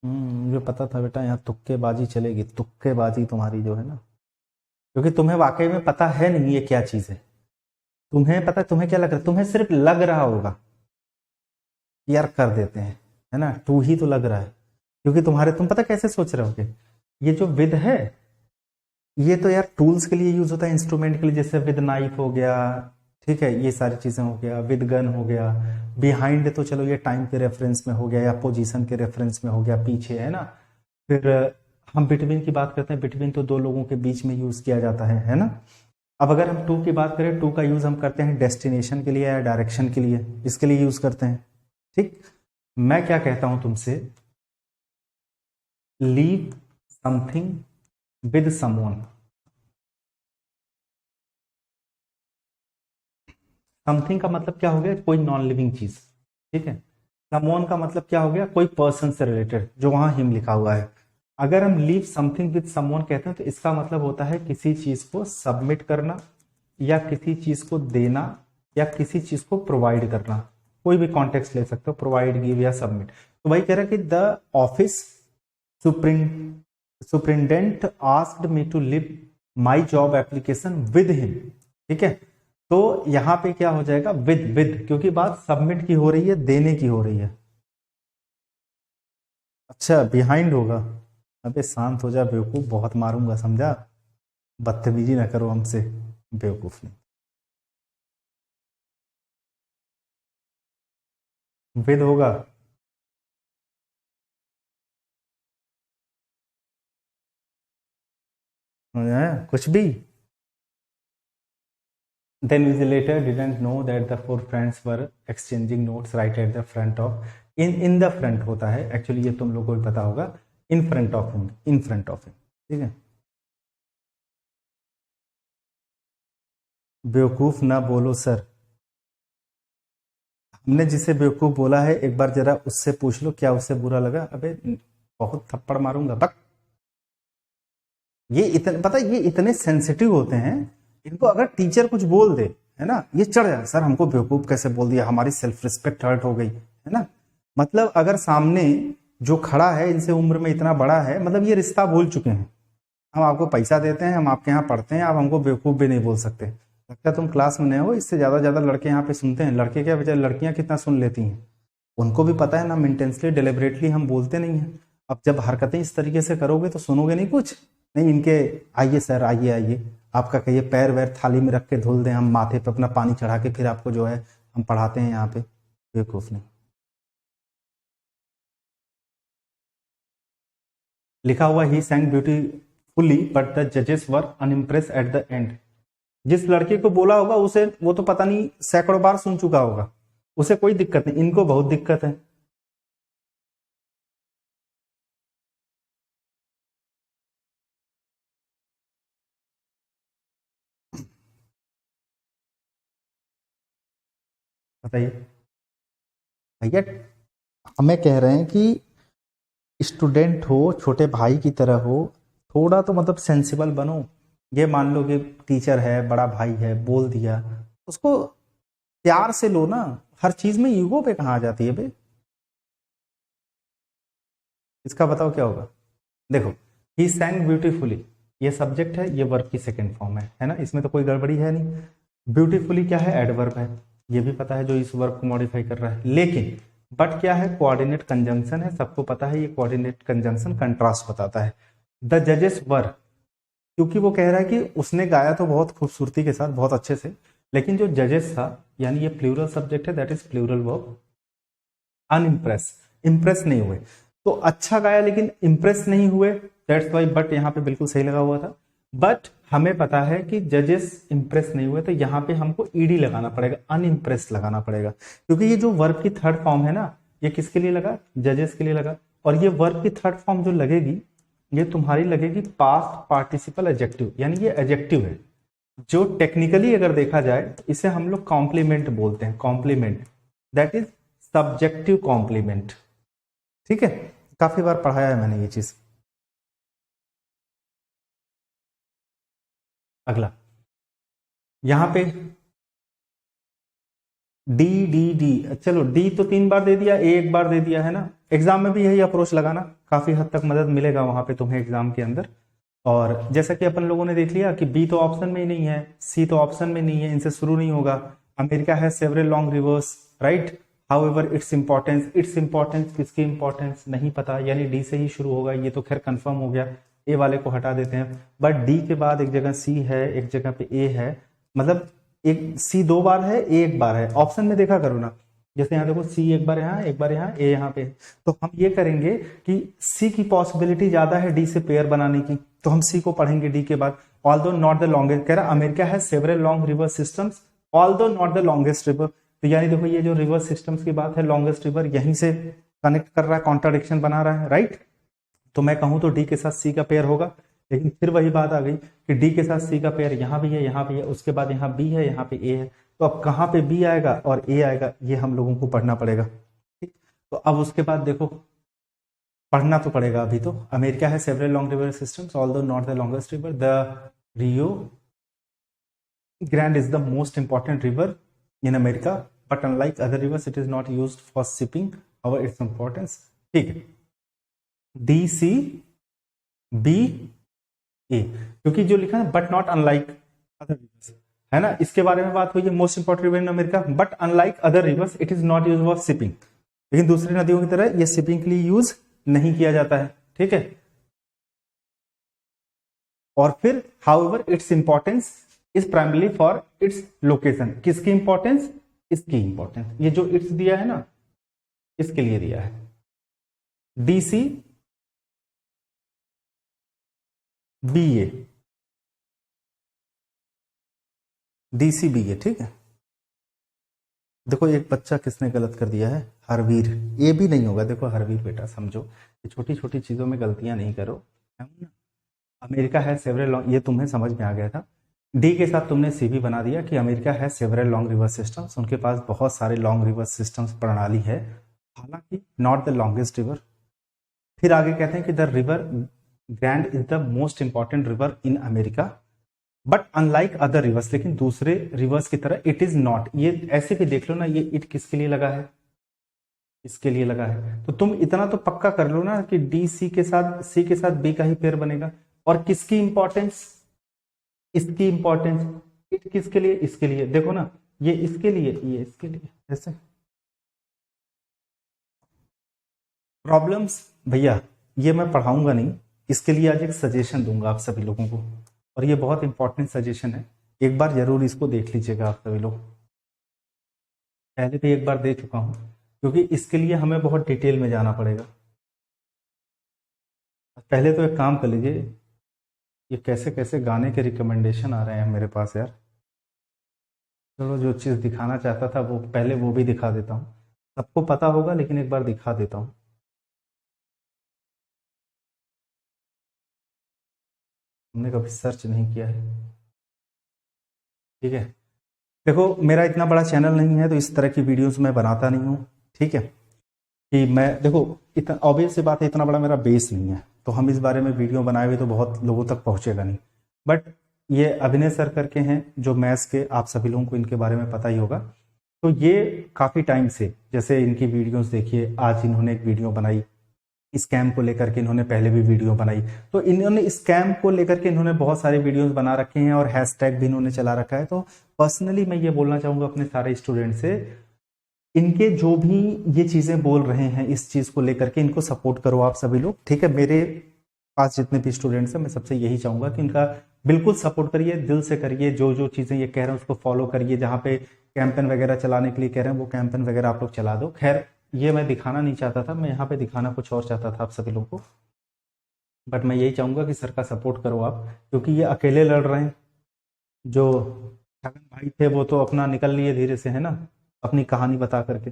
मुझे पता था बेटा यहाँ तुक्केबाजी चलेगी, तुक्केबाजी तुम्हारी जो है ना, क्योंकि तुम्हें वाकई में पता है नहीं ये क्या चीज है। तुम्हें पता, तुम्हें क्या लग रहा है, तुम्हें सिर्फ लग रहा होगा यार कर देते हैं, है ना, टू ही तो लग रहा है, क्योंकि तुम्हारे, तुम पता कैसे सोच रहे होगे, ये जो विद है ये तो यार टूल्स के लिए यूज होता है, इंस्ट्रूमेंट के लिए, जैसे विद नाइफ हो गया, ठीक है, ये सारी चीजें हो गया, विद गन हो गया, बिहाइंड तो चलो ये टाइम के रेफरेंस में हो गया या पोजीशन के रेफरेंस में हो गया, पीछे, है ना। फिर हम बिटवीन की बात करते हैं, बिटवीन तो दो लोगों के बीच में यूज किया जाता है ना। अब अगर हम टू की बात करें, टू का यूज हम करते हैं डेस्टिनेशन के लिए या डायरेक्शन के लिए, इसके लिए यूज करते हैं, ठीक। मैं क्या कहता हूं तुमसे, leave something with someone. Something का मतलब क्या हो गया, कोई नॉन लिविंग चीज, ठीक है। समवन का मतलब क्या हो गया, कोई पर्सन से रिलेटेड, जो वहां हिम लिखा हुआ है। अगर हम लीव समथिंग विद समवन कहते हैं तो इसका मतलब होता है किसी चीज को सबमिट करना या किसी चीज को देना या किसी चीज को प्रोवाइड करना, कोई भी कॉन्टेक्स्ट ले सकते हो, प्रोवाइड, गिव या सबमिट। तो भाई कह रहा है कि the office superintendent asked me to leave my job application with him, ठीक है। तो यहां पे क्या हो जाएगा, विद, क्योंकि बात सबमिट की हो रही है, देने की हो रही है। अच्छा बिहाइंड होगा, अबे शांत हो जा बेवकूफ, बहुत मारूंगा समझा, बदतमीजी ना करो हमसे, बेवकूफ नहीं। विद होगा, कुछ भी। Then Vigilator didn't know that the four friends were exchanging notes right at the front of, in the front होता है एक्चुअली, ये तुम लोगों को भी पता होगा, in front of him, in front of him, ठीक है। बेवकूफ ना बोलो सर, हमने जिसे बेवकूफ बोला है एक बार जरा उससे पूछ लो क्या उससे बुरा लगा, अबे बहुत थप्पड़ मारूंगा बक। ये इतने, पता ये इतने सेंसिटिव होते हैं, इनको अगर टीचर कुछ बोल दे, है ना, ये चढ़ जाए, सर हमको बेवकूफ कैसे बोल दिया, हमारी सेल्फ रिस्पेक्ट हर्ट हो गई, है ना। मतलब अगर सामने जो खड़ा है इनसे उम्र में इतना बड़ा है, मतलब ये रिश्ता भूल चुके हैं, हम आपको पैसा देते हैं, हम आपके यहाँ पढ़ते हैं, आप हमको बेवकूफ भी नहीं बोल सकते। लगता है तुम क्लास में नए हो, इससे ज्यादा लड़के यहाँ पे सुनते हैं, लड़के क्या बजाय लड़कियां कितना सुन लेती हैं, उनको भी पता है ना, इंटेंसली डिलिबरेटली हम बोलते नहीं है। अब जब हरकतें इस तरीके से करोगे तो सुनोगे नहीं कुछ नहीं, इनके आइए सर, आइए आइए, आपका कहिए पैर वैर थाली में रख के धुल दें, हम माथे पे अपना पानी चढ़ा के फिर आपको जो है हम पढ़ाते हैं यहाँ पे, बेवकूफ नहीं। लिखा हुआ ही सैंग ब्यूटीफुली बट द जजेस वर अनइम्प्रेस एट द एंड। जिस लड़के को बोला होगा उसे, वो तो पता नहीं सैकड़ों बार सुन चुका होगा, उसे कोई दिक्कत नहीं, इनको बहुत दिक्कत है। बताइए भैया, हमें कह रहे हैं कि स्टूडेंट हो, छोटे भाई की तरह हो, थोड़ा तो मतलब सेंसिबल बनो। ये मान लो कि टीचर है, बड़ा भाई है, बोल दिया, उसको प्यार से लो ना। हर चीज में ईगो पे कहाँ आ जाती है बे। इसका बताओ क्या होगा। देखो, ही सैंग ब्यूटीफुली, ये सब्जेक्ट है, ये वर्ब की सेकंड फॉर्म है ना, इसमें तो कोई गड़बड़ी है नहीं। ब्यूटीफुली क्या है, एडवर्ब है, ये भी पता है जो इस वर्ब को मॉडिफाई कर रहा है। लेकिन बट क्या है, कोऑर्डिनेट कंजंक्शन है, सबको पता है ये कोऑर्डिनेट कंजंक्शन कंट्रास्ट बताता है। द जजेस वर, क्योंकि वो कह रहा है कि उसने गाया तो बहुत खूबसूरती के साथ, बहुत अच्छे से, लेकिन जो जजेस था, यानी ये प्लूरल सब्जेक्ट है, that is plural verb, unimpressed, impressed नहीं हुए। तो अच्छा गाया लेकिन इंप्रेस नहीं हुए, दैट्स वाई बट यहाँ पे बिल्कुल सही लगा हुआ था। बट हमें पता है कि जजेस इंप्रेस नहीं हुए, तो यहाँ पे हमको ईडी लगाना पड़ेगा, अनइम्प्रेस लगाना पड़ेगा, क्योंकि ये जो वर्ब की थर्ड फॉर्म है ना, ये किसके लिए लगा, जजेस के लिए लगा। और ये वर्ब की थर्ड फॉर्म जो लगेगी, ये तुम्हारी लगेगी पास्ट पार्टिसिपल एडजेक्टिव, यानी ये एडजेक्टिव है, जो टेक्निकली अगर देखा जाए इसे हम लोग कॉम्प्लीमेंट बोलते हैं, complement, that is subjective complement. ठीक है, काफी बार पढ़ाया है मैंने ये चीज। अगला, यहां पे डी डी डी, चलो डी तो 3 बार दे दिया, ए एक बार दे दिया है ना। एग्जाम में भी यही अप्रोच लगाना, काफी हद तक मदद मिलेगा वहां पे तुम्हें एग्जाम के अंदर। और जैसा कि अपन लोगों ने देख लिया कि बी तो ऑप्शन में ही नहीं है, सी तो ऑप्शन में नहीं है, इनसे शुरू नहीं होगा। अमेरिका है several long reverse, right. However its importance किसकी इंपॉर्टेंस नहीं पता, यानी डी से ही शुरू होगा, ये तो खैर कंफर्म हो गया। ए वाले को हटा देते हैं, बट डी के बाद एक जगह सी है, एक जगह पे ए है, मतलब एक सी 2 बार है, ए एक बार है, ऑप्शन में देखा करो ना। जैसे यहाँ देखो, सी एक बार यहाँ, एक बार यहाँ, ए यहाँ पे, तो हम ये करेंगे कि सी की पॉसिबिलिटी ज्यादा है डी से पेयर बनाने की, तो हम सी को पढ़ेंगे डी के बाद। ऑल्दो नॉट द लॉन्गेस्ट, कह रहा अमेरिका है several long river systems, although not the longest river, तो यानी देखो ये जो रिवर सिस्टम्स की बात है, लॉन्गेस्ट रिवर यहीं से कनेक्ट कर रहा है, कॉन्ट्राडिक्शन बना रहा है, राइट। तो मैं कहूं तो डी के साथ सी का पेयर होगा, लेकिन फिर वही बात आ गई कि डी के साथ सी का पेयर यहां भी है, यहां भी है, उसके बाद यहाँ बी है, यहाँ पे ए है, तो अब कहां पे बी आएगा और ए आएगा, ये हम लोगों को पढ़ना पड़ेगा। ठीक, तो अब उसके बाद देखो, पढ़ना तो पड़ेगा अभी तो। अमेरिका है several long river systems, although not the longest river, the Rio grand is the most important river in America, but unlike other rivers it is not used for shipping, however its importance. ठीक है, D C B ए, क्योंकि जो लिखा है but not unlike other rivers, है ना, इसके बारे में बात हुई है, most important river in America, but unlike other rivers it is not use for shipping, लेकिन दूसरी नदियों की तरह ये शिपिंग के लिए यूज नहीं किया जाता है। ठीक है, और फिर however its importance is primarily for its location, किसकी इंपॉर्टेंस, इसकी इंपॉर्टेंस, ये जो इट्स दिया है ना, इसके लिए दिया है। डीसी बी ए, डीसी बी ए, ठीक है। देखो एक बच्चा किसने गलत कर दिया है, हरवीर, ये भी नहीं होगा, देखो हरवीर बेटा समझो, ये छोटी छोटी चीजों में गलतियां नहीं करो, है ना। अमेरिका है सेवरल लॉन्ग, ये तुम्हें समझ में आ गया था। डी के साथ तुमने सी भी बना दिया कि अमेरिका है सेवरल लॉन्ग रिवर सिस्टम्स, उनके पास बहुत सारे लॉन्ग रिवर सिस्टम्स प्रणाली है, हालांकि नॉट द लॉन्गेस्ट रिवर। फिर आगे कहते हैं कि the river grand is the most important river in America, but unlike other rivers, लेकिन दूसरे रिवर्स की तरह इट इज नॉट, ये ऐसे भी देख लो ना, ये इट किसके लिए लगा है, इसके लिए लगा है, तो तुम इतना तो पक्का कर लो ना कि डी सी के साथ, सी के साथ बी का ही पेयर बनेगा। और किसकी इंपॉर्टेंस, इसकी इंपॉर्टेंस, इट किसके लिए, इसके लिए, देखो ना, ये इसके लिए, ये इसके लिए, ऐसे प्रॉब्लम्स। भैया ये मैं पढ़ाऊंगा नहीं, इसके लिए आज एक सजेशन दूंगा आप सभी लोगों को, और ये बहुत इंपॉर्टेंट सजेशन है, एक बार जरूर इसको देख लीजिएगा आप सभी लोग। पहले भी एक बार दे चुका हूं, क्योंकि इसके लिए हमें बहुत डिटेल में जाना पड़ेगा। पहले तो एक काम कर लीजिए, ये कैसे कैसे गाने के रिकमेंडेशन आ रहे हैं मेरे पास यार। चलो जो चीज़ दिखाना चाहता था वो पहले वो भी दिखा देता हूँ, सबको पता होगा लेकिन एक बार दिखा देता हूँ। हमने कभी सर्च नहीं किया है, ठीक है। देखो मेरा इतना बड़ा चैनल नहीं है तो इस तरह की वीडियोस मैं बनाता नहीं हूँ, ठीक है। कि मैं देखो इतना ऑब्वियस सी बात है, इतना बड़ा मेरा बेस नहीं है तो हम इस बारे में वीडियो बनाए हुए तो बहुत लोगों तक पहुंचेगा नहीं। बट ये अभिनय सर करके हैं जो मैथ्स के, आप सभी लोगों को इनके बारे में पता ही होगा। तो ये काफ़ी टाइम से, जैसे इनकी वीडियोस देखिए, आज इन्होंने एक वीडियो बनाई स्कैम को लेकर के, इन्होंने पहले भी वीडियो बनाई। तो इन्होंने स्कैम को लेकर के इन्होंने बहुत सारे वीडियोस बना रखे हैं और हैशटैग भी इन्होंने चला रखा है। तो पर्सनली मैं ये बोलना चाहूंगा अपने सारे स्टूडेंट से, इनके जो भी ये चीजें बोल रहे हैं इस चीज को लेकर के इनको सपोर्ट करो आप सभी लोग, ठीक है। मेरे पास जितने भी स्टूडेंट्स हैं मैं सबसे यही चाहूंगा कि इनका बिल्कुल सपोर्ट करिए, दिल से करिए, जो जो चीजें ये कह रहे हैं उसको फॉलो करिए। जहाँ पे कैंपेन वगैरह चलाने के लिए कह रहे हैं वो कैंपेन वगैरह आप लोग चला दो। खैर ये मैं दिखाना नहीं चाहता था, मैं यहाँ पे दिखाना कुछ और चाहता था आप सभी लोगों को। बट मैं यही चाहूंगा कि सर का सपोर्ट करो आप, क्योंकि ये अकेले लड़ रहे हैं। जो छगन भाई थे वो तो अपना निकल लिए धीरे से, है ना, अपनी कहानी बता करके।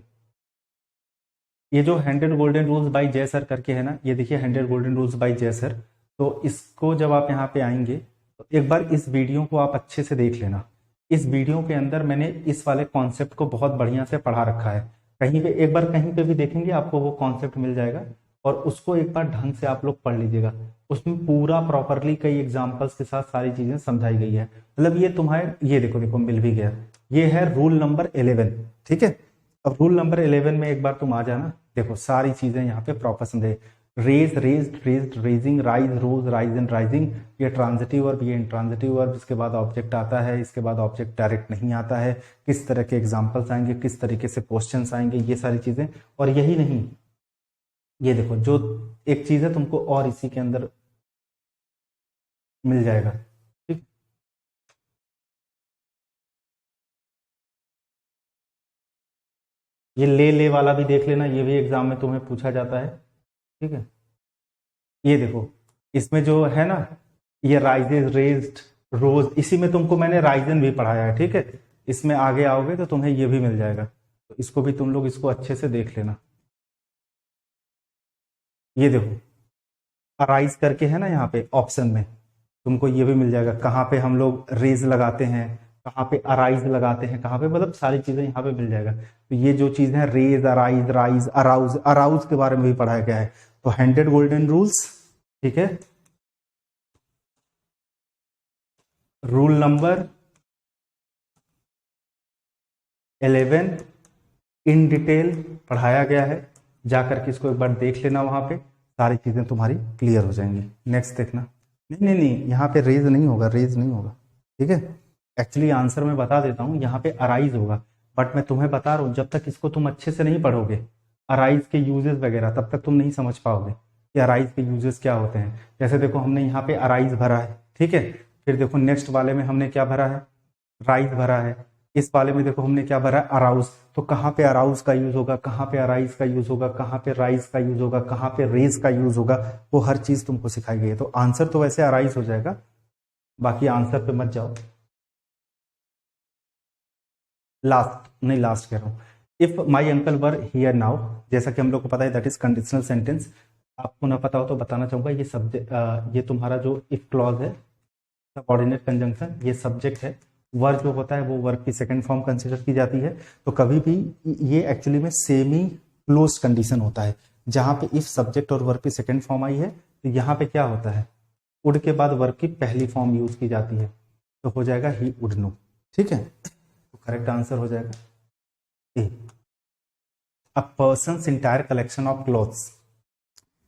ये जो 100 गोल्डन रूल्स बाय जय सर करके है ना, ये देखिए 100 गोल्डन रूल्स बाय जय सर। तो इसको जब आप यहाँ पे आएंगे तो एक बार इस वीडियो को आप अच्छे से देख लेना। इस वीडियो के अंदर मैंने इस वाले कॉन्सेप्ट को बहुत बढ़िया से पढ़ा रखा है। कहीं पे एक बार कहीं पे भी देखेंगे आपको वो कॉन्सेप्ट मिल जाएगा और उसको एक बार ढंग से आप लोग पढ़ लीजिएगा। उसमें पूरा प्रॉपरली कई एग्जांपल्स के साथ सारी चीजें समझाई गई है। मतलब ये तुम्हारे, ये देखो देखो मिल भी गया। ये है रूल नंबर 11, ठीक है। अब रूल नंबर 11 में एक बार तुम आ जाना, देखो सारी चीजें यहाँ पे प्रॉपर समझे। Raise, raised, raised, raising, rise, rose, rise and rising, ये ट्रांजिटिव वर्ब, ये इंट्रांजिटिव वर्ब। इसके बाद ऑब्जेक्ट आता है, इसके बाद ऑब्जेक्ट डायरेक्ट नहीं आता है, किस तरह के एग्जांपल्स आएंगे, किस तरीके से क्वेश्चंस आएंगे, ये सारी चीजें। और यही नहीं, ये देखो जो एक चीज है तुमको और इसी के अंदर मिल जाएगा, ठीक। ये ले वाला भी देख लेना, ये भी एग्जाम में तुम्हें पूछा जाता है, ठीक है। ये देखो इसमें जो है ना, ये राइजेज, रेज्ड, रोज, इसी में तुमको मैंने राइजन भी पढ़ाया है, ठीक है। इसमें आगे आओगे तो तुम्हें ये भी मिल जाएगा, तो इसको भी तुम लोग इसको अच्छे से देख लेना। ये देखो अराइज करके है ना यहाँ पे ऑप्शन में, तुमको ये भी मिल जाएगा कहाँ पे हम लोग रेज लगाते हैं, कहाँ पे अराइज लगाते हैं, कहाँ पे, मतलब सारी चीजें यहाँ पे मिल जाएगा। तो ये जो चीज है raise, arise, rise, arouse, arouse के बारे में भी पढ़ाया गया है। तो 100 गोल्डन रूल्स, ठीक है। रूल नंबर 11 इन डिटेल पढ़ाया गया है, जाकर के इसको एक बार देख लेना, वहां पे सारी चीजें तुम्हारी क्लियर हो जाएंगी। नेक्स्ट देखना। नहीं नहीं नहीं, यहाँ पे रेज नहीं होगा, रेज नहीं होगा, ठीक है। एक्चुअली आंसर मैं बता देता हूँ, यहाँ पे अराइज होगा। बट मैं तुम्हें बता रहा हूँ जब तक इसको तुम अच्छे से नहीं पढ़ोगे अराइज के यूजेस वगैरह, तब तक तुम नहीं समझ पाओगे कि अराइज के यूजेस क्या होते हैं। जैसे देखो हमने यहाँ पे अराइज भरा है, ठीक है। फिर देखो नेक्स्ट वाले में हमने क्या भरा है, राइज भरा है। इस वाले में देखो हमने क्या भरा है, अराउज। तो कहाँ पे अराउज का यूज होगा, कहाँ पे अराइज का यूज होगा, कहाँ पे राइज का यूज होगा, कहाँ पे रेज का यूज होगा, वो हर चीज तुमको सिखाई गई है। तो आंसर तो वैसे अराइज हो जाएगा, बाकी आंसर पे मत जाओ। लास्ट नहीं, लास्ट कह रहा हूं। If my uncle were here now, जैसा कि हम लोग को पता है दैट इज कंडीशनल सेंटेंस। आपको ना पता हो तो बताना चाहूंगा, ये सब्जेक्ट, ये तुम्हारा जो इफ क्लॉज है, सबऑर्डिनेट कंजंक्शन, ये सब्जेक्ट है। वर्ब जो होता है वो वर्ब की सेकंड फॉर्म कंसिडर की जाती है। तो कभी भी ये एक्चुअली में सेमी क्लोज कंडीशन होता है, जहां पे इफ सब्जेक्ट और वर्ब की सेकंड फॉर्म आई है तो यहाँ पे क्या होता है, वुड के बाद वर्ब की पहली फॉर्म यूज की जाती है, तो हो जाएगा ही वुड नो, ठीक है। तो करेक्ट आंसर हो जाएगा A. A persons entire collection of clothes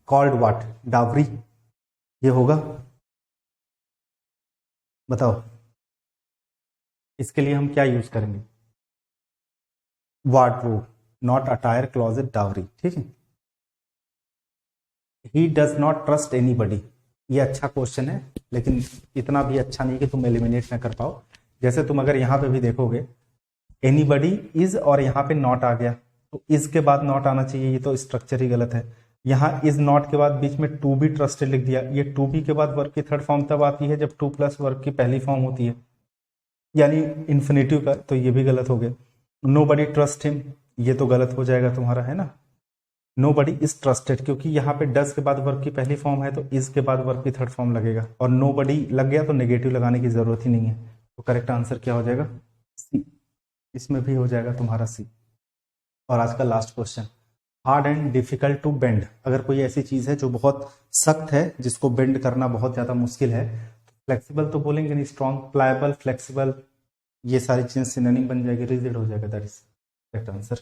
called what, dowry, ये होगा, बताओ। इसके लिए हम क्या यूज करेंगे, wardrobe, not attire, closet, dowry, ठीक है। He does not trust anybody, ये अच्छा क्वेश्चन है लेकिन इतना भी अच्छा नहीं कि तुम एलिमिनेट ना कर पाओ। जैसे तुम अगर यहाँ पे भी देखोगे एनीबडी इज और यहाँ पे नॉट आ गया, तो इज के बाद नॉट आना चाहिए, ये तो स्ट्रक्चर ही गलत है। यहाँ इज नॉट के बाद बीच में टू बी ट्रस्टेड लिख दिया, ये टू बी के बाद वर्ब की थर्ड फॉर्म तब आती है जब टू प्लस वर्ब की पहली फॉर्म होती है, यानी इन्फिनेटिव का, तो ये भी गलत हो गया। नो बडी ट्रस्ट हिम, ये तो गलत हो जाएगा तुम्हारा, है ना। नो बडी इज ट्रस्टेड, क्योंकि यहाँ पे डस के बाद वर्ब की पहली फॉर्म है तो इज के बाद वर्ब की थर्ड फॉर्म लगेगा, और नो बडी लग गया तो नेगेटिव लगाने की जरूरत ही नहीं है। तो करेक्ट आंसर क्या हो जाएगा, सी। इसमें भी हो जाएगा तुम्हारा सी। और आज का last question, hard and difficult to bend, अगर कोई ऐसी चीज है जो बहुत सख्त है जिसको बेंड करना बहुत ज्यादा मुश्किल है, फ्लेक्सिबल तो बोलेंगे नहीं, स्ट्रॉन्ग, प्लायबल, फ्लेक्सिबल, ये सारी चीजें सिनोनिम बन जाएगी, रिजिड हो जाएगा, दैट इज करेक्ट आंसर।